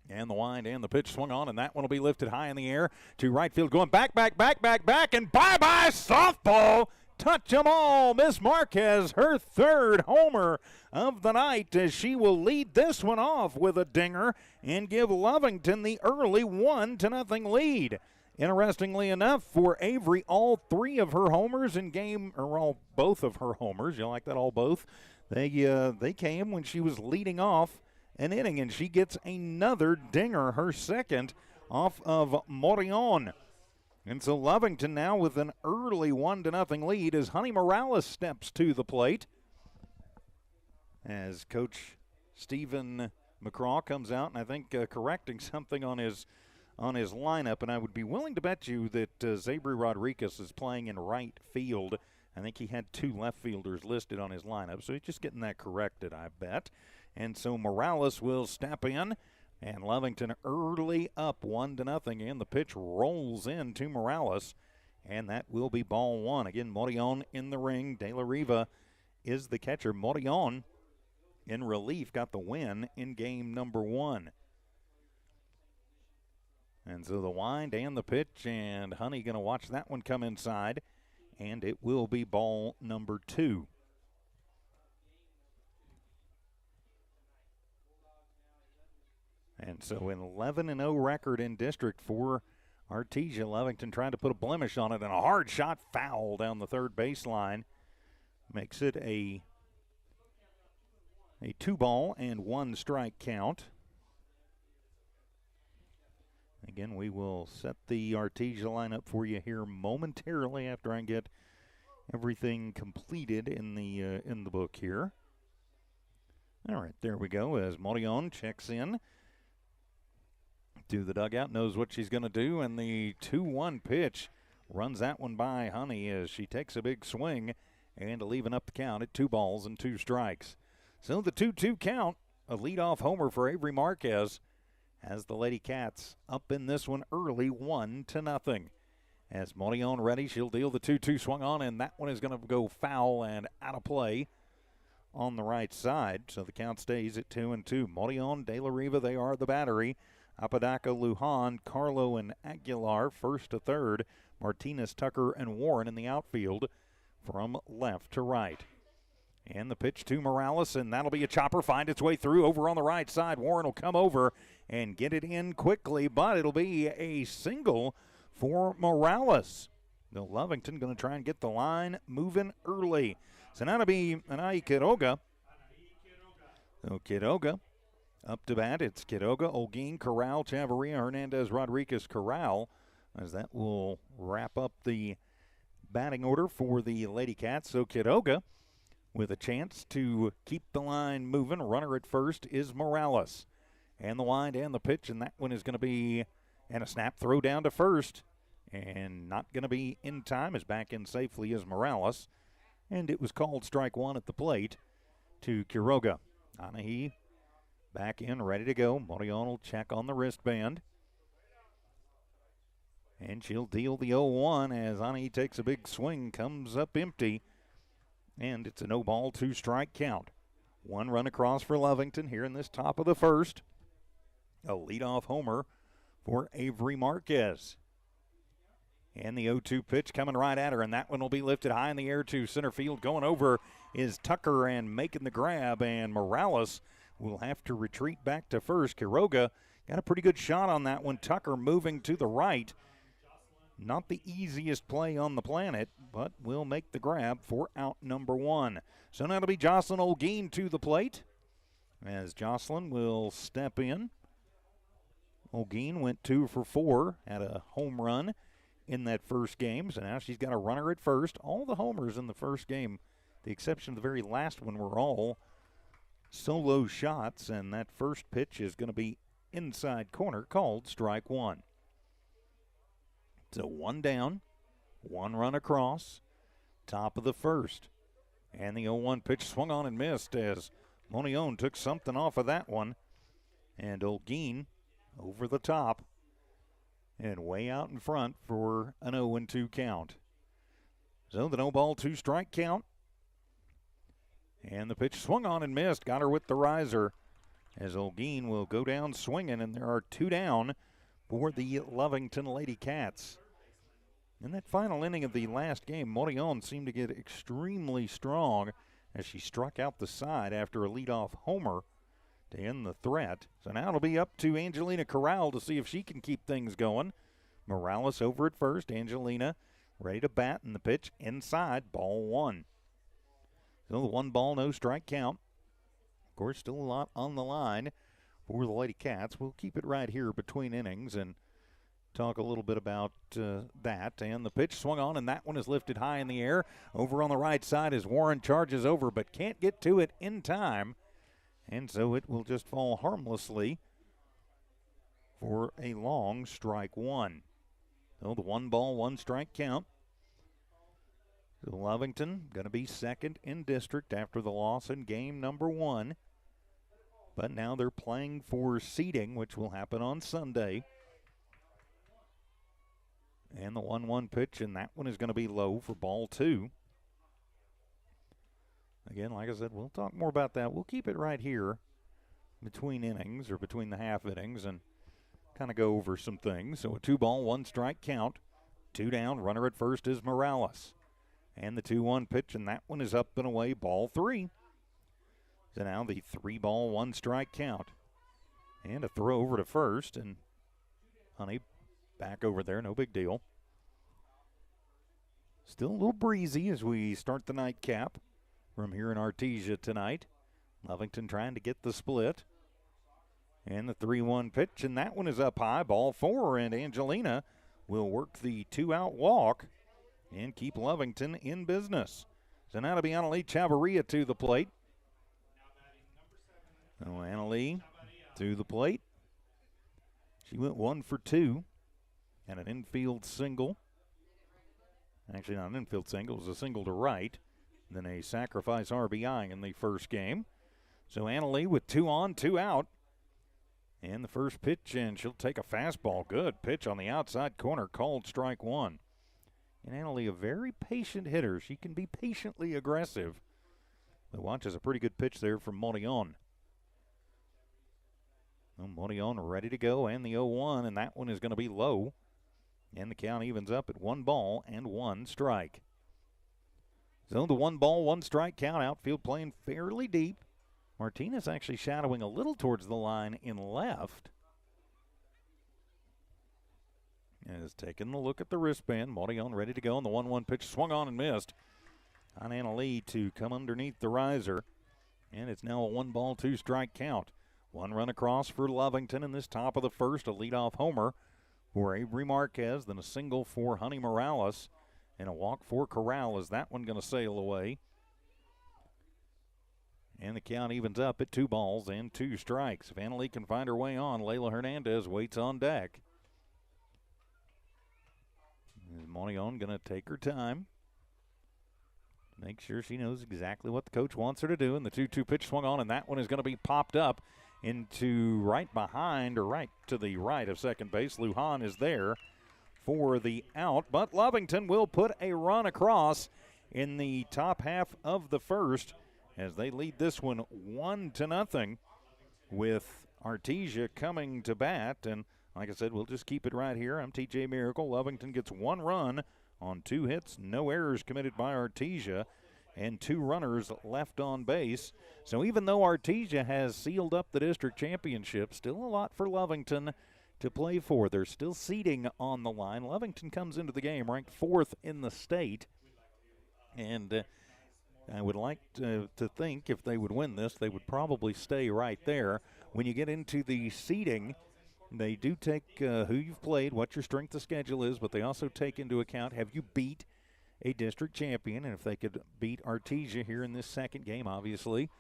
And the wind and the pitch swung on, and that one will be lifted high in the air to right field. Going back, and bye-bye softball. Touch 'em all. Miss Marquez, her 3rd homer of the night, as she will lead this one off with a dinger and give Lovington the early 1-0 lead. Interestingly enough, for Avery, all 3 of her homers in game, or both of her homers, you like that, all both, they came when she was leading off an inning, and she gets another dinger, her 2nd, off of Morillon. And so Lovington now with an early 1-0 lead as Honey Morales steps to the plate. As Coach Stephen McCraw comes out, and I think correcting something on his lineup, and I would be willing to bet you that Zabri Rodriguez is playing in right field. I think he had 2 left fielders listed on his lineup, so he's just getting that corrected, I bet. And so Morales will step in, and Lovington early up 1-0, and the pitch rolls in to Morales, and that will be ball 1. Again, Morillon in the ring. De La Riva is the catcher. Morillon in relief got the win in game number 1. And so the wind and the pitch, and Honey going to watch that one come inside, and it will be ball number 2. And so an 11-0 record in district for Artesia. Lovington trying to put a blemish on it, and a hard shot foul down the third baseline makes it a 2-ball and 1 strike count. Again, we will set the Artesia lineup for you here momentarily after I get everything completed in the book here. All right, there we go, as Morillon checks in to the dugout, knows what she's going to do, and the 2-1 pitch runs that one by Honey as she takes a big swing and to even up the count at 2 balls and 2 strikes. So the 2-2 count, a leadoff homer for Avery Marquez, has the Lady Cats up in this one early 1-0. As Morillon ready, she'll deal the 2-2 swung on, and that one is going to go foul and out of play on the right side. So the count stays at 2-2. Morillon, De La Riva, they are the battery. Apodaca, Lujan, Carlo, and Aguilar, first to third. Martinez, Tucker, and Warren in the outfield from left to right. And the pitch to Morales, and that'll be a chopper, find its way through over on the right side. Warren will come over and get it in quickly, but it'll be a single for Morales. The Lovington going to try and get the line moving early. So now it'll be Anaí Quiroga. So Quiroga up to bat. It's Quiroga, Olguin, Corral, Chavarria, Hernandez, Rodriguez, Corral, as that will wrap up the batting order for the Lady Cats. So Quiroga with a chance to keep the line moving. Runner at first is Morales. And the wind and the pitch, and that one is going to be, and a snap throw down to first. And not going to be in time, as back in safely is Morales. And it was called strike one at the plate to Quiroga. Anaí back in, ready to go. Morion will check on the wristband. And she'll deal the 0-1 as Anaí takes a big swing, comes up empty. And it's a no ball, 2 strike count. One run across for Lovington here in this top of the first. A leadoff homer for Avery Marquez. And the 0-2 pitch coming right at her, and that one will be lifted high in the air to center field. Going over is Tucker and making the grab, and Morales will have to retreat back to first. Quiroga got a pretty good shot on that one. Tucker moving to the right. Not the easiest play on the planet, but will make the grab for out number 1. So now it'll be Jocelyn Olguin to the plate, as Jocelyn will step in. Olguin went 2 for 4, had a home run in that first game, so now she's got a runner at first. All the homers in the first game, the exception of the very last one, were all solo shots, and that first pitch is going to be inside corner, called strike 1. So 1 down, 1 run across, top of the first. And the 0-1 pitch swung on and missed as Monion took something off of that one. And Olguin over the top and way out in front for an 0-2 count. So the no ball, 2 strike count. And the pitch swung on and missed. Got her with the riser as Olguin will go down swinging, and there are 2 down for the Lovington Lady Cats. In that final inning of the last game, Morion seemed to get extremely strong as she struck out the side after a leadoff homer to end the threat. So now it'll be up to Angelina Corral to see if she can keep things going. Morales over at first. Angelina ready to bat, and the pitch inside, ball 1. So the 1 ball, no strike count. Of course, still a lot on the line for the Lady Cats. We'll keep it right here between innings and talk a little bit about that. And the pitch swung on, and that one is lifted high in the air. Over on the right side as Warren charges over, but can't get to it in time. And so it will just fall harmlessly for a long strike 1. So the 1 ball, 1 strike count. So Lovington going to be second in district after the loss in game number 1. But now they're playing for seeding, which will happen on Sunday. And the 1-1 pitch, and that one is going to be low for ball 2. Again, like I said, we'll talk more about that. We'll keep it right here between innings, or between the half innings, and kind of go over some things. So a 2 ball, 1 strike count. 2 down, runner at first is Morales. And the 2-1 pitch, and that one is up and away, ball 3. So now the 3 ball, 1 strike count. And a throw over to first, and Honey back over there, no big deal. Still a little breezy as we start the nightcap from here in Artesia tonight. Lovington trying to get the split. And the 3-1 pitch, and that one is up high, ball 4, and Angelina will work the 2-out walk and keep Lovington in business. So now to be Annalie Chavarria to the plate. So Annalie to the plate. She went 1 for 2. And an infield single. Actually, not an infield single. It was a single to right. Then a sacrifice RBI in the first game. So Annalie with 2 on, 2 out. And the first pitch, and she'll take a fastball. Good pitch on the outside corner, called strike 1. And Annalie, a very patient hitter. She can be patiently aggressive. But watch, is a pretty good pitch there from Morion. Morion ready to go, and the 0-1, and that one is going to be low. And the count evens up at 1 ball and 1 strike. So the 1 ball, 1 strike count. Outfield playing fairly deep. Martinez actually shadowing a little towards the line in left. Is taking a look at the wristband. Montillon ready to go, and the 1-1 pitch swung on and missed. On Anna Lee to come underneath the riser. And it's now a 1 ball, 2 strike count. 1 run across for Lovington in this top of the first. A leadoff homer for Avery Marquez, then a single for Honey Morales, and a walk for Corral. Is that one going to sail away? And the count evens up at 2 balls and 2 strikes. If Anna Lee can find her way on, Layla Hernandez waits on deck. Montillon going to take her time. Make sure she knows exactly what the coach wants her to do. And the 2-2 pitch swung on, and that one is going to be popped up into right behind, or right to the right of second base. Lujan is there for the out, but Lovington will put a run across in the top half of the first as they lead this one 1-0 with Artesia coming to bat. And like I said, we'll just keep it right here. I'm TJ Miracle. Lovington gets 1 run on 2 hits, no errors committed by Artesia, and 2 runners left on base. So even though Artesia has sealed up the district championship, still a lot for Lovington to play for. There's still seeding on the line. Lovington comes into the game ranked 4th in the state, and I would like to think if they would win this, they would probably stay right there. When you get into the seeding, they do take who you've played, what your strength of schedule is, but they also take into account, have you beat a district champion? And if they could beat Artesia here in this second game, obviously,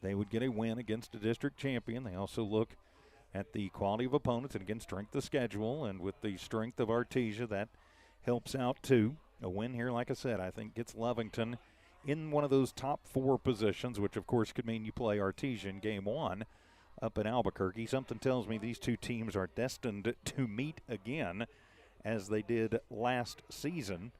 they would get a win against a district champion. They also look at the quality of opponents and, again, strength of schedule. And with the strength of Artesia, that helps out too. A win here, like I said, I think gets Lovington in one of those top 4 positions, which, of course, could mean you play Artesia in game 1 up in Albuquerque. Something tells me these 2 teams are destined to meet again as they did last season.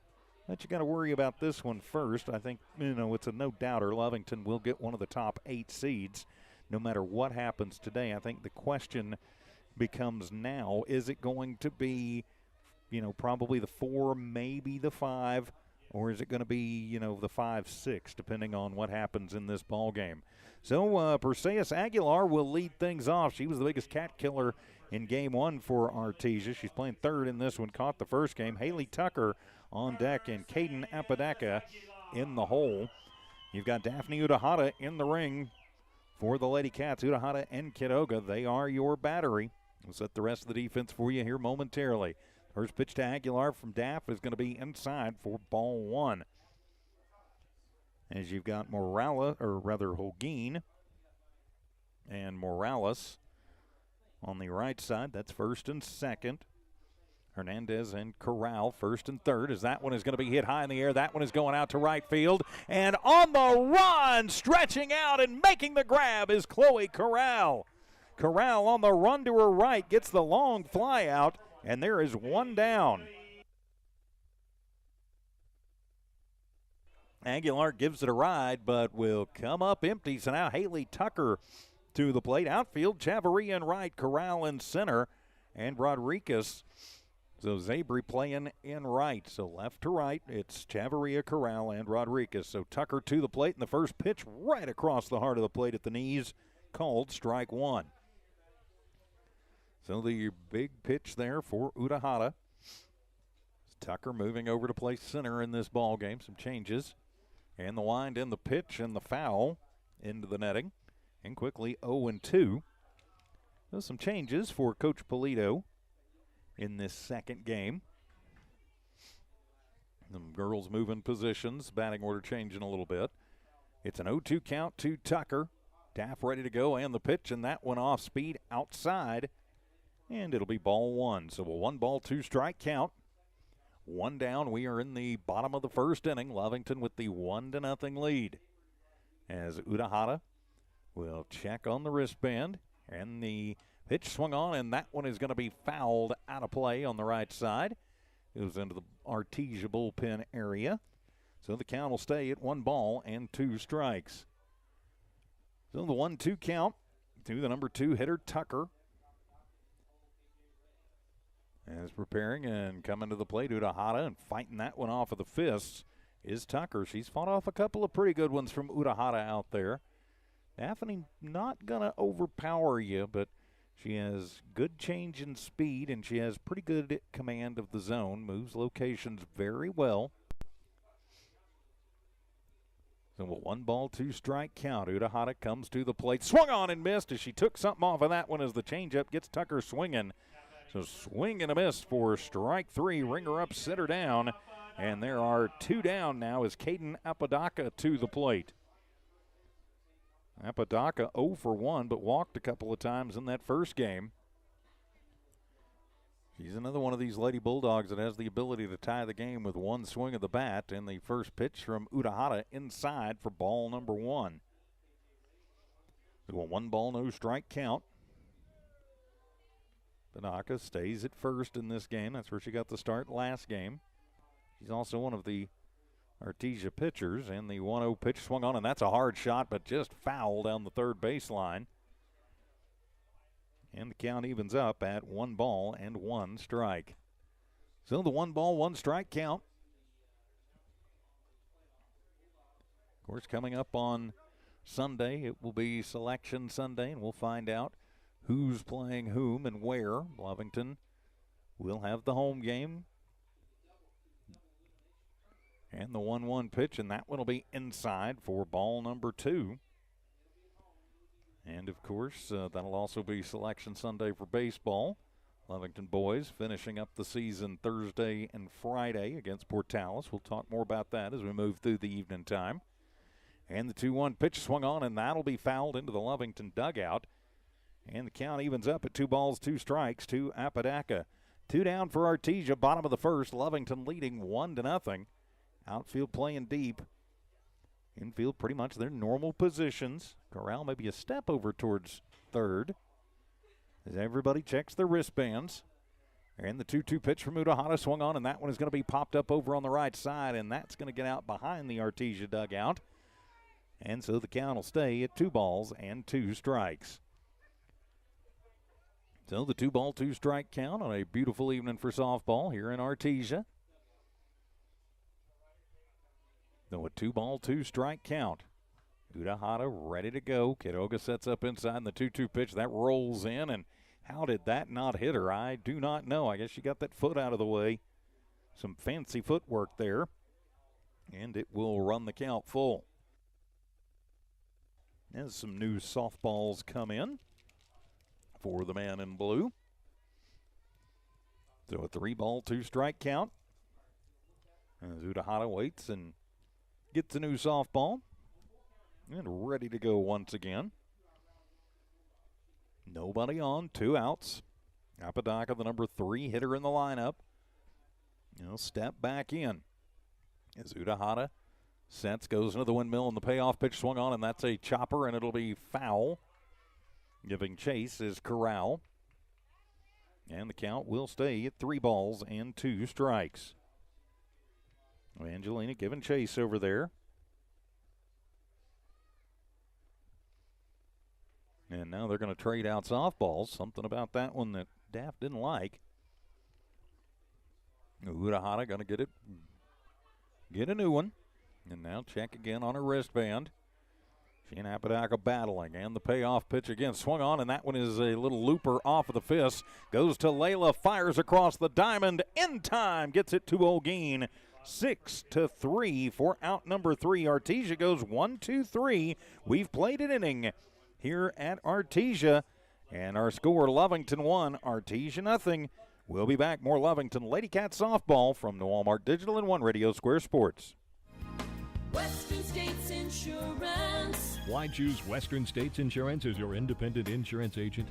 But you got to worry about this one first. I think, it's a no-doubter. Lovington will get one of the top 8 seeds no matter what happens today. I think the question becomes now, is it going to be, probably the 4, maybe the 5, or is it going to be, the 5-6, depending on what happens in this ball game? So Perseus Aguilar will lead things off. She was the biggest cat killer in game 1 for Artesia. She's playing 3rd in this one, caught the first game. Haley Tucker on deck and Caden Apodaca in the hole. You've got Daphne Udahata in the ring for the Lady Cats. Udahata and Kidoga, they are your battery. We'll set the rest of the defense for you here momentarily. First pitch to Aguilar from Daff is going to be inside for ball 1. As you've got Holguin and Morales on the right side. That's first and second. Hernandez and Corral first and third, as that one is going to be hit high in the air. That one is going out to right field. And on the run, stretching out and making the grab is Chloe Corral. Corral on the run to her right, gets the long fly out, and there is 1 down. Aguilar gives it a ride, but will come up empty. So now Haley Tucker to the plate. Outfield, Chavarria in right, Corral in center, and Rodriguez. So Zabri playing in right. So left to right, it's Chavarria, Corral, and Rodriguez. So Tucker to the plate, and the first pitch right across the heart of the plate at the knees, called strike 1. So the big pitch there for Udahata. Tucker moving over to play center in this ball game. Some changes. And the wind in the pitch and the foul into the netting. And quickly 0-2. There's some changes for Coach Polito in this second game. The girls moving positions. Batting order changing a little bit. It's an 0-2 count to Tucker. Daff ready to go, and the pitch, and that one off speed outside. And it'll be ball 1. So a 1 ball, 2 strike count. 1 down. We are in the bottom of the first inning. Lovington with the 1-0 lead. As Udahata will check on the wristband. And the pitch swung on, and that one is going to be fouled out of play on the right side. It was into the Artesia bullpen area. So the count will stay at 1 ball and 2 strikes. So the 1-2 count to the number 2 hitter, Tucker. As preparing and coming to the plate, Urahara, and fighting that one off of the fists is Tucker. She's fought off a couple of pretty good ones from Urahara out there. Daphne not going to overpower you, but she has good change in speed, and she has pretty good command of the zone, moves locations very well. So a 1-2 count. Urahara comes to the plate, swung on and missed as she took something off of that one as the changeup gets Tucker swinging. So swing and a miss for strike 3. Ringer up, center down. And there are 2 down now as Caden Apodaca to the plate. Apodaca 0 for 1, but walked a couple of times in that first game. She's another one of these Lady Bulldogs that has the ability to tie the game with one swing of the bat. And the first pitch from Urahara inside for ball number 1. So a 1-0 count. Apodaca stays at first in this game. That's where she got the start last game. She's also one of the Artesia pitchers, and the 1-0 pitch swung on, and that's a hard shot, but just foul down the third baseline. And the count evens up at 1-1. So the 1-1 count. Of course, coming up on Sunday, it will be Selection Sunday, and we'll find out who's playing whom and where. Lovington will have the home game. And the 1-1 pitch, and that one will be inside for ball number 2. And, of course, that'll also be Selection Sunday for baseball. Lovington boys finishing up the season Thursday and Friday against Portales. We'll talk more about that as we move through the evening time. And the 2-1 pitch swung on, and that'll be fouled into the Lovington dugout. And the count evens up at 2 balls, 2 strikes to Apodaca. 2 down for Artesia, bottom of the first. Lovington leading 1-0. Outfield playing deep. Infield pretty much their normal positions. Corral maybe a step over towards third as everybody checks their wristbands. And the 2-2 pitch from Urahara swung on, and that one is going to be popped up over on the right side, and that's going to get out behind the Artesia dugout. And so the count will stay at 2 balls and 2 strikes. So the 2-2 count on a beautiful evening for softball here in Artesia. So a 2-2 count. Urahara ready to go. Quiroga sets up inside, and the 2-2 pitch, that rolls in, and how did that not hit her? I do not know. I guess she got that foot out of the way. Some fancy footwork there, and it will run the count full. As some new softballs come in for the man in blue. So a 3-2 count. As Urahara waits and gets a new softball. And ready to go once again. Nobody on, 2 outs. Apodaca, the number 3 hitter in the lineup. He'll step back in. As Urahara sets, goes into the windmill, and the payoff pitch swung on, and that's a chopper, and it'll be foul. Giving chase is Corral. And the count will stay at 3-2 strikes. Angelina giving chase over there. And now they're going to trade out softballs. Something about that one that Daft didn't like. Urahara going to get a new one. And now check again on her wristband. She and Apodaca battling. And the payoff pitch again swung on, and that one is a little looper off of the fist. Goes to Layla, fires across the diamond in time. Gets it to Olguin. 6-3 for out number 3. Artesia goes 1-2-3. We've played an inning here at Artesia, and our score, Lovington 1, Artesia 0. We'll be back. More Lovington Lady Cat softball from the Walmart Digital and One Radio Square Sports. Western States Insurance. Why choose Western States Insurance as your independent insurance agent?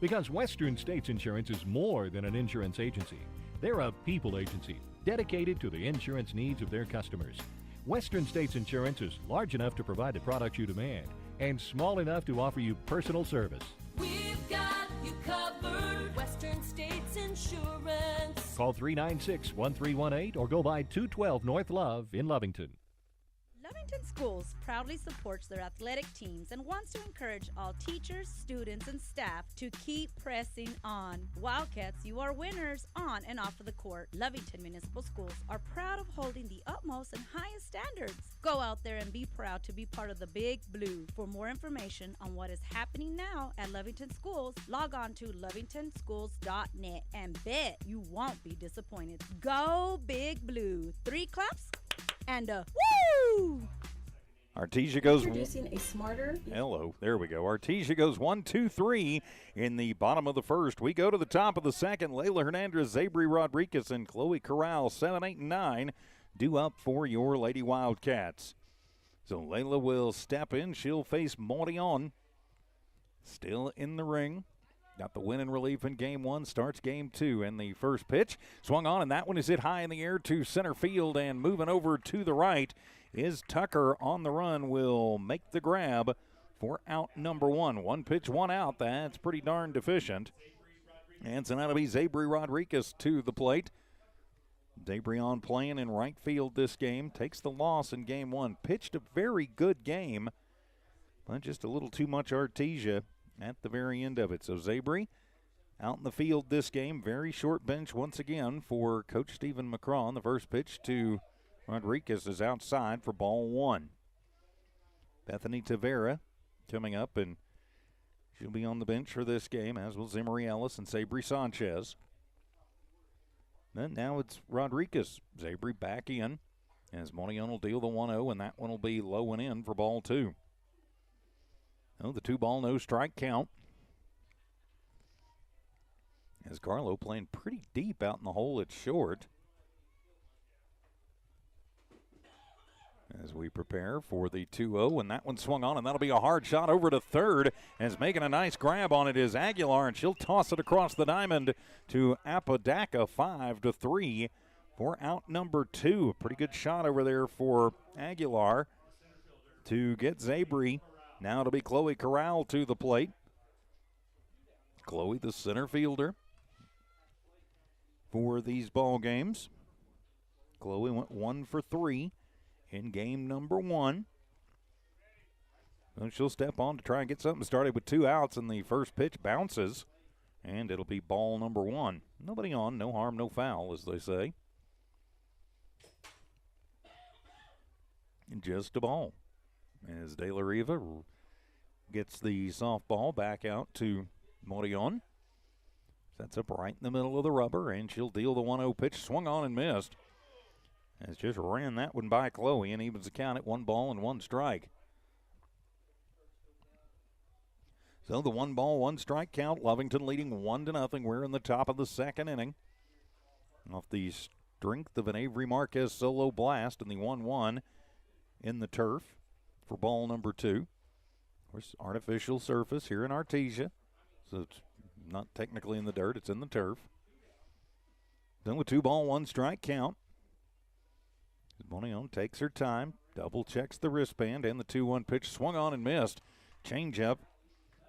Because Western States Insurance is more than an insurance agency. They're a people agency dedicated to the insurance needs of their customers. Western States Insurance is large enough to provide the products you demand and small enough to offer you personal service. We've got you covered. Western States Insurance. Call 396-1318 or go by 212 North Love in Lovington. Lovington Lovington Schools proudly supports their athletic teams and wants to encourage all teachers, students, and staff to keep pressing on. Wildcats, you are winners on and off of the court. Lovington Municipal Schools are proud of holding the utmost and highest standards. Go out there and be proud to be part of the Big Blue. For more information on what is happening now at Lovington Schools, log on to lovingtonschools.net and bet you won't be disappointed. Go Big Blue. 3 claps and a woo! Artesia goes. Introducing a smarter. Hello, there we go. Artesia goes 1-2-3 in the bottom of the first. We go to the top of the second. Layla Hernandez, Zabri Rodriguez, and Chloe Corral, 7, 8, and 9, due up for your Lady Wildcats. So Layla will step in. She'll face Mordion. Still in the ring. Got the win in relief in game one, starts game two. And the first pitch swung on, and that one is hit high in the air to center field. And moving over to the right is Tucker on the run, will make the grab for out number one. One pitch, one out. That's pretty darn deficient. And so that'll be Zabri Rodriguez to the plate. Zabrion playing in right field this game. Takes the loss in game one. Pitched a very good game, but just a little too much Artesia at the very end of it. So Zabri out in the field this game. Very short bench once again for Coach Stephen McCraw. The first pitch to Rodriguez is outside for ball one. Bethany Tavera coming up, and she'll be on the bench for this game, as will Zimmery Ellis and Sabri Sanchez. Then now it's Rodriguez. Zabri back in, as Monion will deal the 1-0, and that one will be low and in for ball two. Oh, the 2-ball, no strike count. As Carlo playing pretty deep out in the hole at short. As we prepare for the 2-0, and that one swung on, and that'll be a hard shot over to third. As making a nice grab on it is Aguilar, and she'll toss it across the diamond to Apodaca, 5-3 for out number two. A pretty good shot over there for Aguilar to get Zabri. Now it'll be Chloe Corral to the plate. Chloe, the center fielder for these ball games. Chloe went 1 for 3 in game number one. So she'll step on to try and get something started with 2 outs, and the first pitch bounces, and it'll be ball number one. Nobody on, no harm, no foul, as they say. And just a ball. As De La Riva gets the softball back out to Morion. Sets up right in the middle of the rubber, and she'll deal the 1-0 pitch. Swung on and missed. Has just ran that one by Chloe, and evens the count at 1 ball and 1 strike. So the 1 ball, 1 strike count. Lovington leading 1-0. We're in the top of the second inning. Off the strength of an Avery Marquez solo blast in the 1-1 in the turf for ball number 2. Of course, artificial surface here in Artesia, so it's not technically in the dirt, it's in the turf. Then with 2 ball, 1 strike count. Bonion takes her time, double checks the wristband, and the 2-1 pitch swung on and missed. Change up,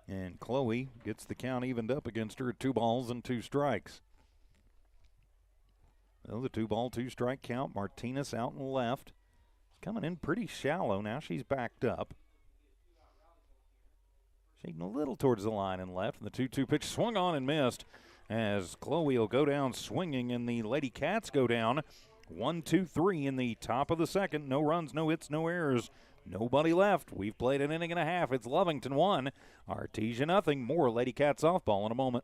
and Chloe gets the count evened up against her at 2 balls and 2 strikes. So the 2 ball, 2 strike count. Martinez out and left. Coming in pretty shallow. Now she's backed up. Shaking a little towards the line and left. And the 2-2 pitch swung on and missed as Chloe will go down swinging, and the Lady Cats go down 1-2-3 in the top of the second. No runs, no hits, no errors. Nobody left. We've played an inning and a half. It's Lovington 1, Artesia nothing. More Lady Cat softball in a moment.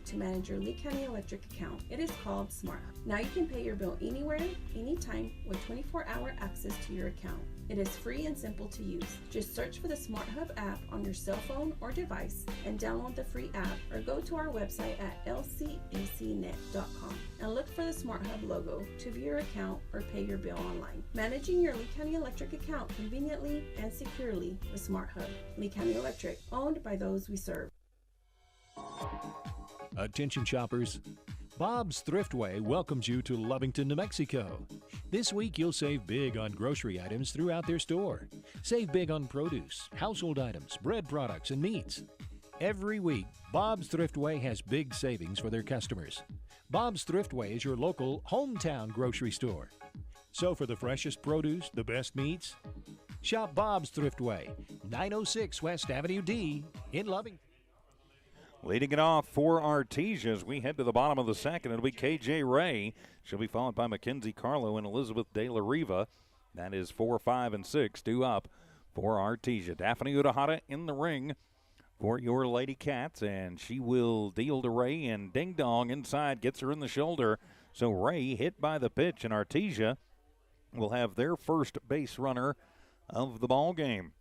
To manage your Lee County Electric account. It is called Smart Hub. Now you can pay your bill anywhere, anytime with 24-hour access to your account. It is free and simple to use. Just search for the Smart Hub app on your cell phone or device and download the free app, or go to our website at lcacnet.com and look for the Smart Hub logo to view your account or pay your bill online. Managing your Lee County Electric account conveniently and securely with Smart Hub. Lee County Electric, owned by those we serve. Attention shoppers, Bob's Thriftway welcomes you to Lovington, New Mexico. This week you'll save big on grocery items throughout their store. Save big on produce, household items, bread products, and meats. Every week, Bob's Thriftway has big savings for their customers. Bob's Thriftway is your local hometown grocery store. So for the freshest produce, the best meats, shop Bob's Thriftway, 906 West Avenue D in Lovington. Leading it off for Artesia as we head to the bottom of the second. It'll be KJ Ray. She'll be followed by Mackenzie Carlo and Elizabeth De La Riva. That is 4, 5, and 6 due up for Artesia. Daphne Udahata in the ring for your Lady Cats, and she will deal to Ray, and Ding Dong inside gets her in the shoulder. So Ray hit by the pitch, and Artesia will have their first base runner of the ball game.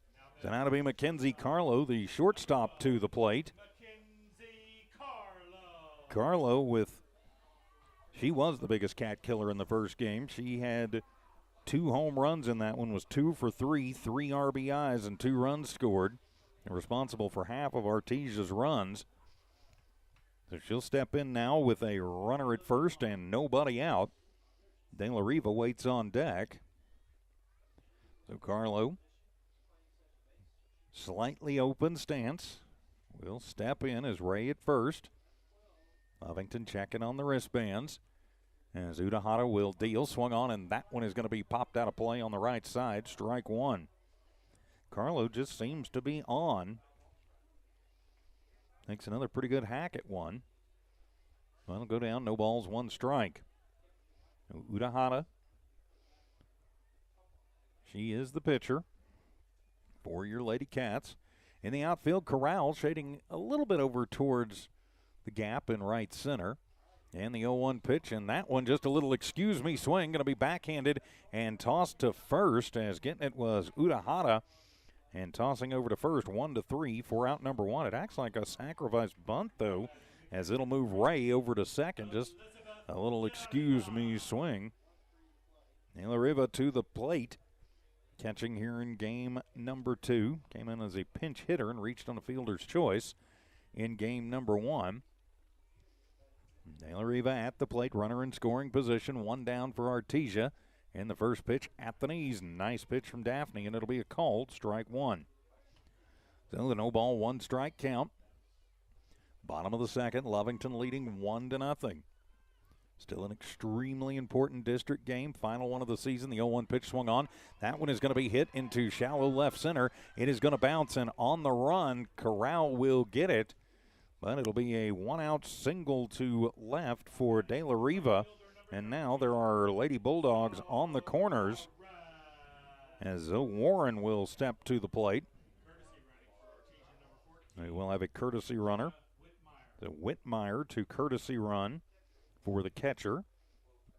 So now to be Mackenzie Carlo, the shortstop, to the plate. Carlo she was the biggest cat killer in the first game. She had 2 home runs in that one, was 2 for 3, 3 RBIs and 2 runs scored. And responsible for half of Artesia's runs. So she'll step in now with a runner at first and nobody out. De La Riva waits on deck. So Carlo, slightly open stance, will step in as Ray at first. Lovington checking on the wristbands as Udahata will deal. Swung on, and that one is going to be popped out of play on the right side. Strike one. Carlo just seems to be on. Takes another pretty good hack at one. Well, it'll go down. No balls, 1 strike. Udahata. She is the pitcher for your Lady Cats. In the outfield, Corral shading a little bit over towards the gap in right center. And the 0-1 pitch, and that one just a little excuse me swing, going to be backhanded and tossed to first, as getting it was Udahata, and tossing over to first, 1-3 for out number 1. It acts like a sacrifice bunt, though, as it'll move Ray over to second. Just a little excuse me swing. De La Riva to the plate, catching here in game number 2. Came in as a pinch hitter and reached on a fielder's choice in game number 1. De La Riva at the plate, runner in scoring position, 1 down for Artesia. And the first pitch at the knees. Nice pitch from Daphne, and it'll be a called strike 1. So the no ball, 1 strike count. Bottom of the second, Lovington leading 1-0. Still an extremely important district game. Final one of the season. The 0-1 pitch swung on. That one is going to be hit into shallow left center. It is going to bounce, and on the run, Corral will get it. But it'll be a 1-out single to left for De La Riva. And now there are Lady Bulldogs on the corners as Zoe Warren will step to the plate. We will have a courtesy runner. The Whitmire to courtesy run for the catcher.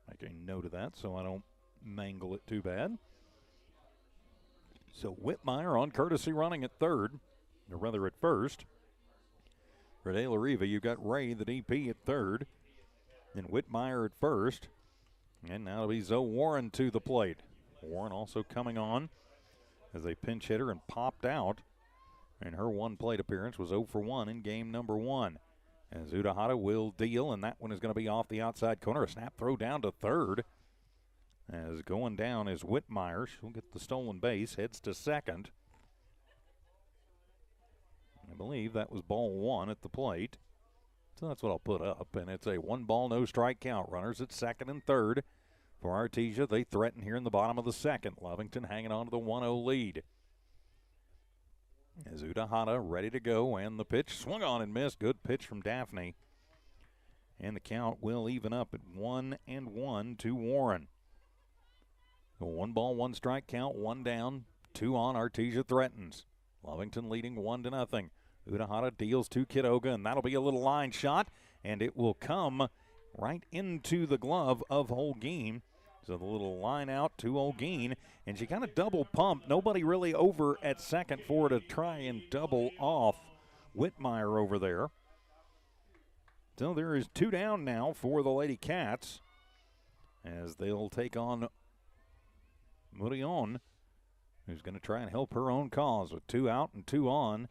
Make a note of that so I don't mangle it too bad. So Whitmire on courtesy running at third, or rather at first. For De La Riva, you've got Ray, the DP, at third, and Whitmire at first. And now it'll be Zoe Warren to the plate. Warren also coming on as a pinch hitter and popped out. And her 1 plate appearance was 0 for 1 in game number 1. As Udahata will deal, and that one is going to be off the outside corner. A snap throw down to third. As going down is Whitmire. She'll get the stolen base, heads to second. I believe that was ball 1 at the plate. So that's what I'll put up. And it's a 1 ball, no strike count. Runners at second and third for Artesia. They threaten here in the bottom of the second. Lovington hanging on to the 1-0 lead. As Udahata ready to go, and the pitch swung on and missed. Good pitch from Daphne. And the count will even up at 1-1 to Warren. A 1 ball, 1 strike count, 1 down, 2 on. Artesia threatens. Lovington leading 1-0. Udahata deals to Kidoga, and that'll be a little line shot, and it will come right into the glove of Holguin. So the little line out to Holguin, and she kind of double pumped. Nobody really over at second for her to try and double off Whitmire over there. So there is 2 down now for the Lady Cats as they'll take on Murion, who's going to try and help her own cause with 2 out and 2 on.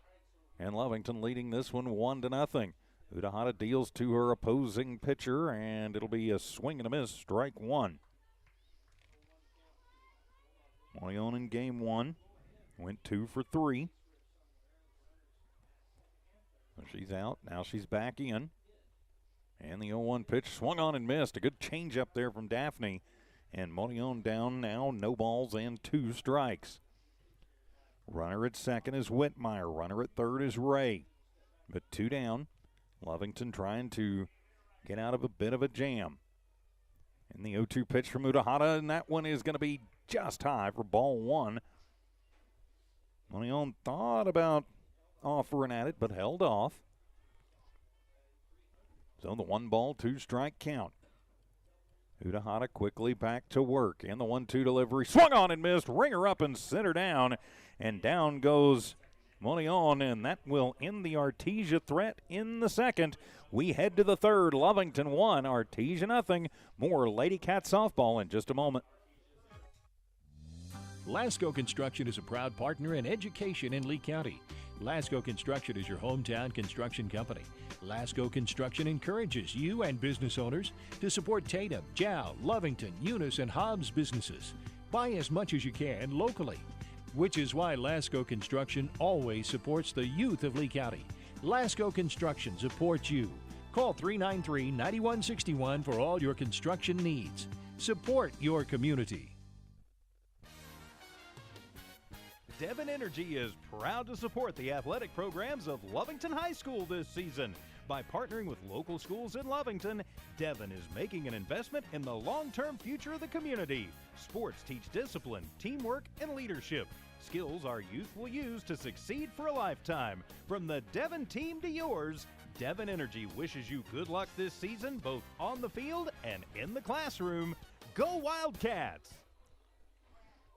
And Lovington leading this one 1-0. Udahata deals to her opposing pitcher, and it'll be a swing and a miss, strike 1. Murion in game 1 went 2 for 3. So she's out. Now she's back in. And the 0-1 pitch swung on and missed. A good changeup there from Daphne. And Motion down now, no balls and 2 strikes. Runner at second is Whitmire. Runner at third is Ray. But 2 down. Lovington trying to get out of a bit of a jam. And the 0-2 pitch from Udahata, and that one is going to be just high for ball 1. Motion thought about offering at it, but held off. So the 1 ball, 2 strike count. Udahata quickly back to work. And the 1-2 delivery swung on and missed. Ringer up and center down. And down goes Motion, and that will end the Artesia threat in the second. We head to the third. Lovington 1, Artesia nothing. More Lady Cat softball in just a moment. Lasco Construction is a proud partner in education in Lee County. Lasco Construction is your hometown construction company. Lasco Construction encourages you and business owners to support Tatum, Jow, Lovington, Eunice, and Hobbs businesses. Buy as much as you can locally, which is why Lasco Construction always supports the youth of Lee County. Lasco Construction supports you. Call 393-9161 for all your construction needs. Support your community. Devon Energy is proud to support the athletic programs of Lovington High School this season. By partnering with local schools in Lovington, Devon is making an investment in the long-term future of the community. Sports teach discipline, teamwork, and leadership. Skills our youth will use to succeed for a lifetime. From the Devon team to yours, Devon Energy wishes you good luck this season, both on the field and in the classroom. Go Wildcats!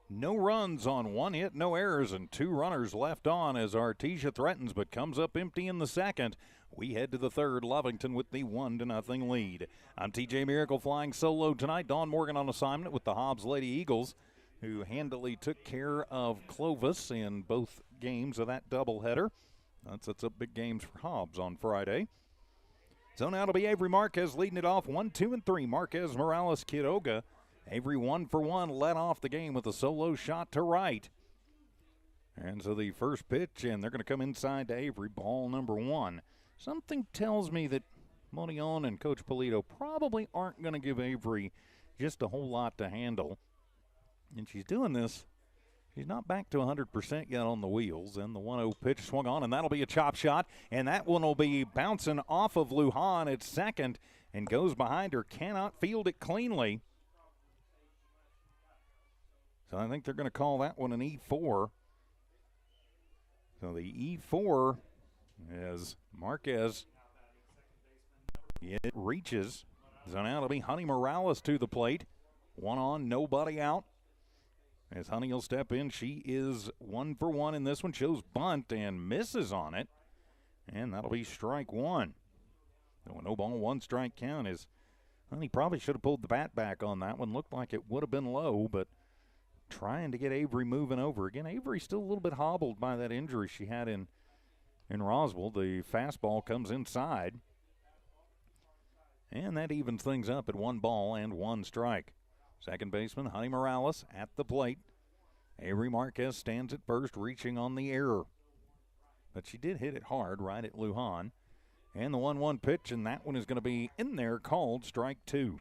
No runs on 1 hit, no errors, and 2 runners left on as Artesia threatens but comes up empty in the second. We head to the third, Lovington with the 1-0 lead. I'm TJ Miracle flying solo tonight. Dawn Morgan on assignment with the Hobbs Lady Eagles, who handily took care of Clovis in both games of that doubleheader. That sets up big games for Hobbs on Friday. So now it'll be Avery Marquez leading it off 1, 2, and 3. Marquez, Morales, Quiroga. Avery 1 for 1 led off the game with a solo shot to right. And so the first pitch, and they're going to come inside to Avery, ball number 1. Something tells me that Motion and Coach Polito probably aren't going to give Avery just a whole lot to handle. And she's doing this. She's not back to 100% yet on the wheels. And the 1-0 pitch swung on, and that'll be a chop shot. And that one will be bouncing off of Lujan at second and goes behind her. Cannot field it cleanly. So I think they're going to call that one an E4. So the E4 is Marquez. It reaches. So now it'll be Honey Morales to the plate. 1 on, nobody out. As Honey will step in, she is 1 for 1 in this one. Shows bunt and misses on it. And that'll be strike 1. So a no ball, 1 strike count is Honey probably should have pulled the bat back on that one. Looked like it would have been low, but trying to get Avery moving over. Again, Avery's still a little bit hobbled by that injury she had in Roswell. The fastball comes inside. And that evens things up at 1 ball and 1 strike. Second baseman, Honey Morales at the plate. Avery Marquez stands at first, reaching on the error. But she did hit it hard right at Lujan. And the 1-1 pitch, and that one is going to be in there, called strike 2.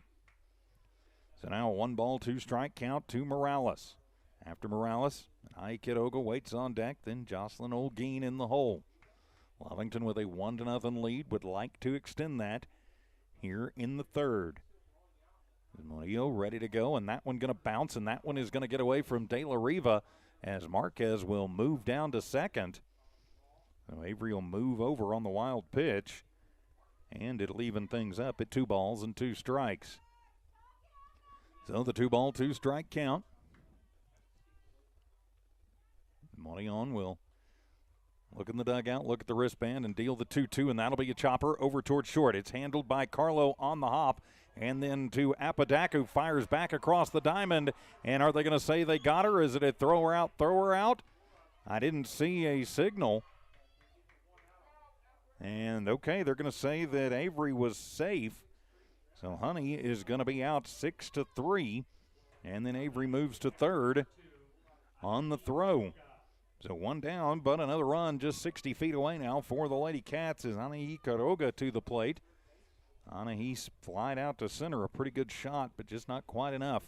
So now a 1 ball, 2 strike count to Morales. After Morales, Ai Quiroga waits on deck, then Jocelyn Olguin in the hole. Lovington with a 1-0 lead would like to extend that here in the third. Murillo ready to go, and that one going to bounce, and that one is going to get away from De La Riva as Marquez will move down to second. So Avery will move over on the wild pitch, and it'll even things up at 2 balls and 2 strikes. So the 2 ball, 2 strike count. Motion will look in the dugout, look at the wristband, and deal the 2-2, and that'll be a chopper over towards short. It's handled by Carlo on the hop, and then to Apodaca, fires back across the diamond. And are they going to say they got her? Is it a throw her out, throw her out? I didn't see a signal. And, okay, they're going to say that Avery was safe. So Honey is going to be out 6-3, and then Avery moves to third on the throw. So 1 down, but another run just 60 feet away now for the Lady Cats is Anahi Quiroga to the plate. Anahi flied out to center, a pretty good shot, but just not quite enough.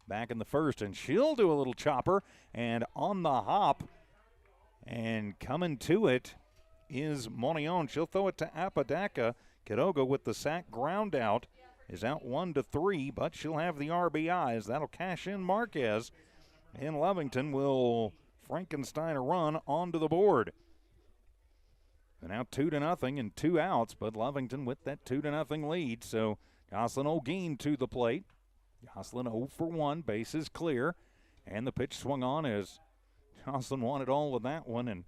back in the first, and she'll do a little chopper, and on the hop and coming to it is Moneon. She'll throw it to Apodaca. Kidoga with the sack ground out is out 1-3, but she'll have the RBIs. That'll cash in Marquez, and Lovington will Frankenstein a run onto the board. And now 2-0 and 2 outs, but Lovington with that 2-0 lead. So Jocelyn Olguin to the plate. Jocelyn 0 for 1, bases clear, and the pitch swung on as Jocelyn wanted all of that one and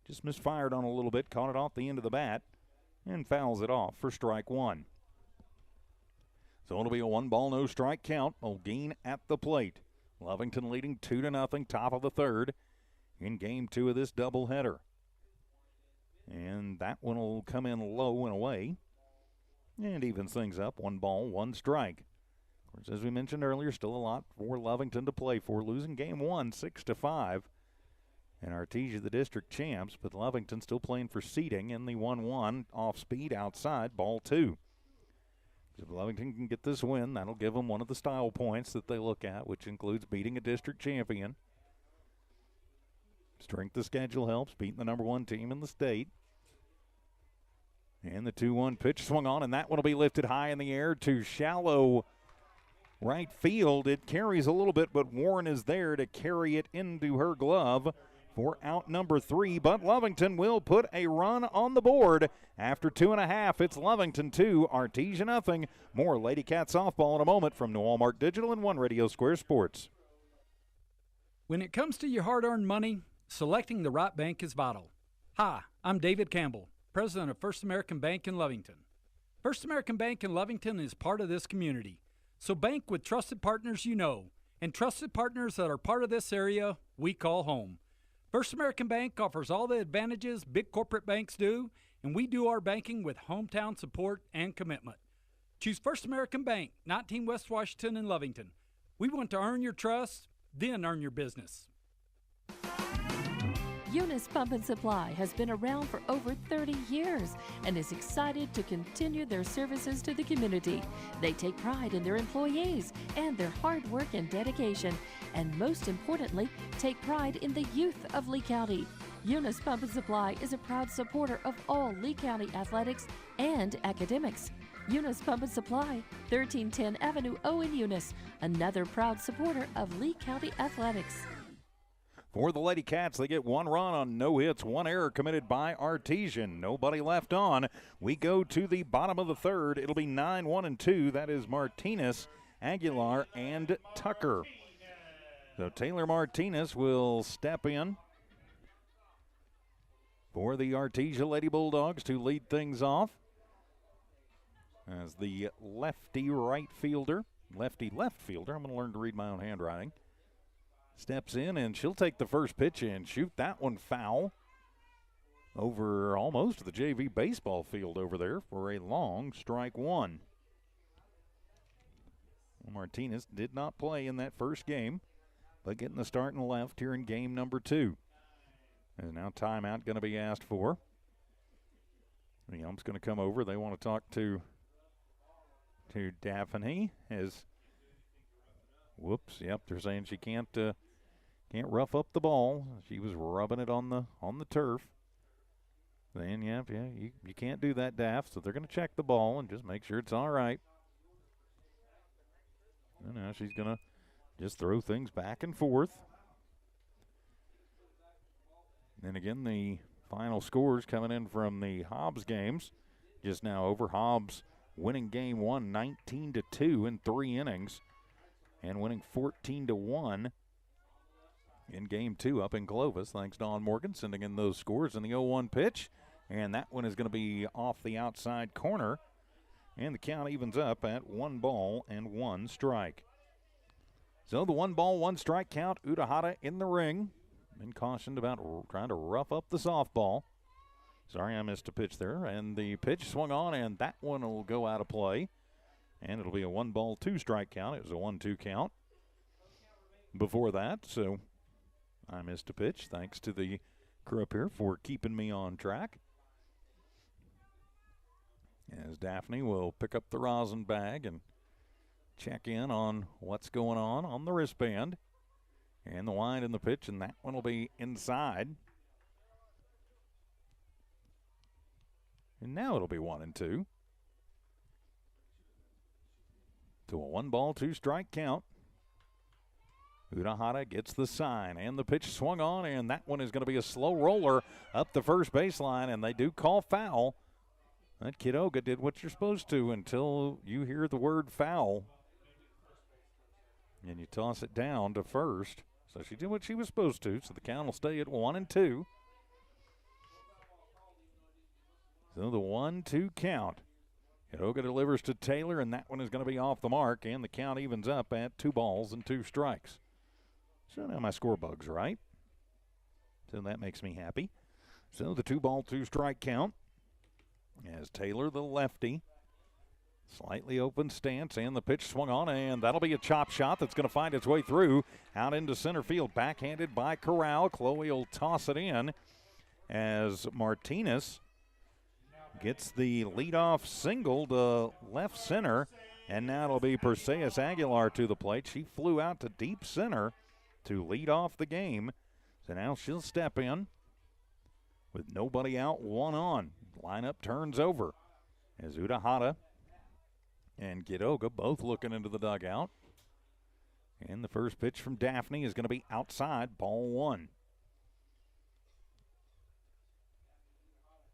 just misfired on a little bit, caught it off the end of the bat, and fouls it off for strike one. So it'll be a 1-ball, no strike count. Olguin at the plate. Lovington leading 2-0, top of the third in game 2 of this doubleheader. And that one will come in low and away and evens things up. 1 ball, 1 strike. Of course, as we mentioned earlier, still a lot for Lovington to play for. Losing game 1, 6-5. And Artesia the district champs, but Lovington still playing for seeding in the 1-1 off speed outside, ball 2. If Lovington can get this win, that'll give them one of the style points that they look at, which includes beating a district champion. Strength of schedule helps, beating the number 1 team in the state. And the 2-1 pitch swung on, and that one will be lifted high in the air to shallow right field. It carries a little bit, but Warren is there to carry it into her glove for out number 3. But Lovington will put a run on the board. After 2.5, it's Lovington 2, Artesia nothing. More Lady Cat softball in a moment from New Walmart Digital and One Radio Square Sports. When it comes to your hard-earned money, selecting the right bank is vital. Hi, I'm David Campbell, president of First American Bank in Lovington. First American Bank in Lovington is part of this community. So bank with trusted partners you know, and trusted partners that are part of this area we call home. First American Bank offers all the advantages big corporate banks do, and we do our banking with hometown support and commitment. Choose First American Bank, 19 West Washington in Lovington. We want to earn your trust, then earn your business. Eunice Pump and Supply has been around for over 30 years and is excited to continue their services to the community. They take pride in their employees and their hard work and dedication, and most importantly, take pride in the youth of Lee County. Eunice Pump and Supply is a proud supporter of all Lee County athletics and academics. Eunice Pump and Supply, 1310 Avenue O in Eunice, another proud supporter of Lee County athletics. For the Lady Cats, they get 1 run on no hits, 1 error committed by Artesian. Nobody left on. We go to the bottom of the third. It'll be 9-1-2. That is Martinez, Aguilar, and Tucker. So Taylor Martinez will step in for the Artesia Lady Bulldogs to lead things off as the lefty right fielder, lefty left fielder. I'm going to learn to read my own handwriting. Steps in, and she'll take the first pitch and shoot that one foul over almost the JV baseball field over there for a long strike 1. Martinez did not play in that first game, but getting the start in the left here in game number 2. And now timeout going to be asked for. The ump's going to come over. They want to talk to Daphne as whoops, yep, they're saying she can't rough up the ball. She was rubbing it on the turf. Then, you can't do that, Daff. So they're going to check the ball and just make sure it's all right. And now she's going to just throw things back and forth. And again, the final scores coming in from the Hobbs games. Just now over. Hobbs winning game 1, 19-2 in 3 innings. And winning 14-1 in game 2 up in Clovis. Thanks, Don Morgan, sending in those scores in the 0-1 pitch. And that one is going to be off the outside corner. And the count evens up at 1 ball and 1 strike. So the 1 ball, 1 strike count. Udahata in the ring. Been cautioned about trying to rough up the softball. Sorry, I missed a pitch there. And the pitch swung on, and that one will go out of play. And it'll be a 1 ball, 2 strike count. It was a 1-2 count before that. So I missed a pitch. Thanks to the crew up here for keeping me on track. As Daphne will pick up the rosin bag and check in on what's going on the wristband. And the wind in the pitch, and that one will be inside. And now it'll be 1-2. To a 1-ball, 2-strike count. Urahara gets the sign, and the pitch swung on, and that one is going to be a slow roller up the first baseline, and they do call foul. That Quiroga did what you're supposed to until you hear the word foul. And you toss it down to first. So she did what she was supposed to, so the count will stay at 1-2. So the 1-2 count. Quiroga delivers to Taylor, and that one is going to be off the mark, and the count evens up at 2 balls and 2 strikes. So now my score bug's right. So that makes me happy. So the 2-ball, 2-strike count as Taylor, the lefty, slightly open stance, and the pitch swung on, and that'll be a chop shot that's going to find its way through out into center field. Backhanded by Corral. Chloe will toss it in as Martinez gets the leadoff single to left center, and now it'll be Perseus Aguilar to the plate. She flew out to deep center to lead off the game. So now she'll step in with nobody out, 1 on. Lineup turns over as Urahara and Quiroga both looking into the dugout. And the first pitch from Daphne is going to be outside, ball 1.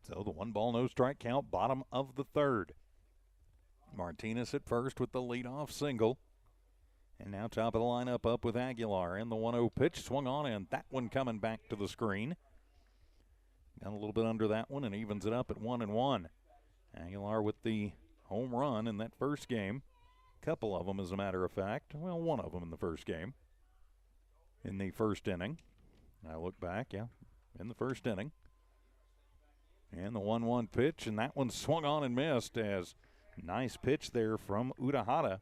So the 1-ball, no strike count, bottom of the 3rd. Martinez at first with the leadoff single. And now top of the lineup up with Aguilar. And the 1-0 pitch swung on, and that one coming back to the screen. Got a little bit under that one and evens it up at 1-1. Aguilar with the home run in that first game. Couple of them, as a matter of fact. Well, one of them in the first game. In the first inning. I look back, in the first inning. And the 1-1 pitch, and that one swung on and missed as nice pitch there from Urahara.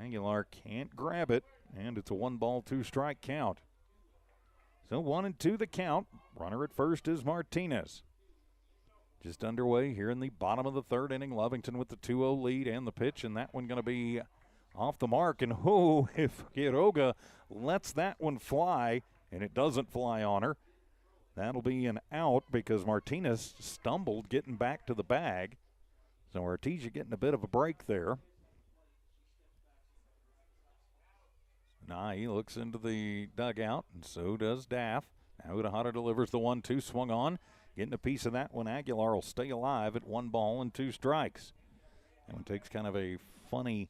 Aguilar can't grab it, and it's a 1-ball, 2-strike count. So 1-2 the count. Runner at first is Martinez. Just underway here in the bottom of the 3rd inning. Lovington with the 2-0 lead and the pitch, and that one going to be off the mark. And if Quiroga lets that one fly, and it doesn't fly on her, that'll be an out because Martinez stumbled getting back to the bag. So Artesia getting a bit of a break there. He looks into the dugout, and so does Daff. Now Urahara delivers the 1-2, swung on. Getting a piece of that one. Aguilar will stay alive at 1 ball and 2 strikes. That one takes kind of a funny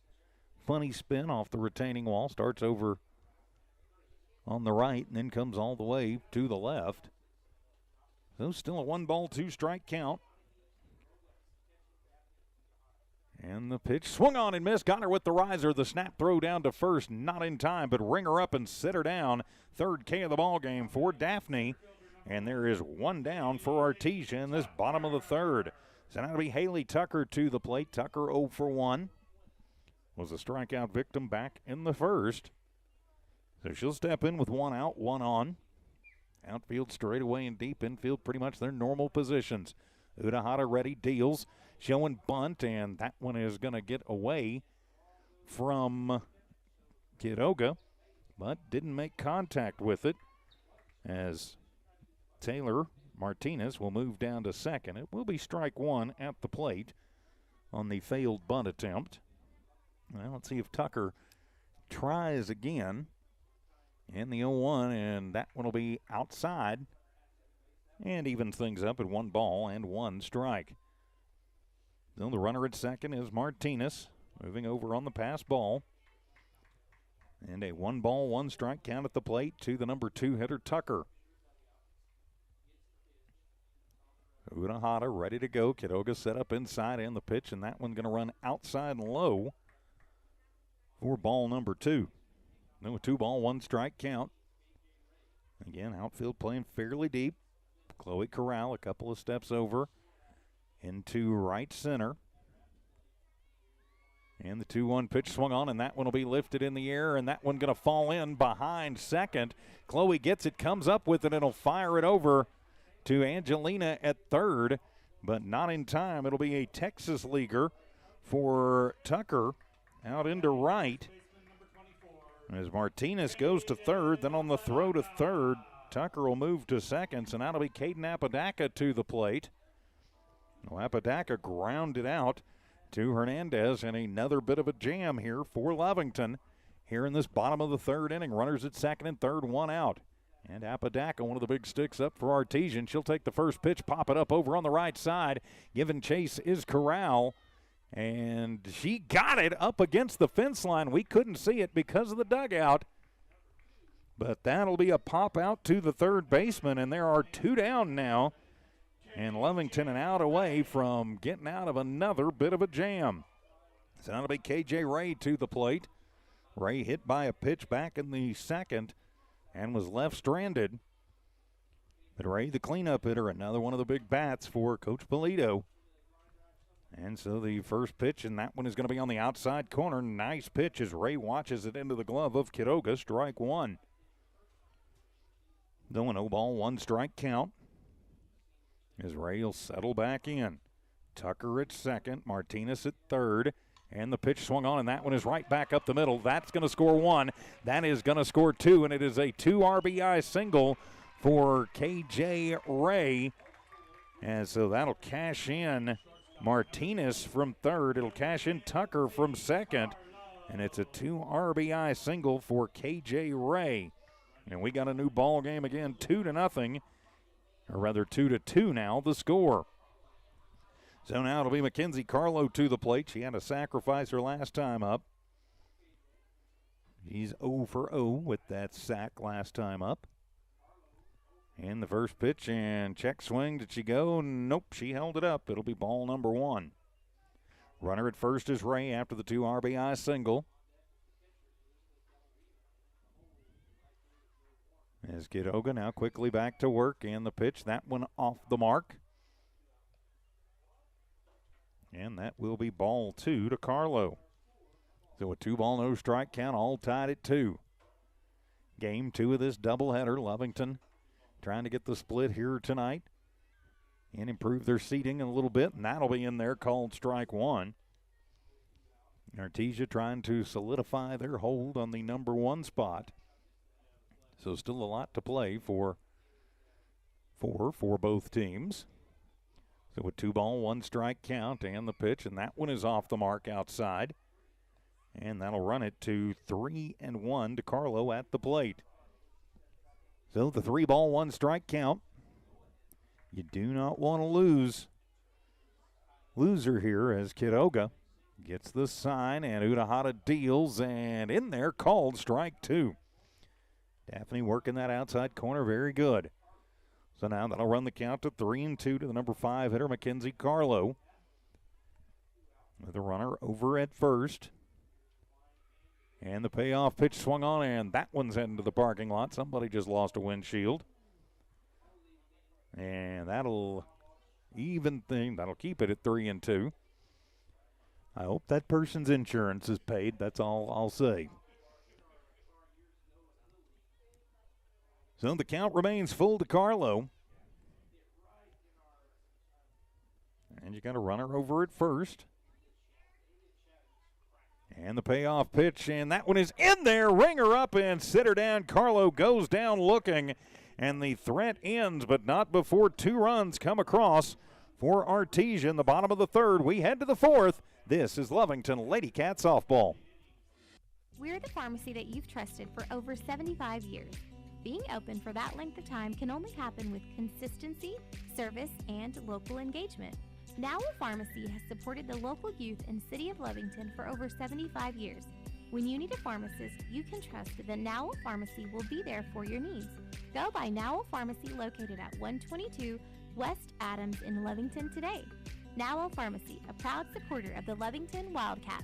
spin off the retaining wall. Starts over on the right and then comes all the way to the left. So still a 1-ball, 2-strike count. And the pitch swung on and missed. Got her with the riser. The snap throw down to first. Not in time, but ring her up and sit her down. 3rd K of the ball game for Daphne. And there is 1 down for Artesia in this bottom of the 3rd. So now it'll be Haley Tucker to the plate. Tucker 0 for 1. Was a strikeout victim back in the 1st. So she'll step in with 1 out, 1 on. Outfield straightaway and deep. Infield pretty much their normal positions. Urahara ready, deals. Showing bunt, and that one is going to get away from Quiroga, but didn't make contact with it as Taylor Martinez will move down to second. It will be strike 1 at the plate on the failed bunt attempt. Well, let's see if Tucker tries again in the 0-1, and that one will be outside and evens things up at 1 ball and 1 strike. Then the runner at second is Martinez, moving over on the pass ball. And a 1 ball, 1 strike count at the plate to the number 2 hitter, Tucker. Urahara ready to go. Quiroga set up inside and the pitch, and that one going to run outside and low for ball number 2. No, a 2 ball, 1 strike count. Again, outfield playing fairly deep. Chloe Corral a couple of steps over into right center. And the 2-1 pitch swung on, and that one will be lifted in the air, and that one going to fall in behind second. Chloe gets it, comes up with it, and it'll fire it over to Angelina at third, but not in time. It'll be a Texas leaguer for Tucker, out into right. As Martinez goes to third, then on the throw to third, Tucker will move to second, so now it'll be Caden Apodaca to the plate. Well, Apodaca grounded out to Hernandez, and another bit of a jam here for Lovington. Here in this bottom of the third inning, runners at second and third, one out. And Apodaca, one of the big sticks up for Artesian. She'll take the first pitch, pop it up over on the right side. Giving chase is Corral. And she got it up against the fence line. We couldn't see it because of the dugout. But that'll be a pop out to the third baseman, and there are two down now. And Lovington an out away from getting out of another bit of a jam. So that'll be KJ Ray to the plate. Ray hit by a pitch back in the second and was left stranded. But Ray, the cleanup hitter, another one of the big bats for Coach Polito. And so the first pitch, and that one is going to be on the outside corner. Nice pitch as Ray watches it into the glove of Quiroga. Strike one. Though an 0-ball, 1 strike count. As Ray will settle back in. Tucker at second, Martinez at third. And the pitch swung on, and that one is right back up the middle. That's going to score 1. That is going to score 2, and it is a 2 RBI single for KJ Ray. And so that'll cash in Martinez from third. It'll cash in Tucker from second. And it's a 2 RBI single for KJ Ray. And we got a new ball game again, 2-0. Or rather 2-2 now, the score. So now it'll be Mackenzie Carlo to the plate. She had to sacrifice her last time up. She's 0 for 0 with that sack last time up. And the first pitch and check swing. Did she go? Nope, she held it up. It'll be ball number 1. Runner at first is Ray after the 2 RBI single. As Quiroga now quickly back to work, and the pitch, that one off the mark. And that will be ball 2 to Carlo. So a 2-ball, no strike count, all tied at 2. Game 2 of this doubleheader. Lovington trying to get the split here tonight and improve their seating a little bit, and that'll be in there, called strike 1. Artesia trying to solidify their hold on the number 1 spot. So still a lot to play for both teams. So a 2-ball, 1 strike count, and the pitch, and that one is off the mark outside. And that'll run it to 3-1 to Carlo at the plate. So the 3-ball, 1 strike count. You do not want to lose. Loser here as Quiroga gets the sign, and Udahata deals, and in there, called strike 2. Daphne working that outside corner very good. So now that'll run the count to 3-2 to the number 5 hitter, Mackenzie Carlo. With a runner over at first. And the payoff pitch swung on, and that one's heading to the parking lot. Somebody just lost a windshield. And that'll even thing. That'll keep it at 3-2. I hope that person's insurance is paid. That's all I'll say. So the count remains full to Carlo. And you got a runner over at first. And the payoff pitch, and that one is in there. Ring her up and sit her down. Carlo goes down looking, and the threat ends, but not before 2 runs come across for Artesia in the bottom of the third. We head to the 4th. This is Lovington Lady Cat Softball. We're the pharmacy that you've trusted for over 75 years. Being open for that length of time can only happen with consistency, service, and local engagement. Nowell Pharmacy has supported the local youth and city of Lovington for over 75 years. When you need a pharmacist, you can trust that Nowell Pharmacy will be there for your needs. Go by Nowell Pharmacy located at 122 West Adams in Lovington today. Nowell Pharmacy, a proud supporter of the Lovington Wildcats.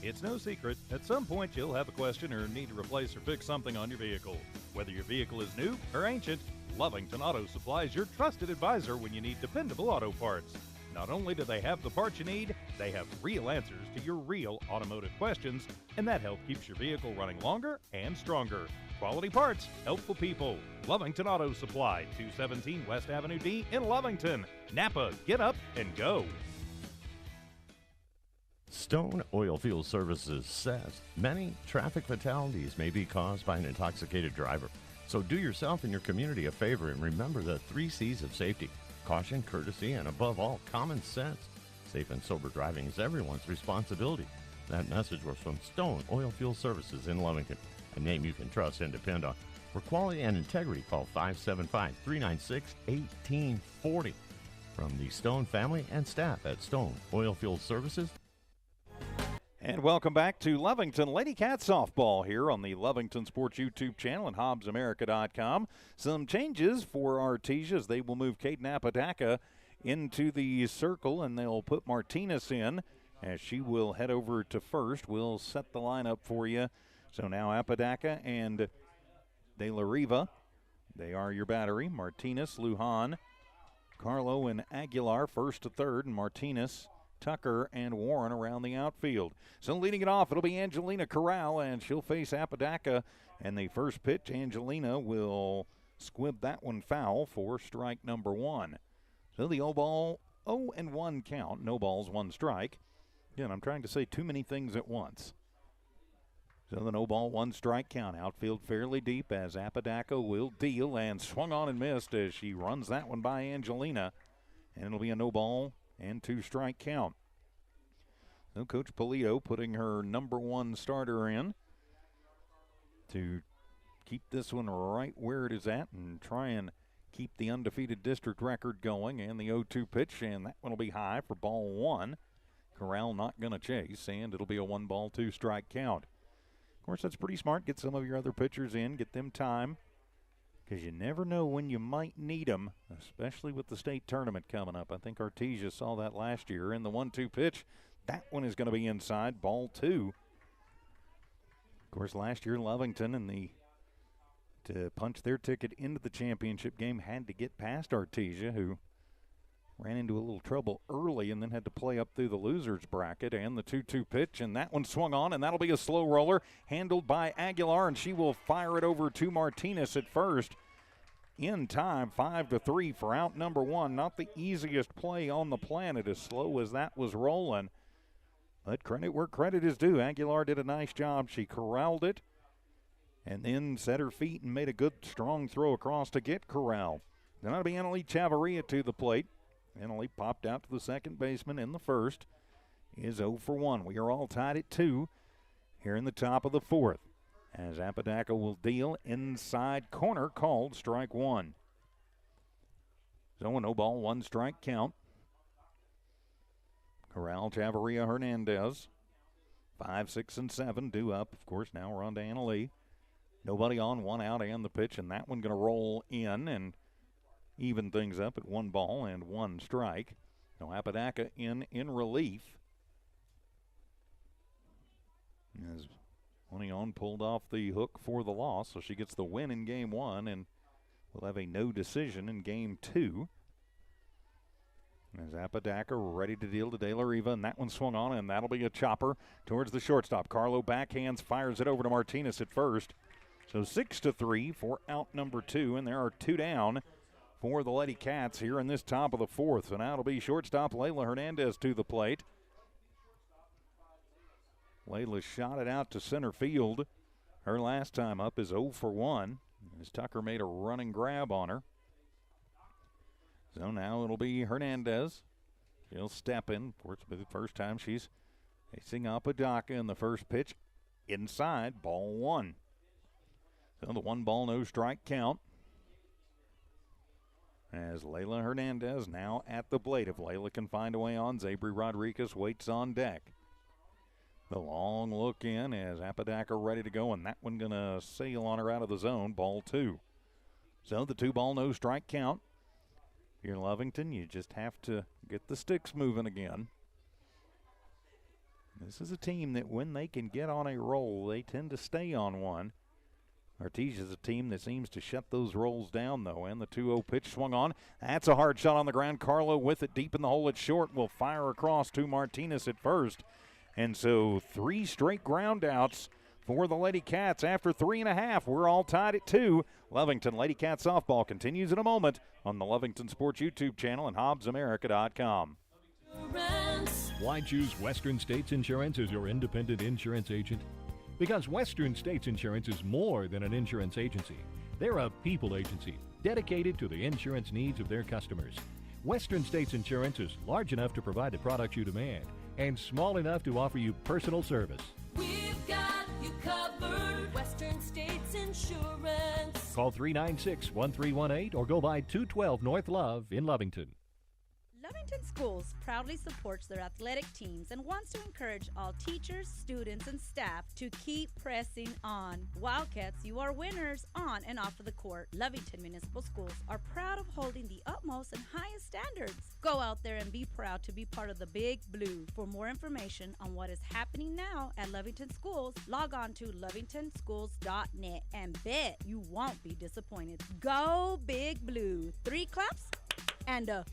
It's no secret, at some point you'll have a question or need to replace or fix something on your vehicle. Whether your vehicle is new or ancient, Lovington Auto Supply is your trusted advisor when you need dependable auto parts. Not only do they have the parts you need, they have real answers to your real automotive questions, and that help keeps your vehicle running longer and stronger. Quality parts, helpful people. Lovington Auto Supply, 217 West Avenue D in Lovington. Napa, get up and go. Stone Oilfield Services says many traffic fatalities may be caused by an intoxicated driver. So do yourself and your community a favor and remember the 3 C's of safety: caution, courtesy, and above all, common sense. Safe and sober driving is everyone's responsibility. That message was from Stone Oilfield Services in Lovington, a name you can trust and depend on. For quality and integrity, call 575-396-1840. From the Stone family and staff at Stone Oilfield Services. And welcome back to Lovington Lady Cat Softball here on the Lovington Sports YouTube channel and HobbsAmerica.com. Some changes for Artesia as they will move Caden Apodaca into the circle, and they'll put Martinez in as she will head over to first. We'll set the lineup for you. So now Apodaca and De La Riva, they are your battery. Martinez, Lujan, Carlo, and Aguilar first to third, and Martinez, Tucker, and Warren around the outfield. So leading it off, it'll be Angelina Corral, and she'll face Apodaca. And the first pitch, Angelina will squib that one foul for strike number 1. So the 0-1 count, no balls, 1 strike. Again, I'm trying to say too many things at once. So the 0-1 strike count. Outfield fairly deep as Apodaca will deal, and swung on and missed as she runs that one by Angelina. And it'll be a 0-2 strike count. So Coach Polito putting her number 1 starter in to keep this one right where it is at and try and keep the undefeated district record going. And the 0-2 pitch, and that one will be high for ball 1. Corral not going to chase, and it'll be a 1-2 strike count. Of course, that's pretty smart. Get some of your other pitchers in, get them time, because you never know when you might need them, especially with the state tournament coming up. I think Artesia saw that last year. In the 1-2 pitch, that one is going to be inside, ball 2. Of course, last year Lovington to punch their ticket into the championship game had to get past Artesia, who ran into a little trouble early and then had to play up through the losers bracket. And the 2-2 pitch, and that one swung on, and that'll be a slow roller handled by Aguilar, and she will fire it over to Martinez at first. In time, 5-3 for out number 1. Not the easiest play on the planet, as slow as that was rolling. But credit where credit is due. Aguilar did a nice job. She corralled it and then set her feet and made a good, strong throw across to get Corral. Then it'll be Annalie Chavarria to the plate. Annalie popped out to the second baseman in the first. Is 0-1. We are all tied at 2 here in the top of the 4th. As Apodaca will deal inside corner, called strike 1. So a 0-1 strike count. Corral, Chavarria, Hernandez. 5, 6, and 7 due up. Of course, now we're on to Annalie. Nobody on, 1 out, and the pitch, and that one going to roll in and even things up at 1 ball and 1 strike. Now Apodaca in relief. As Leon pulled off the hook for the loss, so she gets the win in game 1, and we'll have a no decision in game 2. As Apodaca ready to deal to De La Riva, and that one swung on, and that'll be a chopper towards the shortstop. Carlo backhands, fires it over to Martinez at first. So 6-3 for out number 2, and there are 2 down for the Lady Cats here in this top of the 4th. So now it'll be shortstop Layla Hernandez to the plate. Layla shot it out to center field. Her last time up is 0-1 as Tucker made a running grab on her. So now it'll be Hernandez. She'll step in. Of course, it'll be the first time she's facing Apodaca in the first pitch. Inside, ball 1. So the 1 ball, no strike count. As Layla Hernandez now at the plate. If Layla can find a way on, Zabri Rodriguez waits on deck. The long look in as Apodaca ready to go, and that one going to sail on her out of the zone, ball 2. So the 2 ball, no strike count. If you're Lovington, you just have to get the sticks moving again. This is a team that when they can get on a roll, they tend to stay on one. Artesia's a team that seems to shut those rolls down, though, and the 2-0 pitch swung on. That's a hard shot on the ground. Carlo with it deep in the hole at short will fire across to Martinez at first. And so 3 straight ground outs for the Lady Cats. After 3.5, we're all tied at 2. Lovington Lady Cat Softball continues in a moment on the Lovington Sports YouTube channel and HobbsAmerica.com. Insurance. Why choose Western States Insurance as your independent insurance agent? Because Western States Insurance is more than an insurance agency. They're a people agency dedicated to the insurance needs of their customers. Western States Insurance is large enough to provide the products you demand and small enough to offer you personal service. We've got you covered. Western States Insurance. Call 396-1318 or go by 212 North Love in Lovington. Lovington Schools proudly supports their athletic teams and wants to encourage all teachers, students, and staff to keep pressing on. Wildcats, you are winners on and off of the court. Lovington Municipal Schools are proud of holding the utmost and highest standards. Go out there and be proud to be part of the Big Blue. For more information on what is happening now at Lovington Schools, log on to lovingtonschools.net and bet you won't be disappointed. Go Big Blue. 3 claps and a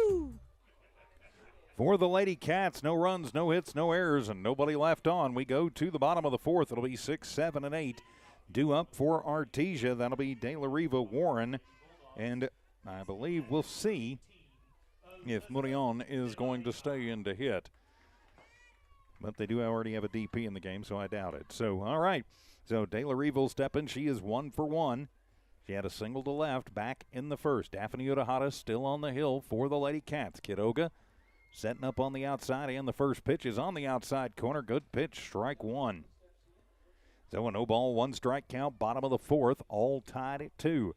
woo! For the Lady Cats, no runs, no hits, no errors, and nobody left on. We go to the bottom of the fourth. It'll be 6, 7, and 8. Due up for Artesia. That'll be De La Riva, Warren, and I believe we'll see if Murion is going to stay in to hit. But they do already have a DP in the game, so I doubt it. So, all right. So De La Riva will step in. She is 1 for 1. She had a single to left back in the first. Daphne Utahata still on the hill for the Lady Cats. Kidoga setting up on the outside, and the first pitch is on the outside corner. Good pitch, strike one. So a no ball, 1 strike count, bottom of the fourth, all tied at 2.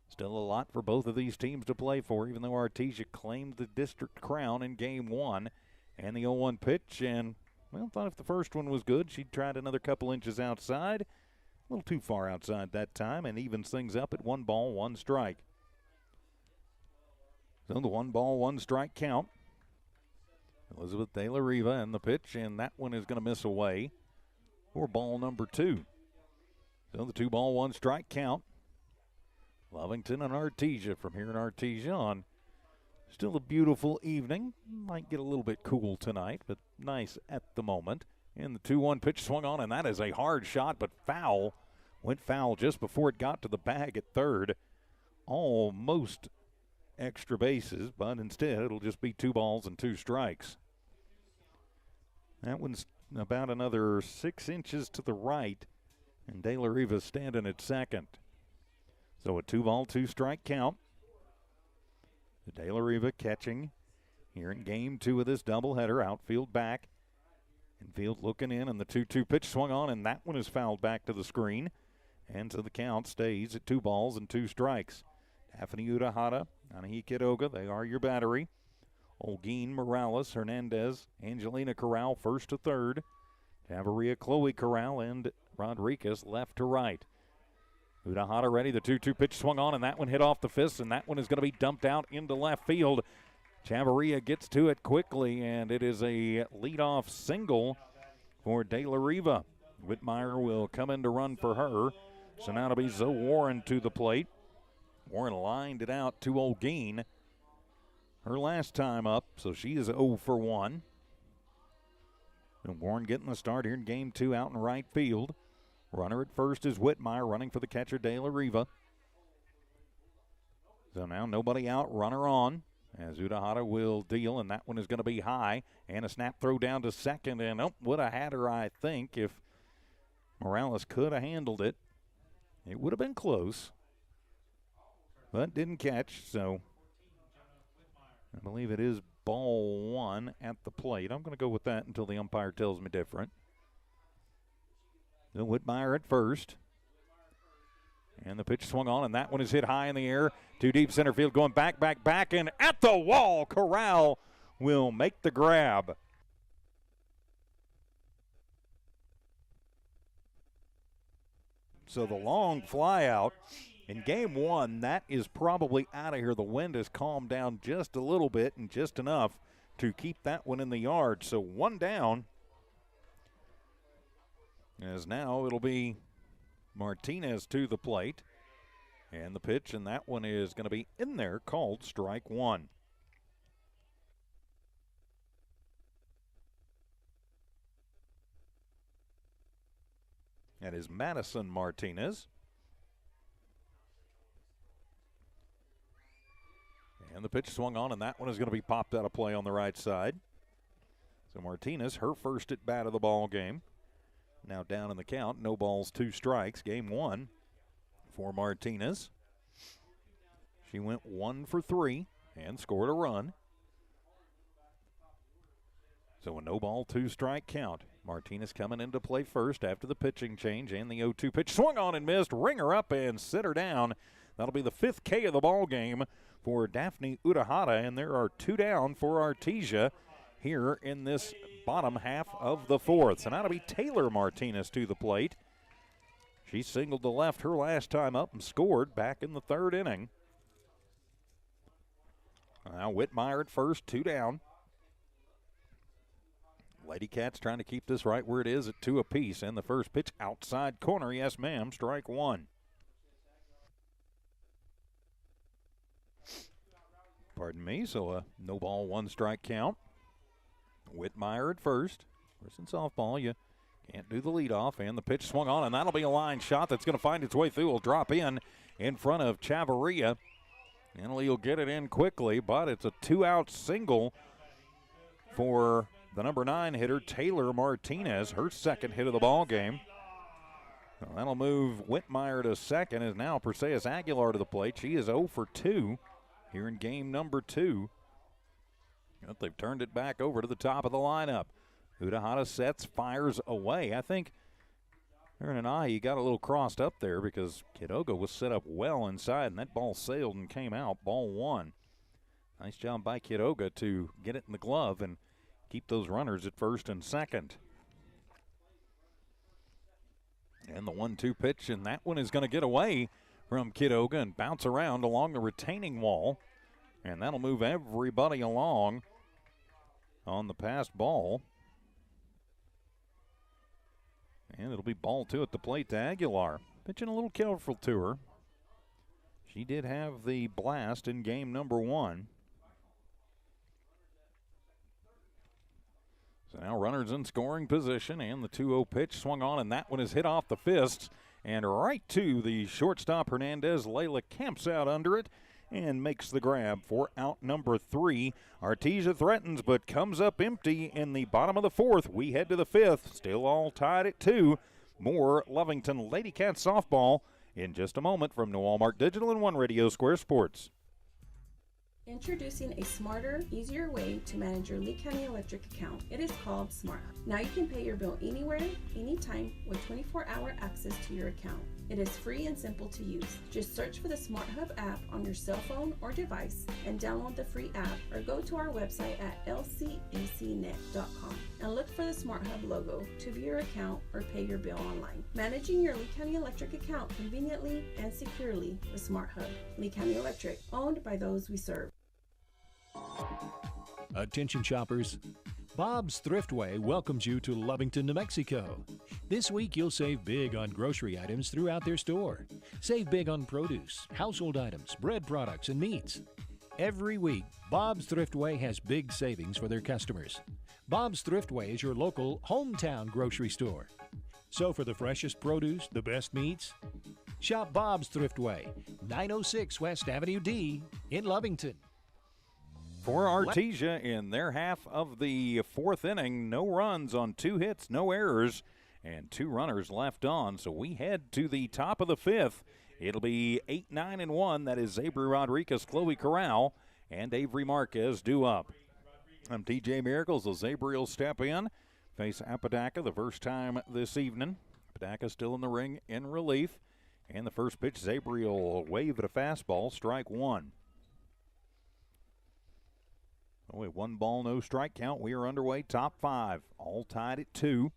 Still a lot for both of these teams to play for, even though Artesia claimed the district crown in game 1. And the 0-1 pitch, and, well, thought if the first one was good, she'd tried another couple inches outside. A little too far outside that time, and evens things up at 1 ball, 1 strike. So the 1 ball, 1 strike count. Elizabeth De La Riva and the pitch, and that one is going to miss away for ball number 2. So the 2 ball, 1 strike count. Lovington and Artesia from here in Artesia on. Still a beautiful evening. Might get a little bit cool tonight, but nice at the moment. And the 2-1 pitch swung on, and that is a hard shot, but foul. Went foul just before it got to the bag at third. Almost extra bases, but instead it'll just be 2 balls and 2 strikes. That one's about another 6 inches to the right, and De La Riva standing at second. So a 2 ball, 2 strike count. The De La Riva catching here in game 2 of this doubleheader. Outfield back. Infield looking in, and the 2-2 pitch swung on, and that one is fouled back to the screen. And so the count stays at 2 balls and 2 strikes. Daphne Utahata, Anahi Kidoga, they are your battery. Olguin, Morales, Hernandez, Angelina Corral first to third. Tavaria, Chloe Corral, and Rodriguez left to right. Utahata ready, the 2-2 pitch swung on, and that one hit off the fist, and that one is going to be dumped out into left field. Chavarria gets to it quickly, and it is a leadoff single for De La Riva. Whitmire will come in to run for her. So now it'll be Zoe Warren to the plate. Warren lined it out to Olguin. Her last time up, so she is 0 for 1. And Warren getting the start here in game 2 out in right field. Runner at first is Whitmire, running for the catcher De La Riva. So now nobody out, runner on. As Utahata will deal, and that one is going to be high. And a snap throw down to second, and would have had her, I think, if Morales could have handled it. It would have been close, but didn't catch, so I believe it is ball 1 at the plate. I'm going to go with that until the umpire tells me different. So Whitmire at first. And the pitch swung on, and that one is hit high in the air. To deep center field, going back, and at the wall. Corral will make the grab. So the long fly out in game 1, that is probably out of here. The wind has calmed down just a little bit and just enough to keep that one in the yard. So 1 down. As now it'll be Martinez to the plate. And the pitch, and that one is going to be in there, called strike 1. That is Madison Martinez. And the pitch swung on, and that one is going to be popped out of play on the right side. So Martinez, her first at bat of the ball game. Now down in the count, no balls, 2 strikes. Game 1 for Martinez. She went 1 for 3 and scored a run. So a no ball, 2 strike count. Martinez coming into play first after the pitching change and the 0-2 pitch. Swung on and missed. Ring her up and sit her down. That'll be the 5th K of the ball game for Daphne Udahata, and there are 2 down for Artesia here in this bottom half of the 4th. So now it'll be Taylor Martinez to the plate. She singled to left her last time up and scored back in the 3rd inning. Now Whitmire at first, 2 down. Lady Cats trying to keep this right where it is at 2 apiece. And the first pitch outside corner. Yes, ma'am. Strike 1. Pardon me. So a no ball, 1 strike count. Whitmire at first. Of course, in softball, you can't do the leadoff. And the pitch swung on, and that'll be a line shot that's going to find its way through. Will drop in front of Chavarria. And he'll get it in quickly, but it's a 2-out single for the number 9 hitter, Taylor Martinez, her 2nd hit of the ball game. Well, that'll move Whitmire to second, as now Perseus Aguilar to the plate. She is 0 for 2 here in game number 2. But they've turned it back over to the top of the lineup. Udahata sets, fires away. I think Aaron and I, he got a little crossed up there because Kidoga was set up well inside, and that ball sailed and came out. Ball 1. Nice job by Kidoga to get it in the glove and keep those runners at first and second. And the 1-2 pitch, and that one is going to get away from Kidoga and bounce around along the retaining wall. And that'll move everybody along on the passed ball. And it'll be ball 2 at the plate to Aguilar. Pitching a little careful to her. She did have the blast in game number 1. So now runners in scoring position, and the 2-0 pitch swung on, and that one is hit off the fists and right to the shortstop Hernandez. Layla camps out under it and makes the grab for out number 3. Artesia threatens but comes up empty in the bottom of the 4th. We head to the 5th, still all tied at 2. More Lovington Lady Cats softball in just a moment from New Walmart Digital and One Radio Square Sports. Introducing a smarter, easier way to manage your Lee County Electric account. It is called Smart Hub. Now you can pay your bill anywhere, anytime with 24-hour access to your account. It is free and simple to use. Just search for the Smart Hub app on your cell phone or device and download the free app, or go to our website at lcecnet.com and look for the Smart Hub logo to view your account or pay your bill online. Managing your Lee County Electric account conveniently and securely with Smart Hub. Lee County Electric, owned by those we serve. Attention shoppers, Bob's Thriftway welcomes you to Lovington, New Mexico. This week you'll save big on grocery items throughout their store. Save big on produce, household items, bread products, and meats. Every week, Bob's Thriftway has big savings for their customers. Bob's Thriftway is your local hometown grocery store. So for the freshest produce, the best meats, shop Bob's Thriftway, 906 West Avenue D in Lovington. For Artesia in their half of the 4th inning, no runs on 2 hits, no errors, and 2 runners left on. So we head to the top of the 5th. It'll be 8-9-1. That is Zabri Rodriguez, Chloe Corral, and Avery Marquez due up. I'm TJ Miracles. So Zabri will step in, face Apodaca the first time this evening. Apodaca still in the ring in relief. And the first pitch, Zabri will wave at a fastball, strike 1. Only 1 ball, no strike count. We are underway, top 5, all tied at 2.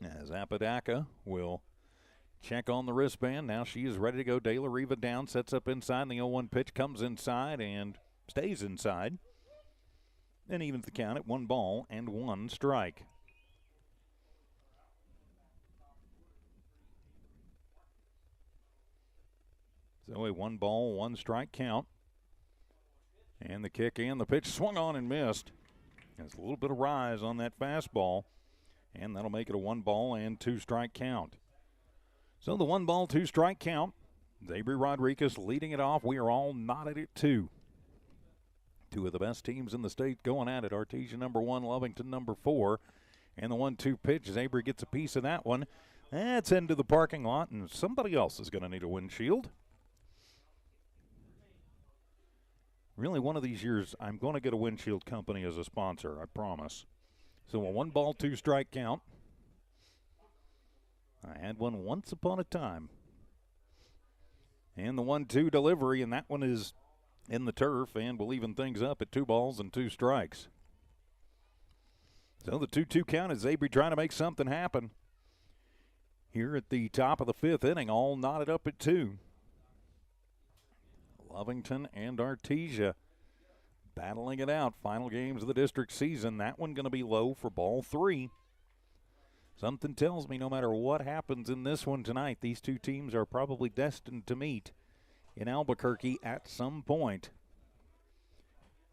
As Apodaca will check on the wristband. Now she is ready to go. De La Riva down, sets up inside. And the 0-1 pitch comes inside and stays inside. And evens the count at 1 ball and 1 strike. So a 1 ball, 1 strike count. And the kick and the pitch swung on and missed. There's a little bit of rise on that fastball, and that'll make it a 1 ball and 2 strike count. So the 1 ball, 2 strike count. Zabri Rodriguez leading it off. We are all knotted at 2. Two of the best teams in the state going at it. Artesia number 1, Lovington number 4. And the 1-2 pitch, Zabry gets a piece of that one. That's into the parking lot, and somebody else is going to need a windshield. Really, one of these years, I'm going to get a windshield company as a sponsor, I promise. So a 1-ball, 2-strike count. I had one once upon a time. And the 1-2 delivery, and that one is in the turf, and we'll even things up at 2 balls and 2 strikes. So the 2-2 count is Zabry trying to make something happen. Here at the top of the 5th inning, all knotted up at 2. Lovington and Artesia battling it out. Final games of the district season. That one going to be low for ball 3. Something tells me no matter what happens in this one tonight, these two teams are probably destined to meet in Albuquerque at some point.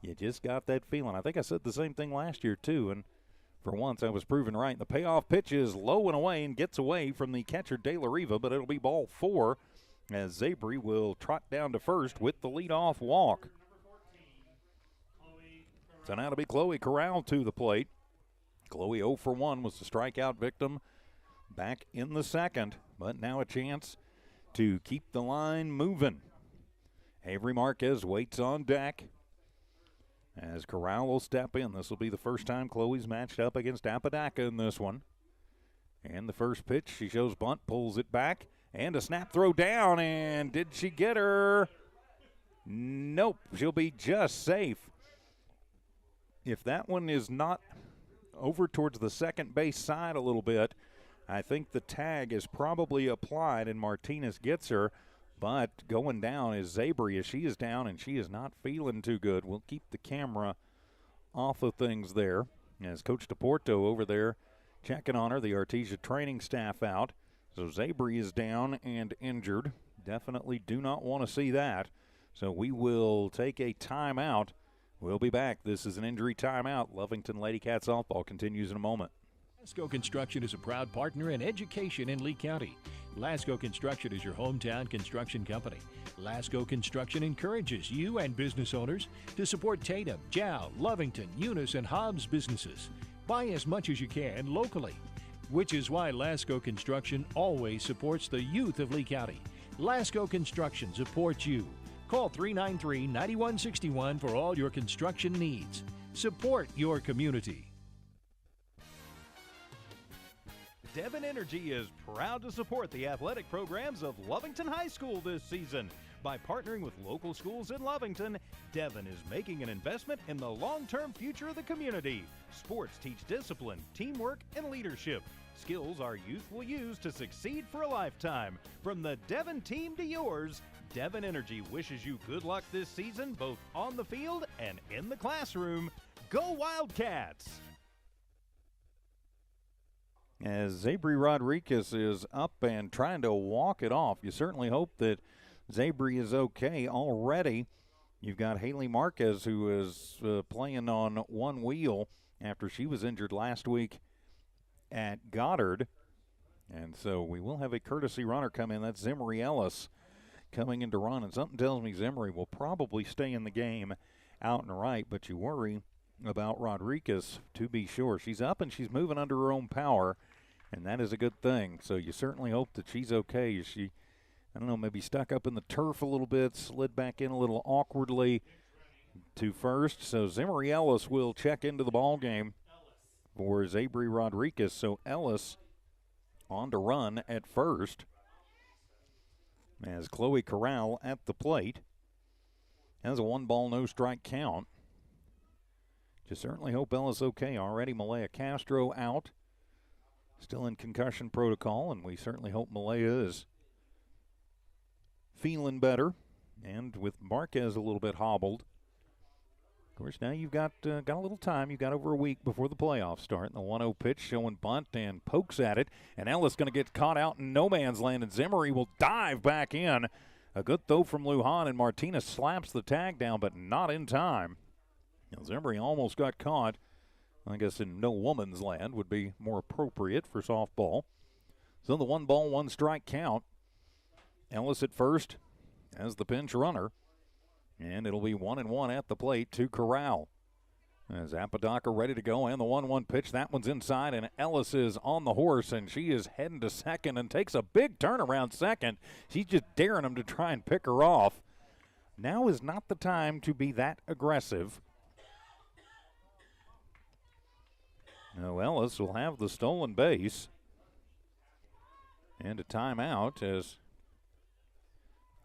You just got that feeling. I think I said the same thing last year, too, and for once I was proven right. The payoff pitch is low and away and gets away from the catcher, De La Riva, but it'll be ball 4 as Zabry will trot down to first with the leadoff walk. So now to be Chloe Corral to the plate. Chloe 0 for 1 was the strikeout victim back in the second, but now a chance to keep the line moving. Avery Marquez waits on deck as Corral will step in. This will be the first time Chloe's matched up against Apodaca in this one. And the first pitch, she shows bunt, pulls it back, and a snap throw down, and did she get her? Nope, she'll be just safe. If that one is not over towards the second base side a little bit, I think the tag is probably applied and Martinez gets her, but going down is Zabry as she is down and she is not feeling too good. We'll keep the camera off of things there as Coach DePorto over there checking on her, the Artesia training staff out. So Zabry is down and injured. Definitely do not want to see that. So we will take a timeout. We'll be back. This is an injury timeout. Lovington Lady Cat Softball continues in a moment. Lasco Construction is a proud partner in education in Lee County. Lasco Construction is your hometown construction company. Lasco Construction encourages you and business owners to support Tatum, Jow, Lovington, Eunice, and Hobbs businesses. Buy as much as you can locally, which is why Lasco Construction always supports the youth of Lee County. Lasco Construction supports you. Call 393-9161 for all your construction needs. Support your community. Devon Energy is proud to support the athletic programs of Lovington High School this season. By partnering with local schools in Lovington, Devon is making an investment in the long-term future of the community. Sports teach discipline, teamwork, and leadership. Skills our youth will use to succeed for a lifetime. From the Devon team to yours, Devon Energy wishes you good luck this season, both on the field and in the classroom. Go Wildcats! As Zabry Rodriguez is up and trying to walk it off, you certainly hope that Zabry is okay already. You've got Haley Marquez, who is playing on one wheel after she was injured last week at Goddard. And so we will have a courtesy runner come in. That's Zimmery Ellis coming in to run. And something tells me Zimmery will probably stay in the game out and right, but you worry about Rodriguez, to be sure. She's up and she's moving under her own power, and that is a good thing. So you certainly hope that she's okay. She, I don't know, maybe stuck up in the turf a little bit, slid back in a little awkwardly to first. So Zimmery Ellis will check into the ball game for Zabry Rodriguez. So Ellis on to run at first as Chloe Corral at the plate. Has a 1-ball, no strike count. Just certainly hope Ella's okay. Already Malaya Castro out, still in concussion protocol, and we certainly hope Malaya is feeling better. And with Marquez a little bit hobbled, of course, now you've got a little time. You've got over a week before the playoffs start. And the 1-0 pitch showing bunt and pokes at it, and Ellis going to get caught out in no man's land, and Zimmery will dive back in. A good throw from Lujan, and Martinez slaps the tag down, but not in time. Now, Zimmery almost got caught. I guess in no woman's land would be more appropriate for softball. So the 1-ball, 1-strike count. Ellis at first as the pinch runner. And it'll be 1-1 at the plate to Corral. As Apodaca ready to go, and the 1-1 pitch, that one's inside, and Ellis is on the horse, and she is heading to second and takes a big turn around second. She's just daring him to try and pick her off. Now is not the time to be that aggressive. Now Ellis will have the stolen base. And a timeout as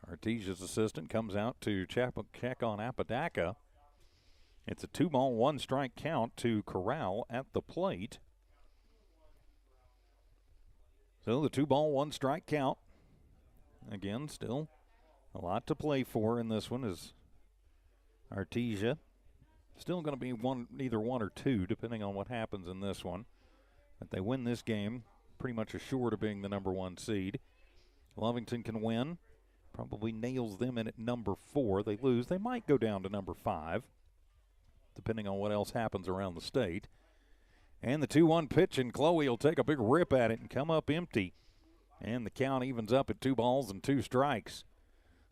Artesia's assistant comes out to check on Apodaca. It's a 2-ball, 1-strike count to Corral at the plate. So the 2-ball, 1-strike count. Again, still a lot to play for in this one as Artesia still going to be either 1 or 2, depending on what happens in this one. But they win this game, pretty much assured of being the number 1 seed. Lovington can win. Probably nails them in at number 4. They lose. They might go down to number 5, depending on what else happens around the state. And the 2-1 pitch, and Chloe will take a big rip at it and come up empty. And the count evens up at 2 balls and 2 strikes.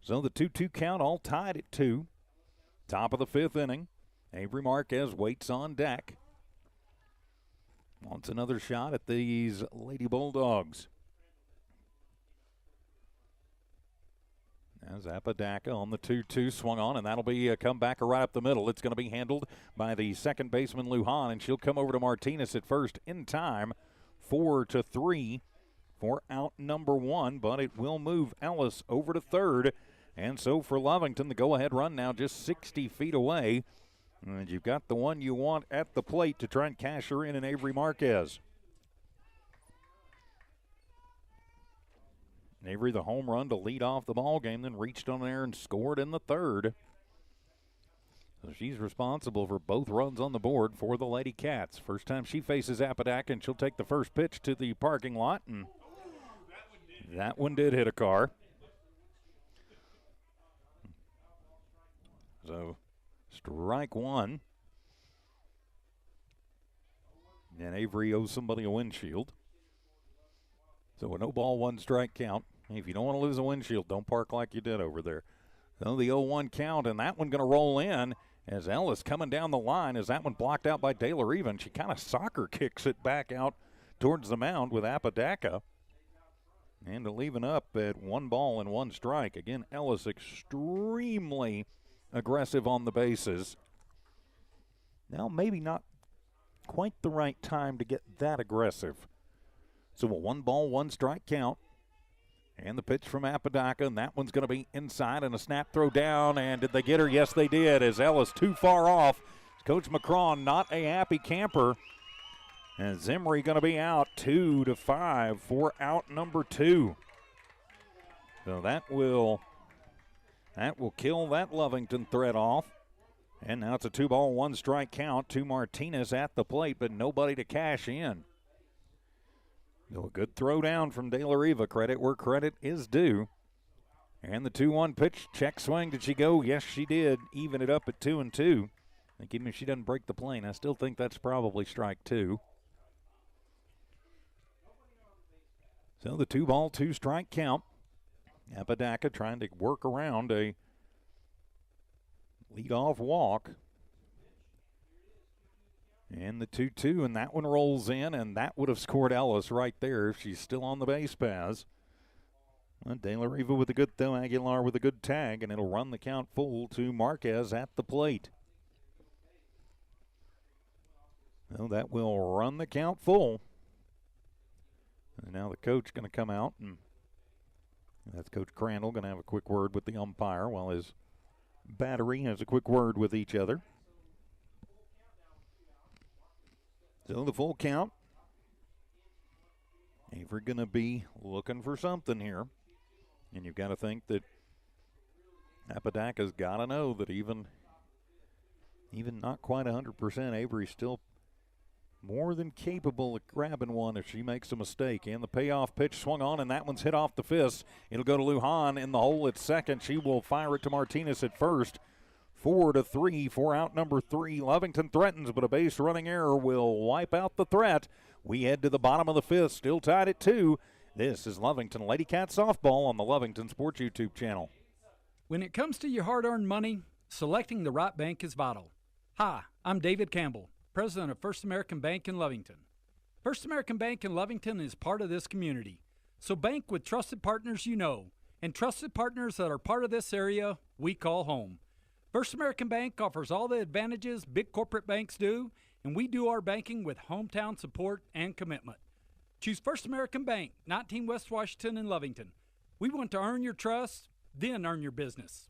So the 2-2 count all tied at 2. Top of the 5th inning. Avery Marquez waits on deck. Wants another shot at these Lady Bulldogs. As Apodaca on the 2-2 swung on, and that'll be a comebacker right up the middle. It's going to be handled by the second baseman, Lujan, and she'll come over to Martinez at first in time. 4-3 for out number 1, but it will move Ellis over to third. And so for Lovington, the go-ahead run now just 60 feet away. And you've got the one you want at the plate to try and cash her in Avery Marquez. Avery, the home run to lead off the ball game, then reached on there and scored in the third. So she's responsible for both runs on the board for the Lady Cats. First time she faces Apodaca, and she'll take the first pitch to the parking lot, and that one did hit a car. So strike 1. And Avery owes somebody a windshield. So a no ball, 1-strike count. If you don't want to lose a windshield, don't park like you did over there. So the 0-1 count, and that one going to roll in as Ellis coming down the line. As that one blocked out by Taylor Even. She kind of soccer kicks it back out towards the mound with Apodaca. And to leave it up at 1 ball and 1 strike. Again, Ellis extremely aggressive on the bases. Now maybe not quite the right time to get that aggressive. So a 1 ball, 1 strike count. And the pitch from Apodaca, and that one's going to be inside, and a snap throw down. And did they get her? Yes, they did, as Ellis too far off. Coach McCraw not a happy camper. And Zimri going to be out 2-5 for out number 2. So that will kill that Lovington threat off. And now it's a 2 ball, 1 strike count to Martinez at the plate, but nobody to cash in. So a good throw down from De La Riva. Credit where credit is due. And the 2-1 pitch, check swing. Did she go? Yes, she did. Even it up at 2-2. I think even if she doesn't break the plane, I still think that's probably strike 2. So the 2 ball, 2 strike count. Apodaca trying to work around a leadoff walk. And the 2-2, and that one rolls in, and that would have scored Ellis right there if she's still on the base paths. De La Riva with a good throw, Aguilar with a good tag, and it'll run the count full to Marquez at the plate. Well, that will run the count full. And now the coach going to come out, and that's Coach Crandall going to have a quick word with the umpire while his battery has a quick word with each other. So the full count. Avery going to be looking for something here. And you've got to think that Apodaca's got to know that even not quite 100%, Avery's still more than capable of grabbing one if she makes a mistake. And the payoff pitch swung on, and that one's hit off the fist. It'll go to Lujan in the hole at second. She will fire it to Martinez at first. 4-3 for out number 3. Lovington threatens, but a base running error will wipe out the threat. We head to the bottom of the 5th, still tied at 2. This is Lovington Lady Cat Softball on the Lovington Sports YouTube channel. When it comes to your hard-earned money, selecting the right bank is vital. Hi, I'm David Campbell, president of First American Bank in Lovington. First American Bank in Lovington is part of this community. So bank with trusted partners you know, and trusted partners that are part of this area we call home. First American Bank offers all the advantages big corporate banks do, and we do our banking with hometown support and commitment. Choose First American Bank, 19 West Washington in Lovington. We want to earn your trust, then earn your business.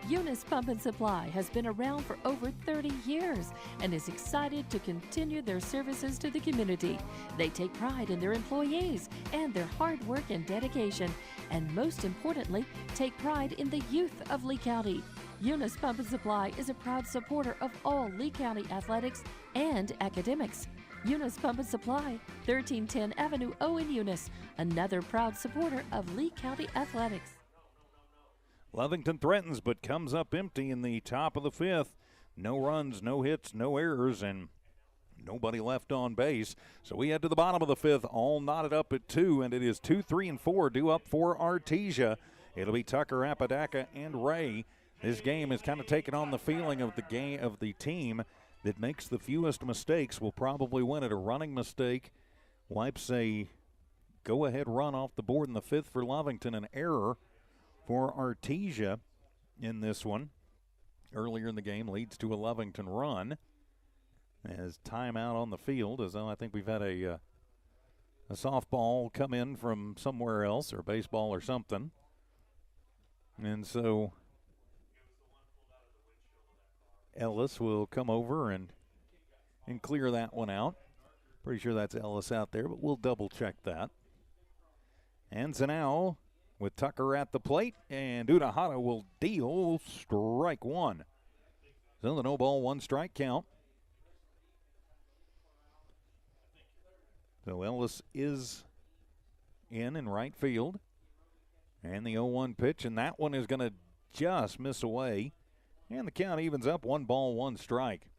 Eunice Pump and Supply has been around for over 30 years and is excited to continue their services to the community. They take pride in their employees and their hard work and dedication, and most importantly, take pride in the youth of Lee County. Eunice Pump and Supply is a proud supporter of all Lee County athletics and academics. Eunice Pump and Supply, 1310 Avenue O in Eunice, another proud supporter of Lee County athletics. Lovington threatens but comes up empty in the top of the fifth. No runs, no hits, no errors, and nobody left on base. So we head to the bottom of the fifth, all knotted up at 2, and it is 2, 3, and 4 due up for Artesia. It'll be Tucker, Apodaca, and Ray. This game has kind of taken on the feeling of the team that makes the fewest mistakes will probably win it. A running mistake wipes a go-ahead run off the board in the fifth for Lovington. An error for Artesia in this one earlier in the game leads to a Lovington run. As timeout on the field, as though I think we've had a softball come in from somewhere else, or baseball or something. And so Ellis will come over and clear that one out. Pretty sure that's Ellis out there, but we'll double check that. And so now, with Tucker at the plate, and Udahata will deal strike one. So the no ball, one strike count. So Ellis is in right field. And the 0-1 pitch, and that one is going to just miss away. And the count evens up, 1 ball, 1 strike.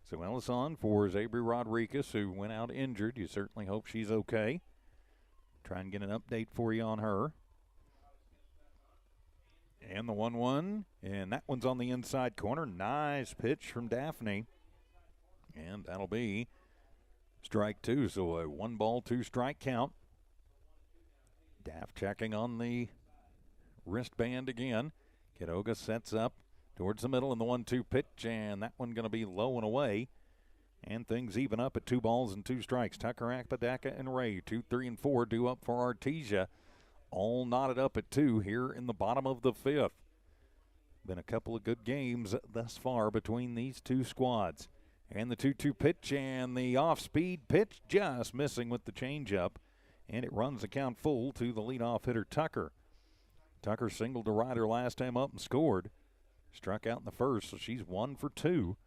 So Ellis on for Zabri Rodriguez, who went out injured. You certainly hope she's okay. Try and get an update for you on her. And the 1-1, and that one's on the inside corner. Nice pitch from Daphne. And that'll be strike 2, so a 1 ball, 2 strike count. Daff checking on the wristband again. Kidoga sets up towards the middle in the 1-2 pitch, and that one going to be low and away. And things even up at 2 balls and 2 strikes. Tucker, Apodaca, and Ray, 2, 3, and 4 due up for Artesia. All knotted up at 2 here in the bottom of the fifth. Been a couple of good games thus far between these two squads. And the 2-2 pitch and the off-speed pitch just missing with the changeup. And it runs the count full to the leadoff hitter, Tucker. Tucker singled to Ryder last time up and scored. Struck out in the first, so she's 1 for 2.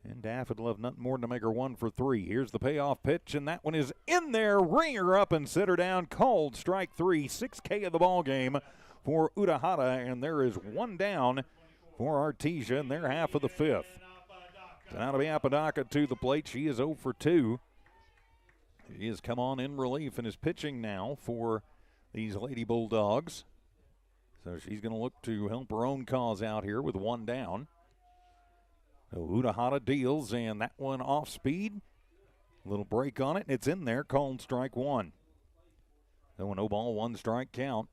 And Daff would love nothing more than to make her 1 for 3. Here's the payoff pitch, and that one is in there. Ringer up and set her down. Called strike 3. 6K of the ball game for Udahata, and there is 1 down for Artesia in their half of the fifth. So now to be Apodaca to the plate. She is 0 for 2. She has come on in relief and is pitching now for these Lady Bulldogs. So she's going to look to help her own cause out here with 1 down. So Udahata deals, and that one off speed. A little break on it, and it's in there, called strike 1. So a no ball, 1 strike count.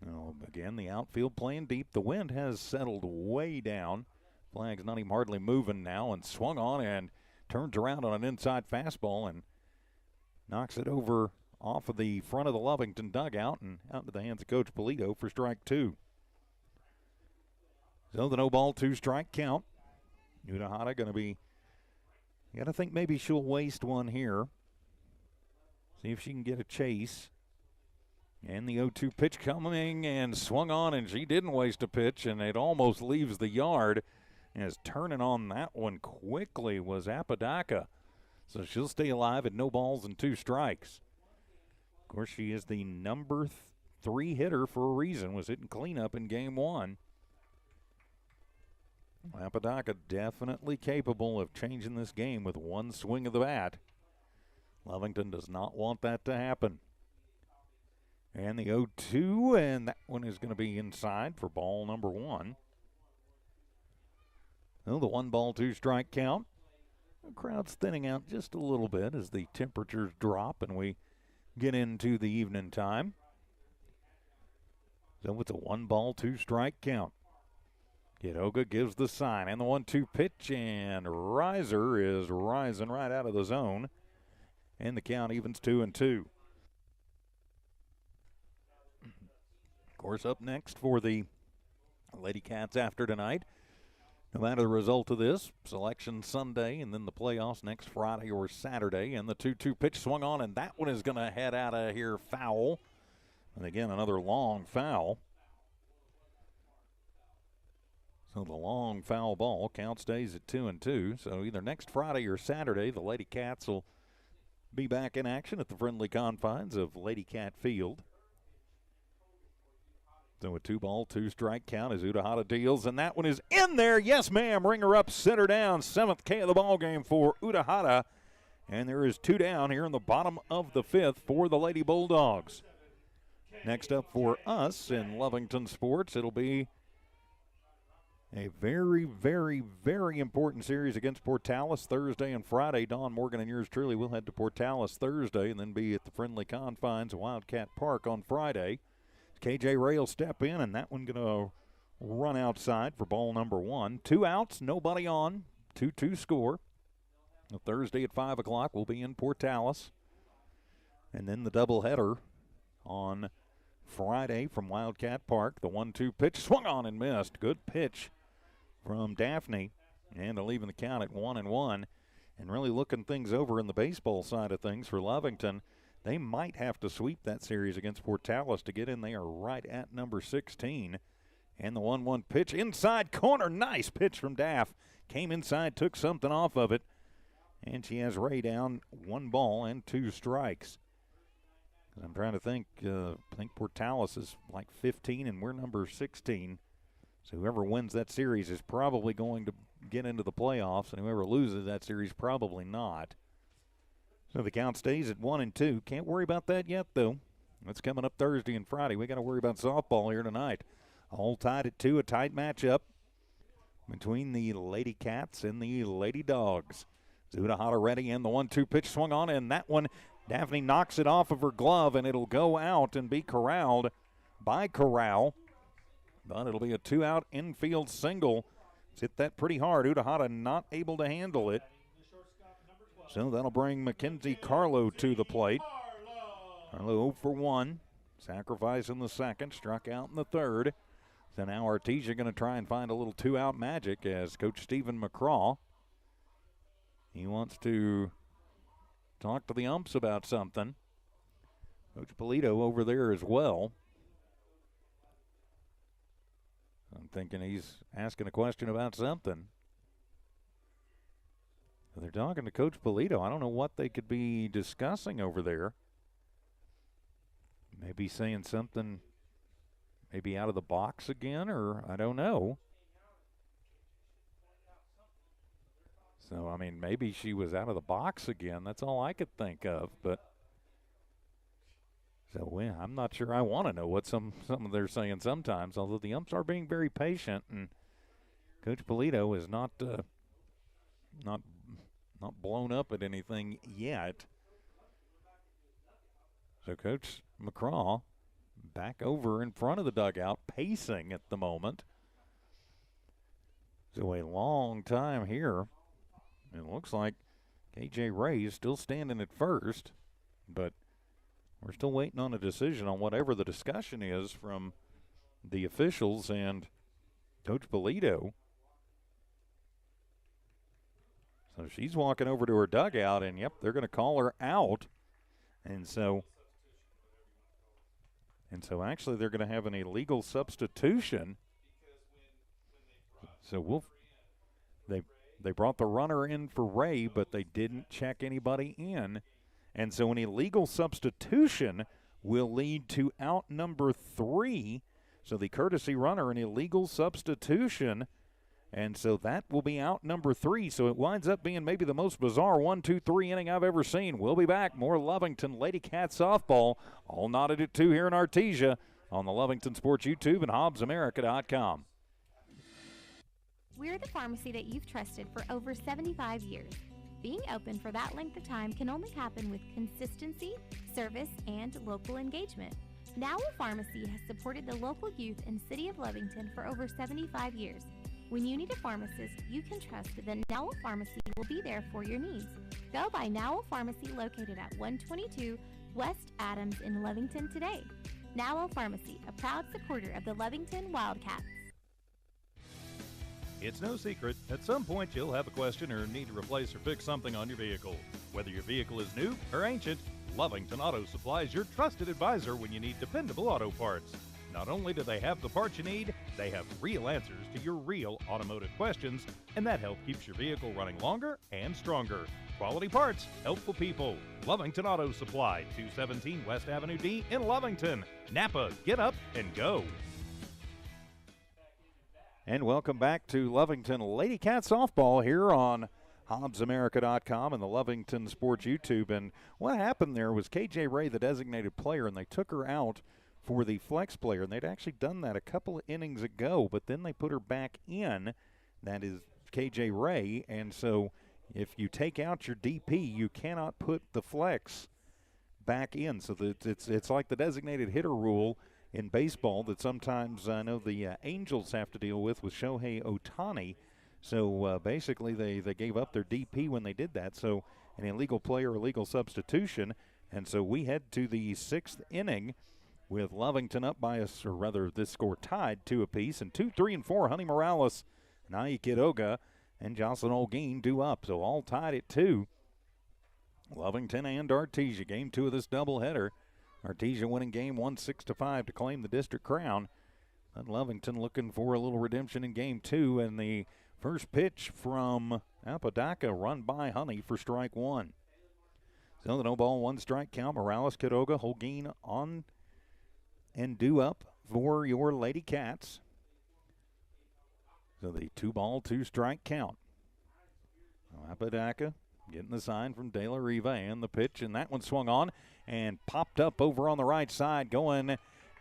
Now, again, the outfield playing deep. The wind has settled way down. Flag's not even hardly moving now, and swung on and turns around on an inside fastball and knocks it over off of the front of the Lovington dugout and out into the hands of Coach Polito for strike 2. So the no ball, 2 strike count. Udahata going to be, you got to think maybe she'll waste one here. See if she can get a chase. And the 0-2 pitch coming and swung on, and she didn't waste a pitch, and it almost leaves the yard. As turning on that one quickly was Apodaca. So she'll stay alive at no balls and 2 strikes. Of course, she is the number 3 hitter for a reason. Was hitting cleanup in game 1. Apodaca definitely capable of changing this game with 1 swing of the bat. Lovington does not want that to happen. And the 0-2, and that one is going to be inside for ball number 1. Well, the 1-ball, 2-strike count. The crowd's thinning out just a little bit as the temperatures drop and we get into the evening time. So it's a 1-ball, 2-strike count. Kidoga gives the sign, and the 1-2 pitch, and Riser is rising right out of the zone, and the count evens 2-2. Of course, up next for the Lady Cats after tonight, no matter the result of this, Selection Sunday and then the playoffs next Friday or Saturday, and the 2-2 pitch swung on, and that one is going to head out of here foul. And again, another long foul. So the long foul ball count stays at 2-2. So either next Friday or Saturday, the Lady Cats will be back in action at the friendly confines of Lady Cat Field. So a 2-ball, 2-strike count as Udahata deals, and that one is in there. Yes, ma'am. Ringer up, center down. 7th K of the ball game for Udahata. And there is 2 down here in the bottom of the 5th for the Lady Bulldogs. Next up for us in Lovington Sports, it'll be a very, very, very important series against Portales Thursday and Friday. Don Morgan and yours truly will head to Portales Thursday and then be at the friendly confines of Wildcat Park on Friday. KJ Ray will step in, and that one going to run outside for ball number 1. 2 outs, nobody on, 2-2 score. Thursday at 5 o'clock will be in Portales. And then the doubleheader on Friday from Wildcat Park. The 1-2 pitch swung on and missed. Good pitch from Daphne, and leaving the count at 1-1. And really looking things over in the baseball side of things for Lovington. They might have to sweep that series against Portales to get in there right at number 16. And the 1-1 pitch inside corner. Nice pitch from Daff. Came inside, took something off of it. And she has Ray down 1 ball and 2 strikes. I'm trying to think. I think Portales is like 15 and we're number 16. So whoever wins that series is probably going to get into the playoffs, and whoever loses that series probably not. So the count stays at 1-2. Can't worry about that yet, though. That's coming up Thursday and Friday. We got to worry about softball here tonight. All tied at 2, a tight matchup between the Lady Cats and the Lady Dogs. Udahata ready, and the 1-2 pitch swung on, and that one, Daphne knocks it off of her glove, and it'll go out and be corralled by Corral. But it'll be a 2-out infield single. It's hit that pretty hard. Udahata not able to handle it. So that'll bring Mackenzie Carlo to the plate. Carlo 0 for 1. Sacrifice in the second, struck out in the third. So now Artesia going to try and find a little 2-out magic as Coach Stephen McCraw. He wants to talk to the umps about something. Coach Polito over there as well. I'm thinking he's asking a question about something. They're talking to Coach Polito. I don't know what they could be discussing over there. Maybe saying something maybe out of the box again, or I don't know. So, I mean, maybe she was out of the box again. That's all I could think of. But so I'm not sure I want to know what some of they're saying sometimes, although the umps are being very patient, and Coach Polito is not blown up at anything yet. So Coach McCraw back over in front of the dugout, pacing at the moment. So a long time here. It looks like KJ Ray is still standing at first, but we're still waiting on a decision on whatever the discussion is from the officials and Coach Polito. So she's walking over to her dugout, and yep, they're going to call her out. And so actually they're going to have an illegal substitution. So they brought the runner in for Ray, but they didn't check anybody in. And so an illegal substitution will lead to out number 3. So the courtesy runner, an illegal substitution, And so that will be out number 3. So it winds up being maybe the most bizarre 1-2-3 inning I've ever seen. We'll be back. More Lovington Lady Cat softball. All knotted at 2 here in Artesia on the Lovington Sports YouTube and HobbsAmerica.com. We're the pharmacy that you've trusted for over 75 years. Being open for that length of time can only happen with consistency, service, and local engagement. Now Pharmacy has supported the local youth in City of Lovington for over 75 years. When you need a pharmacist, you can trust that Now Pharmacy will be there for your needs. Go by Now Pharmacy located at 122 West Adams in Lovington today. Now Pharmacy, a proud supporter of the Lovington Wildcats. It's no secret, at some point you'll have a question or need to replace or fix something on your vehicle. Whether your vehicle is new or ancient, Lovington Auto Supply is your trusted advisor when you need dependable auto parts. Not only do they have the parts you need, they have real answers to your real automotive questions, and that help keeps your vehicle running longer and stronger. Quality parts, helpful people. Lovington Auto Supply, 217 West Avenue D in Lovington. Napa, get up and go. And welcome back to Lovington Lady Cat softball here on HobbsAmerica.com and the Lovington Sports YouTube. And what happened there was KJ Ray, the designated player, and they took her out for the flex player. And they'd actually done that a couple of innings ago, but then they put her back in. That is KJ Ray. And so if you take out your DP, you cannot put the flex back in. So that it's like the designated hitter rule in baseball that sometimes I know the Angels have to deal with Shohei Ohtani. So basically they gave up their DP when they did that. So an illegal player, illegal substitution. And so we head to the 6th inning with Lovington up by us, or rather this score tied 2 apiece. And 2, 3, and 4, Honey Morales, Nai Kidoga, and Jocelyn Olguin due up. So all tied at 2. Lovington and Artesia, game 2 of this doubleheader. Artesia winning game 1 6-5 to claim the district crown. And Lovington looking for a little redemption in game 2. And the first pitch from Apodaca run by Honey for strike 1. So the no ball, 1 strike count. Morales, Kidoga, Holguin on and due up for your Lady Cats. So the 2 ball, 2 strike count. Apodaca getting the sign from De La Riva, and the pitch, and that one swung on and popped up over on the right side, going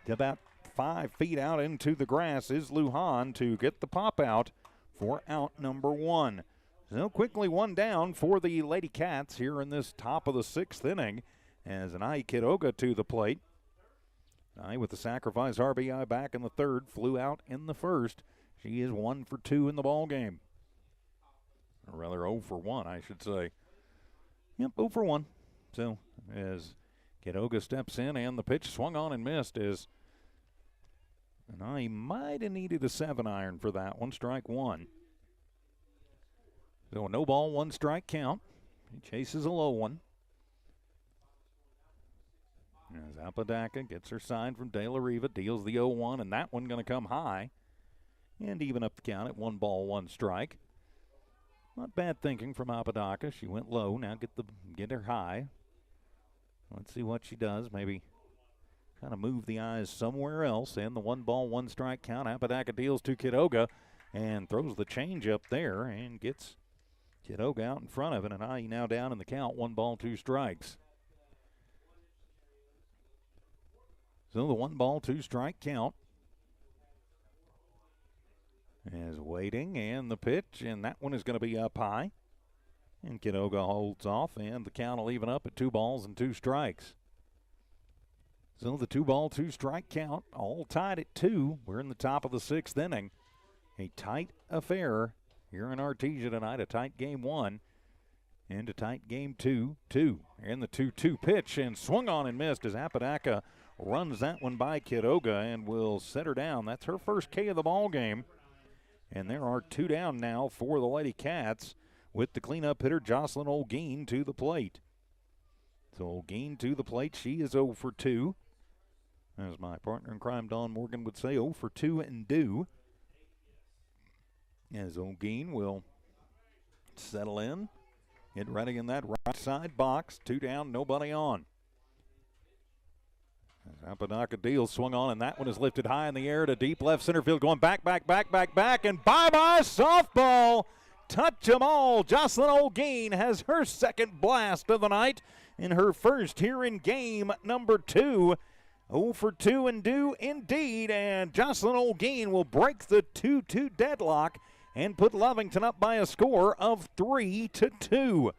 to about 5 feet out into the grass is Lujan to get the pop out for out number 1. So quickly 1 down for the Lady Cats here in this top of the 6th inning as Anai Kidoga to the plate. Anai with the sacrifice RBI back in the 3rd, flew out in the 1st. She is 1 for 2 in the ball game. Or rather 0 for 1, I should say. Yep, 0 for 1. So as Kidoga steps in and the pitch swung on and missed as Anai might have needed a 7-iron for that one, strike 1. So a no ball, 1 strike count. He chases a low one. As Apodaca gets her sign from De La Riva, deals the 0-1, and that one going to come high. And even up the count at 1 ball, 1 strike. Not bad thinking from Apodaca. She went low, now get her high. Let's see what she does. Maybe kind of move the eyes somewhere else. And the 1 ball, 1 strike count. Apodaca deals to Kidoga and throws the change up there and gets Kidoga out in front of it. And I now down in the count, 1 ball, 2 strikes. So the 1 ball, 2 strike count is waiting, and the pitch, and that one is going to be up high. And Kidoga holds off, and the count will even up at 2 balls and 2 strikes. So the 2 ball, 2 strike count, all tied at 2. We're in the top of the 6th inning. A tight affair here in Artesia tonight, a tight game 1 and a tight game 2. And the 2-2 pitch, and swung on and missed as Apodaca runs that one by Kidoga and will set her down. That's her first K of the ball game. And there are 2 down now for the Lady Cats with the cleanup hitter Jocelyn Olguin to the plate. So Olguin to the plate. She is 0 for 2. As my partner in crime, Don Morgan, would say, 0 for 2 and due. As Olguin will settle in, get ready in that right side box. 2 down, nobody on. Apodaca deal swung on, and that one is lifted high in the air to deep left center field, going back, and bye-bye softball. Touch 'em all. Jocelyn Olguin has her second blast of the night in her first here in game number 2. 0 for 2 and due indeed, and Jocelyn Olguin will break the 2-2 deadlock and put Lovington up by a score of 3-2.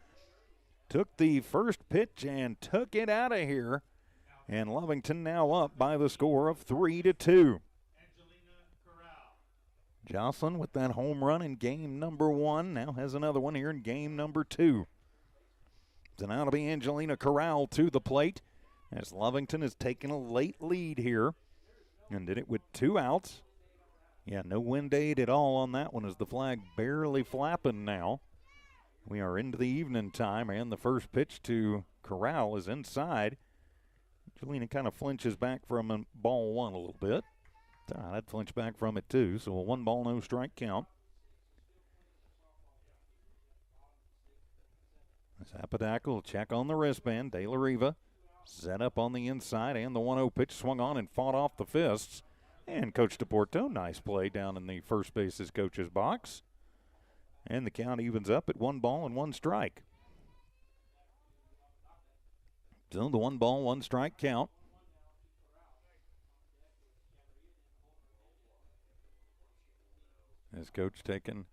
Took the first pitch and took it out of here. And Lovington now up by the score of 3-2. Jocelyn with that home run in game number 1 now has another one here in game number 2. So now it'll be Angelina Corral to the plate as Lovington has taken a late lead here and did it with 2 outs. Yeah, no wind aid at all on that one as the flag barely flapping now. We are into the evening time, and the first pitch to Corral is inside. Angelina kind of flinches back from ball 1 a little bit. I'd flinch back from it too, so a 1-ball, no strike count. As Apodaca will check on the wristband. De La Riva set up on the inside, and the 1-0 pitch swung on and fought off the fists. And Coach DePorto, nice play down in the first base's coach's box. And the count evens up at 1-ball and 1 strike. So the 1-ball, 1 strike count. As coach taking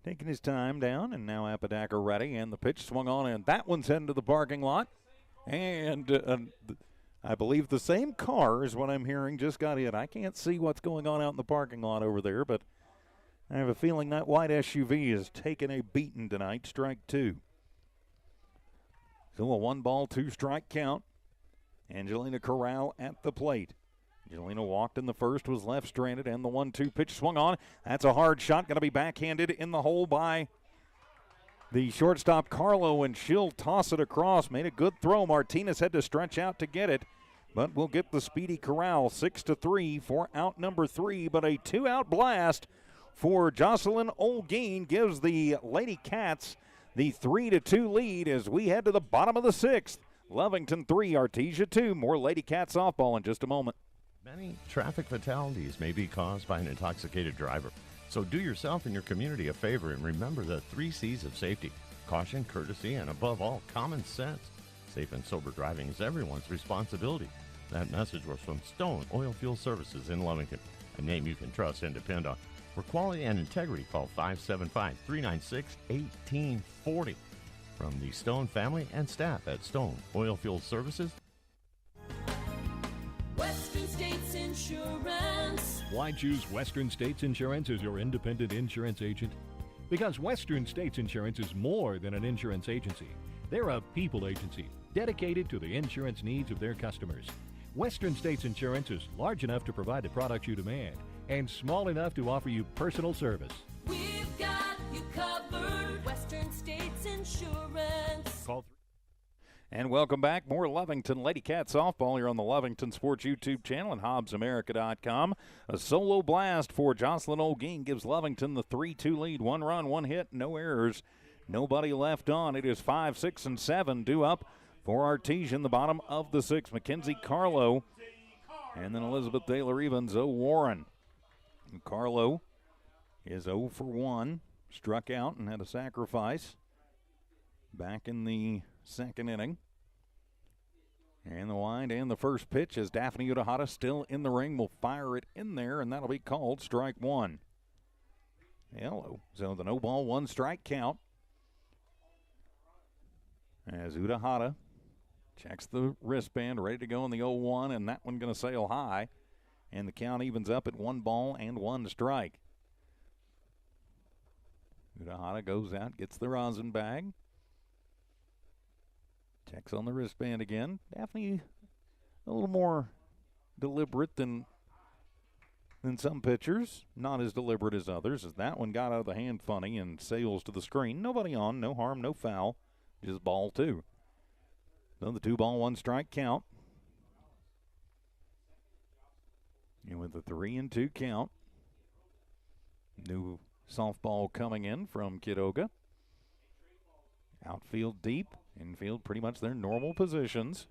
his time down, and now Apodaca ready, and the pitch swung on, and that one's heading to the parking lot. And I believe the same car is what I'm hearing just got hit. I can't see what's going on out in the parking lot over there, but I have a feeling that white SUV is taking a beating tonight, strike 2. So a 1-ball, 2 strike count. Angelina Corral at the plate. Angelina walked in the first, was left stranded, and the 1-2 pitch swung on. That's a hard shot, going to be backhanded in the hole by the shortstop Carlo, and she'll toss it across. Made a good throw. Martinez had to stretch out to get it, but we'll get the speedy Corral. 6-3 for out number 3, but a 2-out blast for Jocelyn Olguin gives the Lady Cats the 3-2 lead as we head to the bottom of the 6th. Lovington 3, Artesia 2. More Lady Cat softball in just a moment. Many traffic fatalities may be caused by an intoxicated driver. So do yourself and your community a favor and remember the 3 C's of safety: caution, courtesy, and above all, common sense. Safe and sober driving is everyone's responsibility. That message was from Stone Oil Field Services in Lovington, a name you can trust and depend on. For quality and integrity, call 575-396-1840. From the Stone family and staff at Stone Oil Field Services. Western States Insurance. Why choose Western States Insurance as your independent insurance agent? Because Western States Insurance is more than an insurance agency. They're a people agency dedicated to the insurance needs of their customers. Western States Insurance is large enough to provide the products you demand and small enough to offer you personal service. We've got you covered. Western States Insurance. Call And welcome back. More Lovington Lady Cat softball here on the Lovington Sports YouTube channel and HobbsAmerica.com. A solo blast for Jocelyn Olguin gives Lovington the 3-2 lead. 1 run, 1 hit, no errors. Nobody left on. It is 5, 6, and 7 due up for Artesia in the bottom of the 6th. Mackenzie Carlo and then Elizabeth De La Riva and Zoe Warren. And Carlo is 0 for 1. Struck out and had a sacrifice back in the 2nd inning. And the wind and the first pitch as Daphne Udahata still in the ring will fire it in there, and that'll be called strike 1. Hello. So the no ball, 1 strike count. As Udahata checks the wristband, ready to go in the 0-1, and that one going to sail high. And the count evens up at 1 ball and 1 strike. Udahata goes out, gets the rosin bag. Checks on the wristband again. Daphne a little more deliberate than some pitchers. Not as deliberate as others, as that one got out of the hand funny and sails to the screen. Nobody on, no harm, no foul. Just ball 2. So the 2 ball, 1 strike count. And with the 3-2 count, new softball coming in from Kidoga. Outfield deep, infield pretty much their normal positions.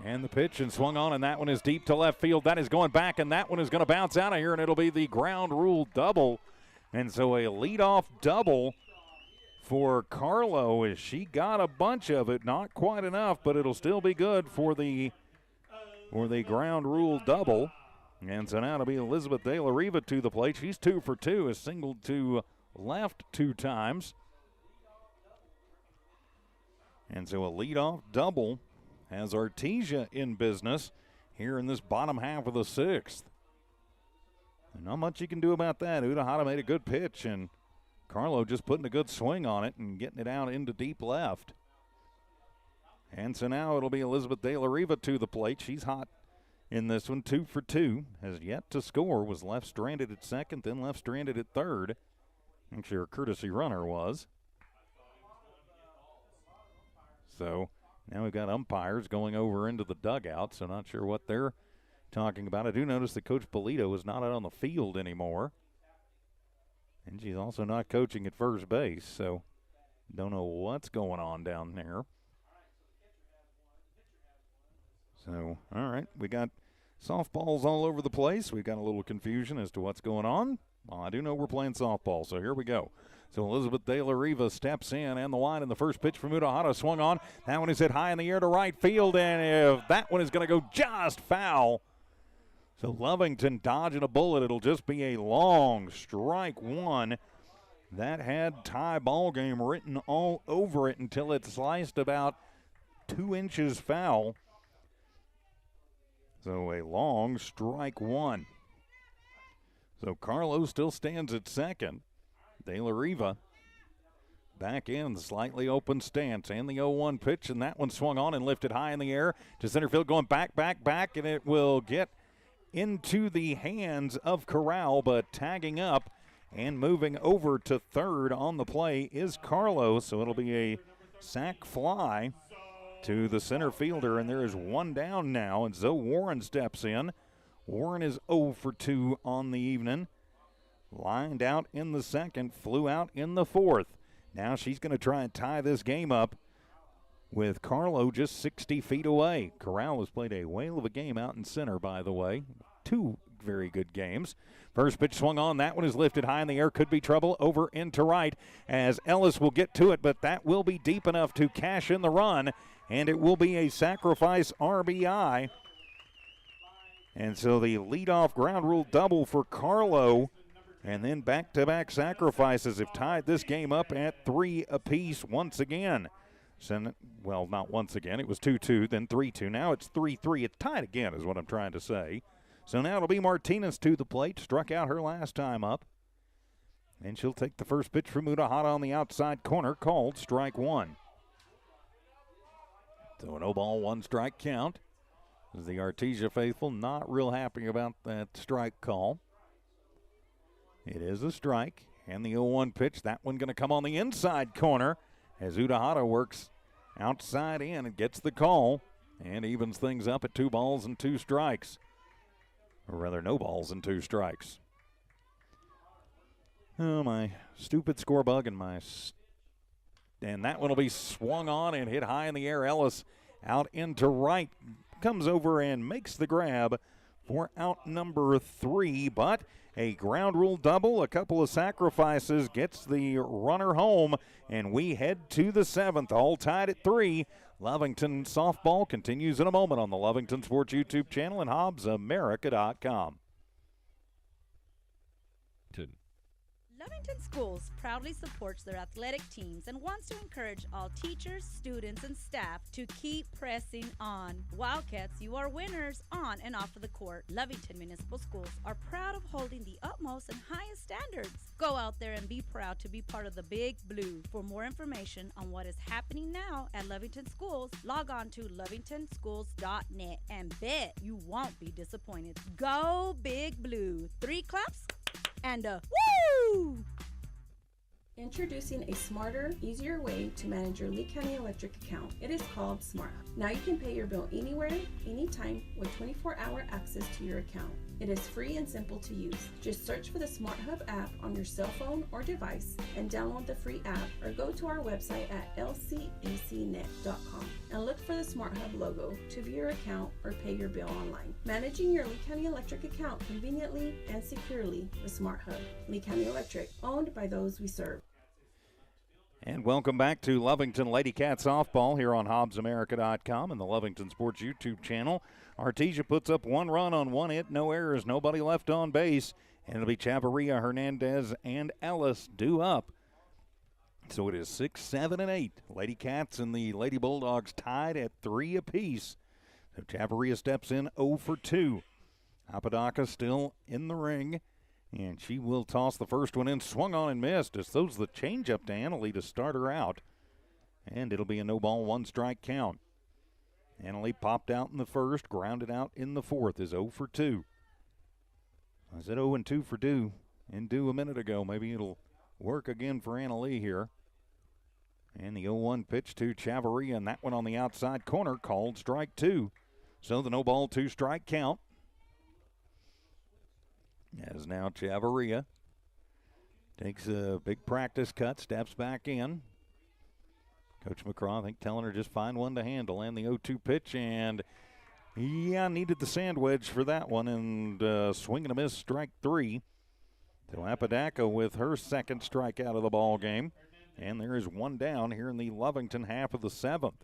And the pitch and swung on, and that one is deep to left field. That is going back, and that one is going to bounce out of here, and it'll be the ground rule double. And so a leadoff double for Carlo as she got a bunch of it. Not quite enough, but it'll still be good for the ground rule double. And so now it'll be Elizabeth De La Riva to the plate. She's 2 for 2, has singled to left 2 times. And so a leadoff double has Artesia in business here in this bottom half of the 6th. And not much you can do about that. Udahata made a good pitch, and Carlo just putting a good swing on it and getting it out into deep left. And so now it'll be Elizabeth De La Riva to the plate. She's hot in this one, 2 for 2. Has yet to score. Was left stranded at second, then left stranded at third. Actually, her courtesy runner was. So now we've got umpires going over into the dugout, so not sure what they're talking about. I do notice that Coach Polito is not out on the field anymore. And she's also not coaching at first base, so don't know what's going on down there. So, all right, we got softballs all over the place. We've got a little confusion as to what's going on. Well, I do know we're playing softball, so here we go. So Elizabeth De La Riva steps in, and the line, and the first pitch from Udahata swung on. That one is hit high in the air to right field, and if that one is going to go just foul. So Lovington dodging a bullet. It'll just be a long strike one. That had tie ball game written all over it until it sliced about 2 inches foul. So a long strike one. So Carlo still stands at second. De La Riva back in the slightly open stance, and the 0-1 pitch, and that one swung on and lifted high in the air to center field, going back, and it will get into the hands of Corral, but tagging up and moving over to third on the play is Carlo, so it'll be a sac fly to the center fielder, and there is one down now, and Zoe Warren steps in. Warren is 0 for 2 on the evening. Lined out in the second, flew out in the fourth. Now she's going to try and tie this game up with Carlo just 60 feet away. Corral has played a whale of a game out in center, by the way. 2 very good games. First pitch swung on. That one is lifted high in the air. Could be trouble over into right as Ellis will get to it, but that will be deep enough to cash in the run, and it will be a sacrifice RBI. And so the leadoff ground rule double for Carlo, and then back-to-back sacrifices have tied this game up at 3 apiece once again. So, well, not once again. It was 2-2, then 3-2. Now it's 3-3. It's tied again is what I'm trying to say. So now it'll be Martinez to the plate. Struck out her last time up. And she'll take the first pitch from Udahata on the outside corner, called strike one. So a 0-1 strike count. As the Artesia faithful not real happy about that strike call. It is a strike, and the 0-1 pitch, that one going to come on the inside corner as Udahata works outside in and gets the call and evens things up at 2 balls and 2 strikes. Or rather, no balls and 2 strikes. Oh, my stupid score bug and and that one will be swung on and hit high in the air. Ellis out into right, comes over and makes the grab for out number 3, but a ground rule double, a couple of sacrifices, gets the runner home, and we head to the 7th, all tied at 3. Lovington softball continues in a moment on the Lovington Sports YouTube channel and HobbsAmerica.com. Lovington Schools proudly supports their athletic teams and wants to encourage all teachers, students, and staff to keep pressing on. Wildcats, you are winners on and off of the court. Lovington Municipal Schools are proud of holding the utmost and highest standards. Go out there and be proud to be part of the Big Blue. For more information on what is happening now at Lovington Schools, log on to lovingtonschools.net and bet you won't be disappointed. Go Big Blue. 3 claps and a woo! Introducing a smarter, easier way to manage your Lee County Electric account. It is called Smart Hub. Now you can pay your bill anywhere, anytime with 24-hour access to your account. It is free and simple to use. Just search for the Smart Hub app on your cell phone or device and download the free app, or go to our website at lcecnet.com and look for the Smart Hub logo to view your account or pay your bill online. Managing your Lee County Electric account conveniently and securely with Smart Hub. Lee County Electric, owned by those we serve. And welcome back to Lovington Lady Cat Softball here on HobbsAmerica.com and the Lovington Sports YouTube channel. Artesia puts up 1 run on 1 hit, no errors, nobody left on base. And it'll be Chavarria, Hernandez, and Ellis due up. So it is 6, 7, and 8. Lady Cats and the Lady Bulldogs tied at 3 apiece. So Chavarria steps in 0 for 2. Apodaca still in the ring. And she will toss the first one in, swung on and missed. As throws the changeup to Annalie to start her out. And it'll be a no ball, 1 strike count. Annalie popped out in the first, grounded out in the fourth, is 0 for 2. I said 0 and 2 for Dew, and Dew a minute ago. Maybe it'll work again for Annalie here. And the 0-1 pitch to Chavarria, and that one on the outside corner, called strike 2. So the no ball, 2 strike count. As now Chavarria takes a big practice cut, steps back in. Coach McCraw, I think, telling her just find one to handle. And the 0-2 pitch, and needed the sand wedge for that one, and swing and a miss, strike 3. So Apodaca with her second strikeout of the ball game. And there is 1 down here in the Lovington half of the 7th.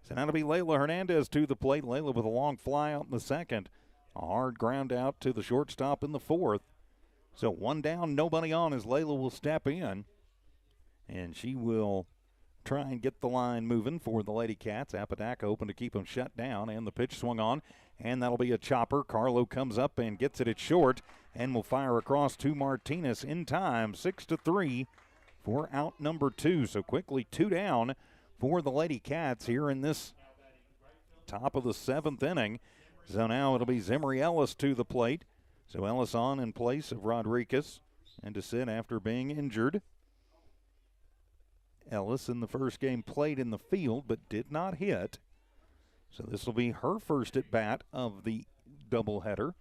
So now to be Layla Hernandez to the plate. Layla with a long fly out in the second. A hard ground out to the shortstop in the 4th. So 1 down, nobody on as Layla will step in. And she will try and get the line moving for the Lady Cats. Apodaca open to keep them shut down, and the pitch swung on, and that'll be a chopper. Carlo comes up and gets it at short, and will fire across to Martinez in time. 6-3 for out number 2. So quickly 2 down for the Lady Cats here in this top of the 7th inning. So now it'll be Zimri Ellis to the plate. So Ellis on in place of Rodriguez, and to sit after being injured. Ellis in the first game played in the field but did not hit. So this will be her first at bat of the doubleheader.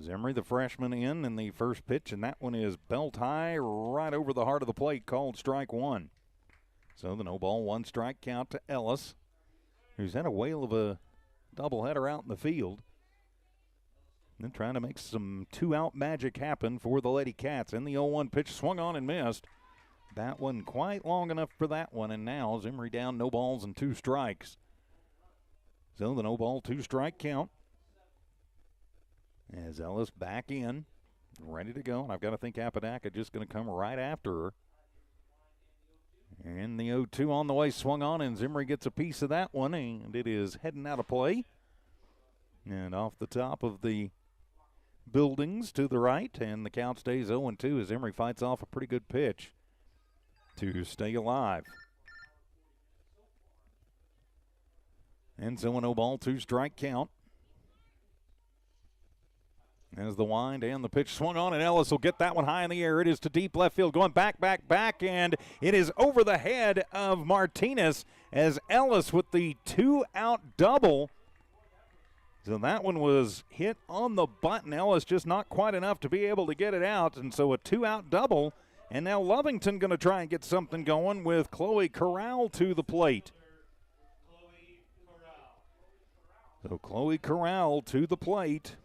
Zimri, the freshman, in the first pitch, and that one is belt high right over the heart of the plate, called strike 1. So the no ball, 1 strike count to Ellis, who's had a whale of a doubleheader out in the field. And then trying to make some 2-out magic happen for the Lady Cats. And the 0-1 pitch swung on and missed. That one quite long enough for that one, and now Zimri down, no balls and 2 strikes. So the no ball, 2 strike count. As Ellis back in, ready to go, and I've got to think Apodaca just going to come right after her. And the 0-2 on the way, swung on, and Zimri gets a piece of that one, and it is heading out of play. And off the top of the buildings to the right, and the count stays 0-2 as Zimri fights off a pretty good pitch to stay alive. And so a no ball, 2 strike count. As the wind and the pitch swung on, and Ellis will get that one high in the air. It is to deep left field, going back, and it is over the head of Martinez as Ellis with the 2-out double. So that one was hit on the button. Ellis just not quite enough to be able to get it out, and so a 2-out double. And now Lovington going to try and get something going with Chloe Corral to the plate. So Chloe Corral to the plate.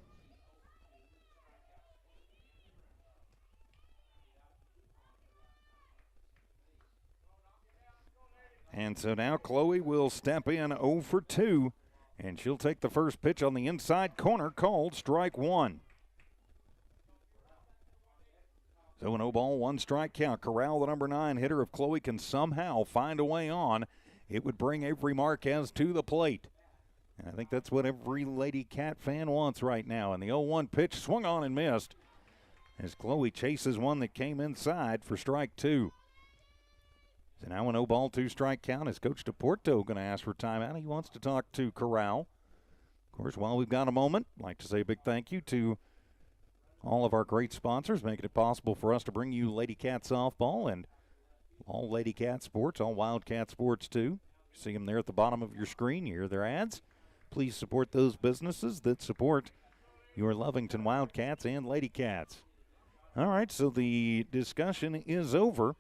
And so now Chloe will step in 0 for 2, and she'll take the first pitch on the inside corner, called strike 1. So a no ball, 1 strike count. Corral, the number 9 hitter, if Chloe can somehow find a way on, it would bring Avery Marquez to the plate. And I think that's what every Lady Cat fan wants right now. And the 0-1 pitch swung on and missed as Chloe chases one that came inside for strike 2. So now a no ball, 2 strike count. Is Coach DePorto going to ask for timeout? He wants to talk to Corral. Of course, while we've got a moment, I'd like to say a big thank you to all of our great sponsors making it possible for us to bring you Lady Cat softball and all Lady Cat sports, all Wildcat sports too. See them there at the bottom of your screen. You hear their ads. Please support those businesses that support your Lovington Wildcats and Lady Cats. All right, so the discussion is over.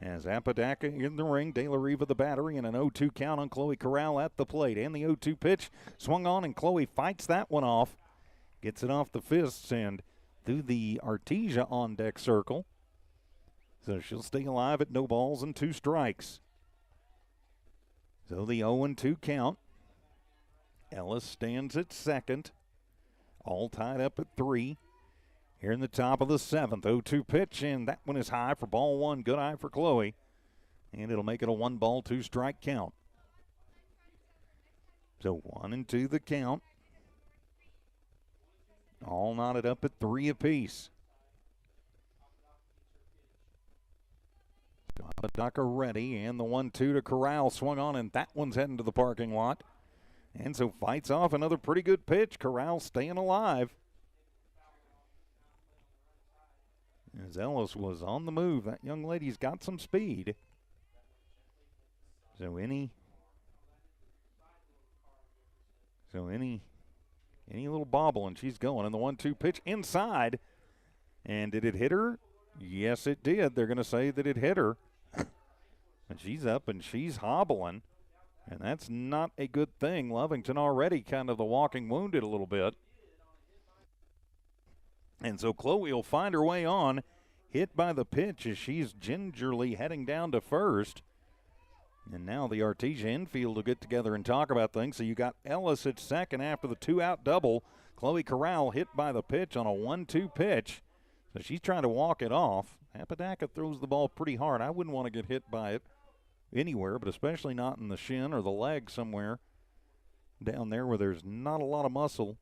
As Apodaca in the ring, De La Riva the battery, and an 0-2 count on Chloe Corral at the plate. And the 0-2 pitch swung on, and Chloe fights that one off. Gets it off the fists and through the Artesia on-deck circle. So she'll stay alive at no balls and 2 strikes. So the 0-2 count. Ellis stands at second. All tied up at 3. Here in the top of the 7th, 0-2 pitch, and that one is high for ball 1. Good eye for Chloe. And it'll make it a 1-ball, 2-strike count. So 1-2 the count. All knotted up at 3 apiece. Apodaca ready, and the 1-2 to Corral swung on, and that one's heading to the parking lot. And so fights off another pretty good pitch. Corral staying alive. As Ellis was on the move, that young lady's got some speed. So any little bobble and she's going. And the 1-2 pitch inside. And did it hit her? Yes, it did. They're going to say that it hit her. And she's up and she's hobbling. And that's not a good thing. Lovington already kind of the walking wounded a little bit. And so Chloe will find her way on, hit by the pitch as she's gingerly heading down to first. And now the Artesia infield will get together and talk about things. So you got Ellis at second after the 2-out double. Chloe Corral hit by the pitch on a 1-2 pitch. So she's trying to walk it off. Apodaca throws the ball pretty hard. I wouldn't want to get hit by it anywhere, but especially not in the shin or the leg somewhere down there where there's not a lot of muscle,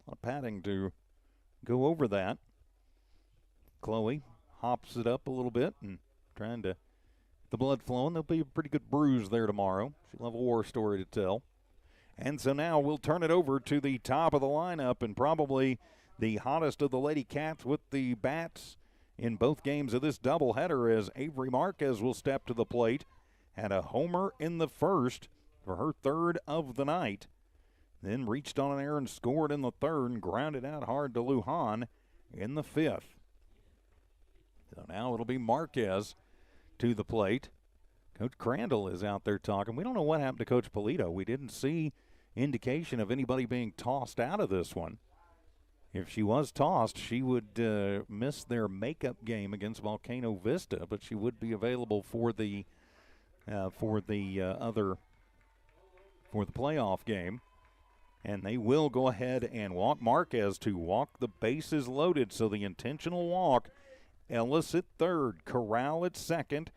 a lot of padding to go over that. Chloe hops it up a little bit and trying to get the blood flowing. There'll be a pretty good bruise there tomorrow. She'll have a war story to tell. And so now we'll turn it over to the top of the lineup and probably the hottest of the Lady Cats with the bats in both games of this doubleheader as Avery Marquez will step to the plate. Had a homer in the first for her 3rd of the night. Then reached on an error and scored in the 3rd and grounded out hard to Lujan in the 5th. So now it'll be Marquez to the plate. Coach Crandall is out there talking. We don't know what happened to Coach Polito. We didn't see indication of anybody being tossed out of this one. If she was tossed, she would miss their makeup game against Volcano Vista, but she would be available for the playoff game. And they will go ahead and walk Marquez to walk the bases loaded. So the intentional walk, Ellis at 3rd, Corral at 2nd,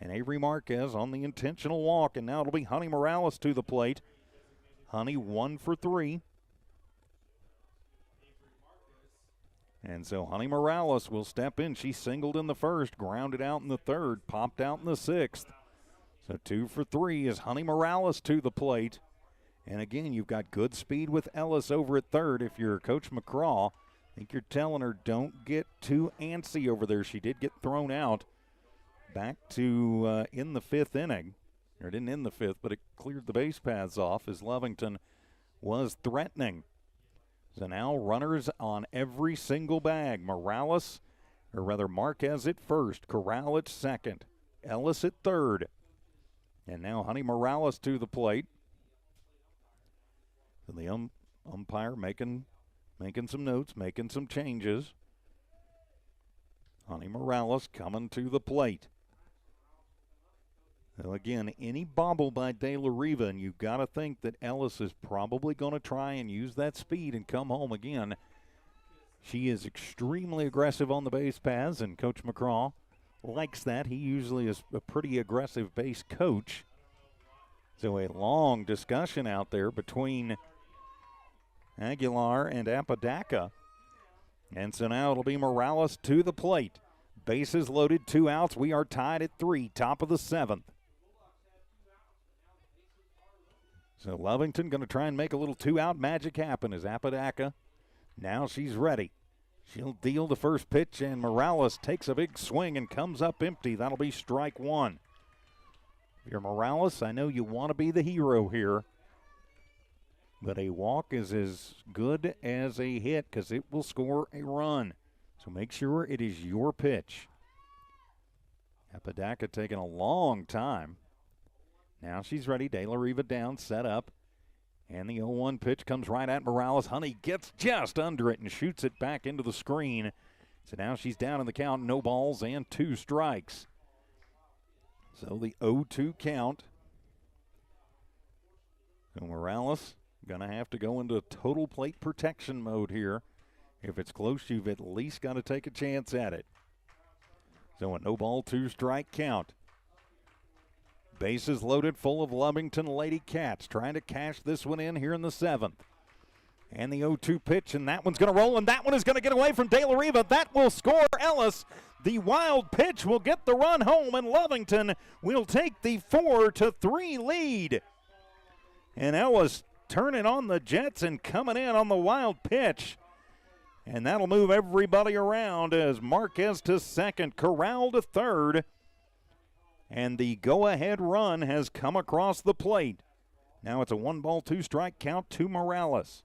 and Avery Marquez on the intentional walk. And now it'll be Honey Morales to the plate. Honey 1 for 3. And so Honey Morales will step in. She singled in the 1st, grounded out in the 3rd, popped out in the 6th. So 2 for 3 is Honey Morales to the plate. And again, you've got good speed with Ellis over at 3rd. If you're Coach McCraw, I think you're telling her don't get too antsy over there. She did get thrown out back to in the 5th inning. Or it didn't end the 5th, but it cleared the base paths off as Lovington was threatening. So now runners on every single bag. Marquez at 1st, Corral at 2nd, Ellis at 3rd. And now Honey Morales to the plate. So the umpire making some notes, making some changes. Honey Morales coming to the plate. So again, any bobble by De La Riva, and you've got to think that Ellis is probably going to try and use that speed and come home again. She is extremely aggressive on the base paths, and Coach McCraw likes that. He usually is a pretty aggressive base coach. So a long discussion out there between Aguilar and Apodaca. And so now it'll be Morales to the plate. Bases loaded, 2 outs. We are tied at 3, top of the 7th. So Lovington going to try and make a little 2-out magic happen as Apodaca. Now she's ready. She'll deal the first pitch, and Morales takes a big swing and comes up empty. That'll be strike one. If you're Morales, I know you want to be the hero here, but a walk is as good as a hit because it will score a run. So make sure it is your pitch. Apodaca taking a long time. Now she's ready. De La Riva down, set up. And the 0-1 pitch comes right at Morales. Honey gets just under it and shoots it back into the screen. So now she's down in the count. No balls and 2 strikes. So the 0-2 count. So Morales going to have to go into total plate protection mode here. If it's close, you've at least got to take a chance at it. So a no ball, 2 strike count. Bases loaded, full of Lovington Lady Cats. Trying to cash this one in here in the 7th. And the 0-2 pitch, and that one's going to roll, and that one is going to get away from De La Riva. That will score Ellis. The wild pitch will get the run home, and Lovington will take the 4-3 lead. And Ellis turning on the Jets and coming in on the wild pitch. And that'll move everybody around as Marquez to second, Corral to third. And the go-ahead run has come across the plate. Now it's a 1-ball, 2 strike count to Morales.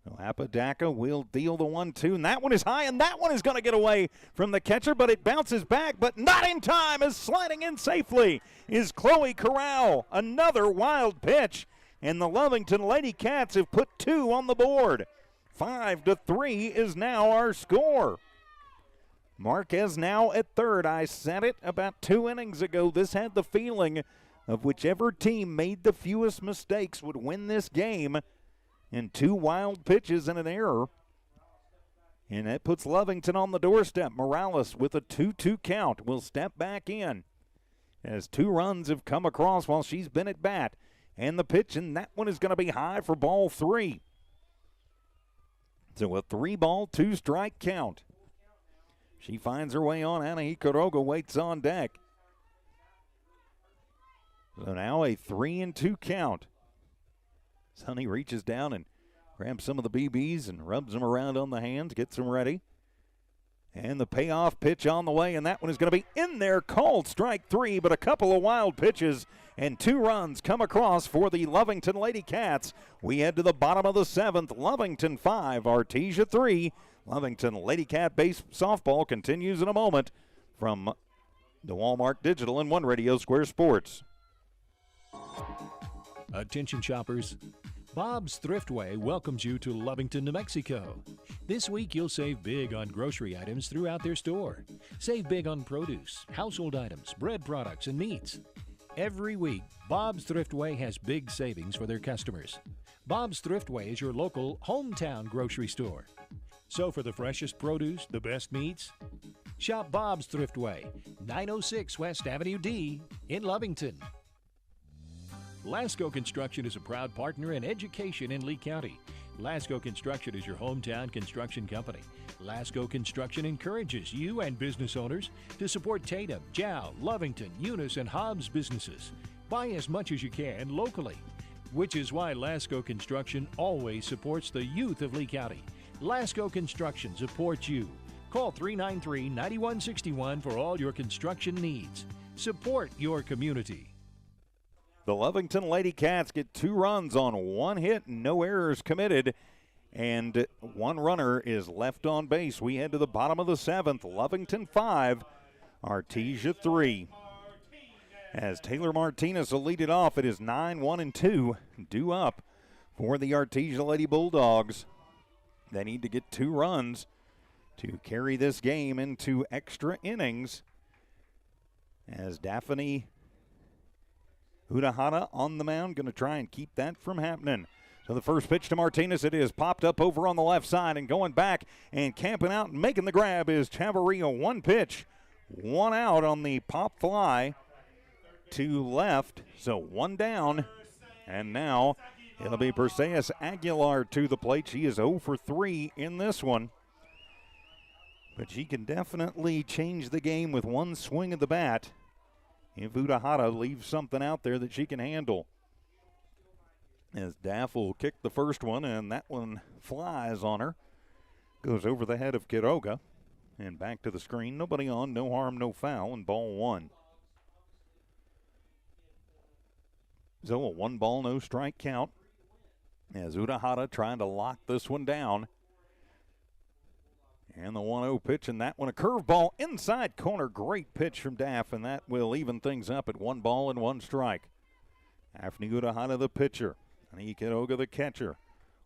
So Apodaca will deal the 1-2, and that one is high, and that one is going to get away from the catcher, but it bounces back, but not in time, as sliding in safely is Chloe Corral. Another wild pitch, and the Lovington Lady Cats have put 2 on the board. 5-3 is now our score. Marquez now at third. I said it about 2 innings ago. This had the feeling of whichever team made the fewest mistakes would win this game. And 2 wild pitches and an error. And that puts Lovington on the doorstep. Morales with a 2-2 count will step back in as 2 runs have come across while she's been at bat. And the pitch, and that one is going to be high for ball 3. So a 3-ball, 2 strike count. She finds her way on. Anahi Quiroga waits on deck. So now a 3-2 count. Sonny reaches down and grabs some of the BBs and rubs them around on the hands, gets them ready. And the payoff pitch on the way, and that one is going to be in there, called strike 3, but a couple of wild pitches and 2 runs come across for the Lovington Lady Cats. We head to the bottom of the 7th. Lovington 5, Artesia 3. Lovington Lady Cat base softball continues in a moment from the Walmart Digital and One Radio Square Sports. Attention shoppers. Bob's Thriftway welcomes you to Lovington, New Mexico. This week you'll save big on grocery items throughout their store. Save big on produce, household items, bread products, and meats. Every week, Bob's Thriftway has big savings for their customers. Bob's Thriftway is your local hometown grocery store. So for the freshest produce, the best meats, shop Bob's Thriftway, 906 West Avenue D in Lovington. Lasco Construction is a proud partner in education in Lee County. Lasco Construction is your hometown construction company. Lasco Construction encourages you and business owners to support Tatum, Jow, Lovington, Eunice, and Hobbs businesses. Buy as much as you can locally, which is why Lasco Construction always supports the youth of Lee County. Lasco Construction supports you. Call 393-9161 for all your construction needs. Support your community. The Lovington Lady Cats get 2 runs on 1 hit, no errors committed, and 1 runner is left on base. We head to the bottom of the 7th. Lovington 5, Artesia 3. As Taylor Martinez will lead it off, it is 9-1-2 due up for the Artesia Lady Bulldogs. They need to get 2 runs to carry this game into extra innings, as Daphne Udahana on the mound, going to try and keep that from happening. So the first pitch to Martinez, it is popped up over on the left side, and going back and camping out and making the grab is Chavarria. 1 pitch, 1 out on the pop fly to left. So 1 down, and now it'll be Perseus Aguilar to the plate. She is 0 for 3 in this one, but she can definitely change the game with 1 swing of the bat if Udahata leaves something out there that she can handle. As Daff will kick the first one, and that one flies on her. Goes over the head of Quiroga and back to the screen. Nobody on, no harm, no foul, and ball one. So a 1 ball, no strike count as Urahara trying to lock this one down. And the 1-0 pitch, and that one a curveball inside corner. Great pitch from Daff, and that will even things up at 1 ball and 1 strike. Afni Urahara the pitcher, and Quiroga the catcher.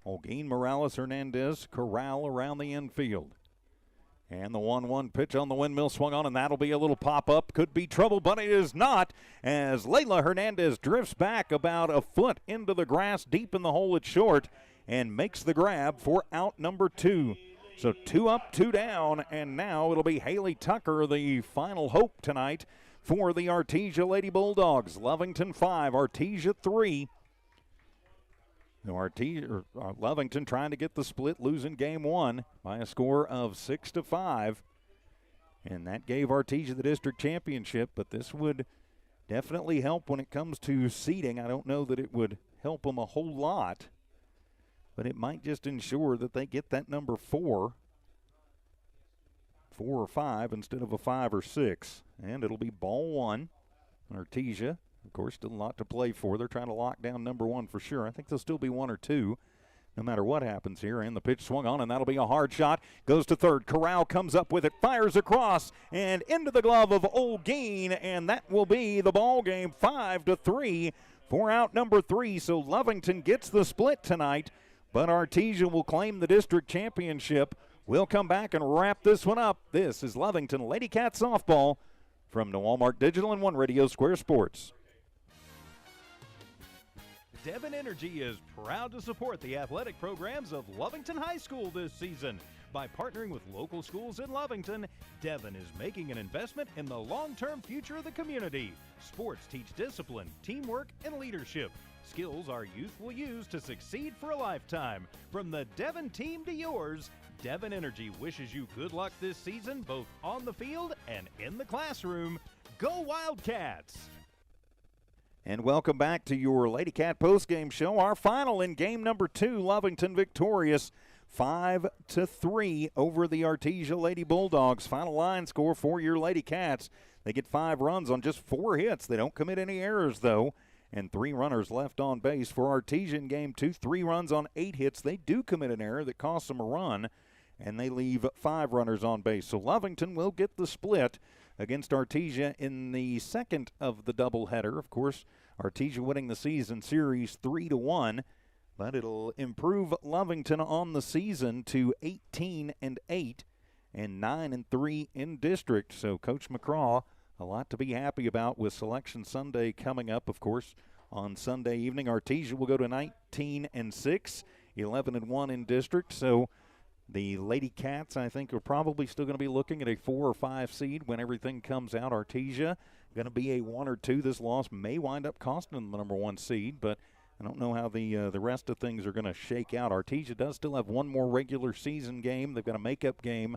Holguin, Morales, Hernandez corral around the infield. And the 1-1 pitch on the windmill swung on, and that'll be a little pop-up. Could be trouble, but it is not, as Layla Hernandez drifts back about a foot into the grass deep in the hole at short and makes the grab for out number 2. So 2 up, 2 down, and now it'll be Haley Tucker, the final hope tonight for the Artesia Lady Bulldogs. Lovington 5, Artesia 3. Lovington trying to get the split, losing game 1 by a score of 6-5. And that gave Artesia the district championship, but this would definitely help when it comes to seeding. I don't know that it would help them a whole lot, but it might just ensure that they get that number 4 or 5 instead of a 5 or 6. And it'll be ball 1. Artesia, of course, still a lot to play for. They're trying to lock down number 1 for sure. I think they'll still be 1 or 2 no matter what happens here. And the pitch swung on, and that'll be a hard shot. Goes to third. Corral comes up with it, fires across, and into the glove of Holguin, and that will be the ball game, 5-3 for out number 3. So Lovington gets the split tonight, but Artesia will claim the district championship. We'll come back and wrap this one up. This is Lovington Lady Cat Softball from New Walmart Digital and One Radio Square Sports. Devon Energy is proud to support the athletic programs of Lovington High School this season. By partnering with local schools in Lovington, Devon is making an investment in the long-term future of the community. Sports teach discipline, teamwork, and leadership. Skills our youth will use to succeed for a lifetime. From the Devon team to yours, Devon Energy wishes you good luck this season, both on the field and in the classroom. Go Wildcats! And welcome back to your Lady Cat postgame show. Our final in game number 2, Lovington victorious 5-3 over the Artesia Lady Bulldogs. Final line score for your Lady Cats. They get 5 runs on just 4 hits. They don't commit any errors, though. And 3 runners left on base. For Artesia in game 2, 3 runs on 8 hits. They do commit an error that costs them a run, and they leave 5 runners on base. So Lovington will get the split against Artesia in the second of the doubleheader. Of course, Artesia winning the season series 3-1, but it'll improve Lovington on the season to 18-8 and 9-3 in district. So Coach McCraw, a lot to be happy about with Selection Sunday coming up. Of course, on Sunday evening, Artesia will go to 19-6, 11-1 in district. So the Lady Cats, I think, are probably still going to be looking at a 4 or 5 seed when everything comes out. Artesia going to be a 1 or 2. This loss may wind up costing them the number 1 seed, but I don't know how the rest of things are going to shake out. Artesia does still have 1 more regular season game. They've got a makeup game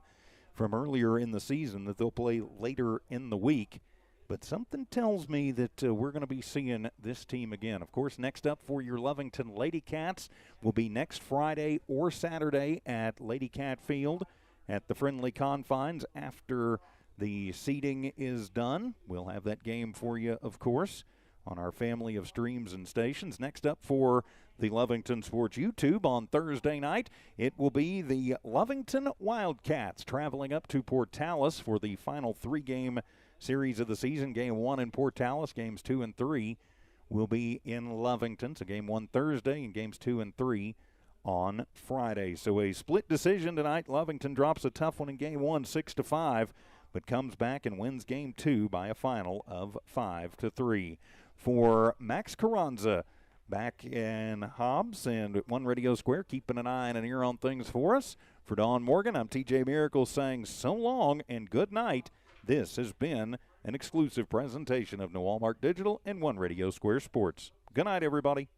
from earlier in the season that they'll play later in the week. But something tells me that we're going to be seeing this team again. Of course, next up for your Lovington Lady Cats will be next Friday or Saturday at Lady Cat Field at the Friendly Confines after the seating is done. We'll have that game for you, of course, on our family of streams and stations. Next up for the Lovington Sports YouTube on Thursday night, it will be the Lovington Wildcats traveling up to Portales for the final 3-game series of the season. Game 1 in Portales, games 2 and 3 will be in Lovington. So game 1 Thursday and games 2 and 3 on Friday. So a split decision tonight. Lovington drops a tough one in game 1, 6-5, but comes back and wins game 2 by a final of 5-3. For Max Carranza back in Hobbs and at One Radio Square, keeping an eye and an ear on things for us. For Dawn Morgan, I'm TJ Miracle saying so long and good night. This has been an exclusive presentation of New Walmart Digital and One Radio Square Sports. Good night, everybody.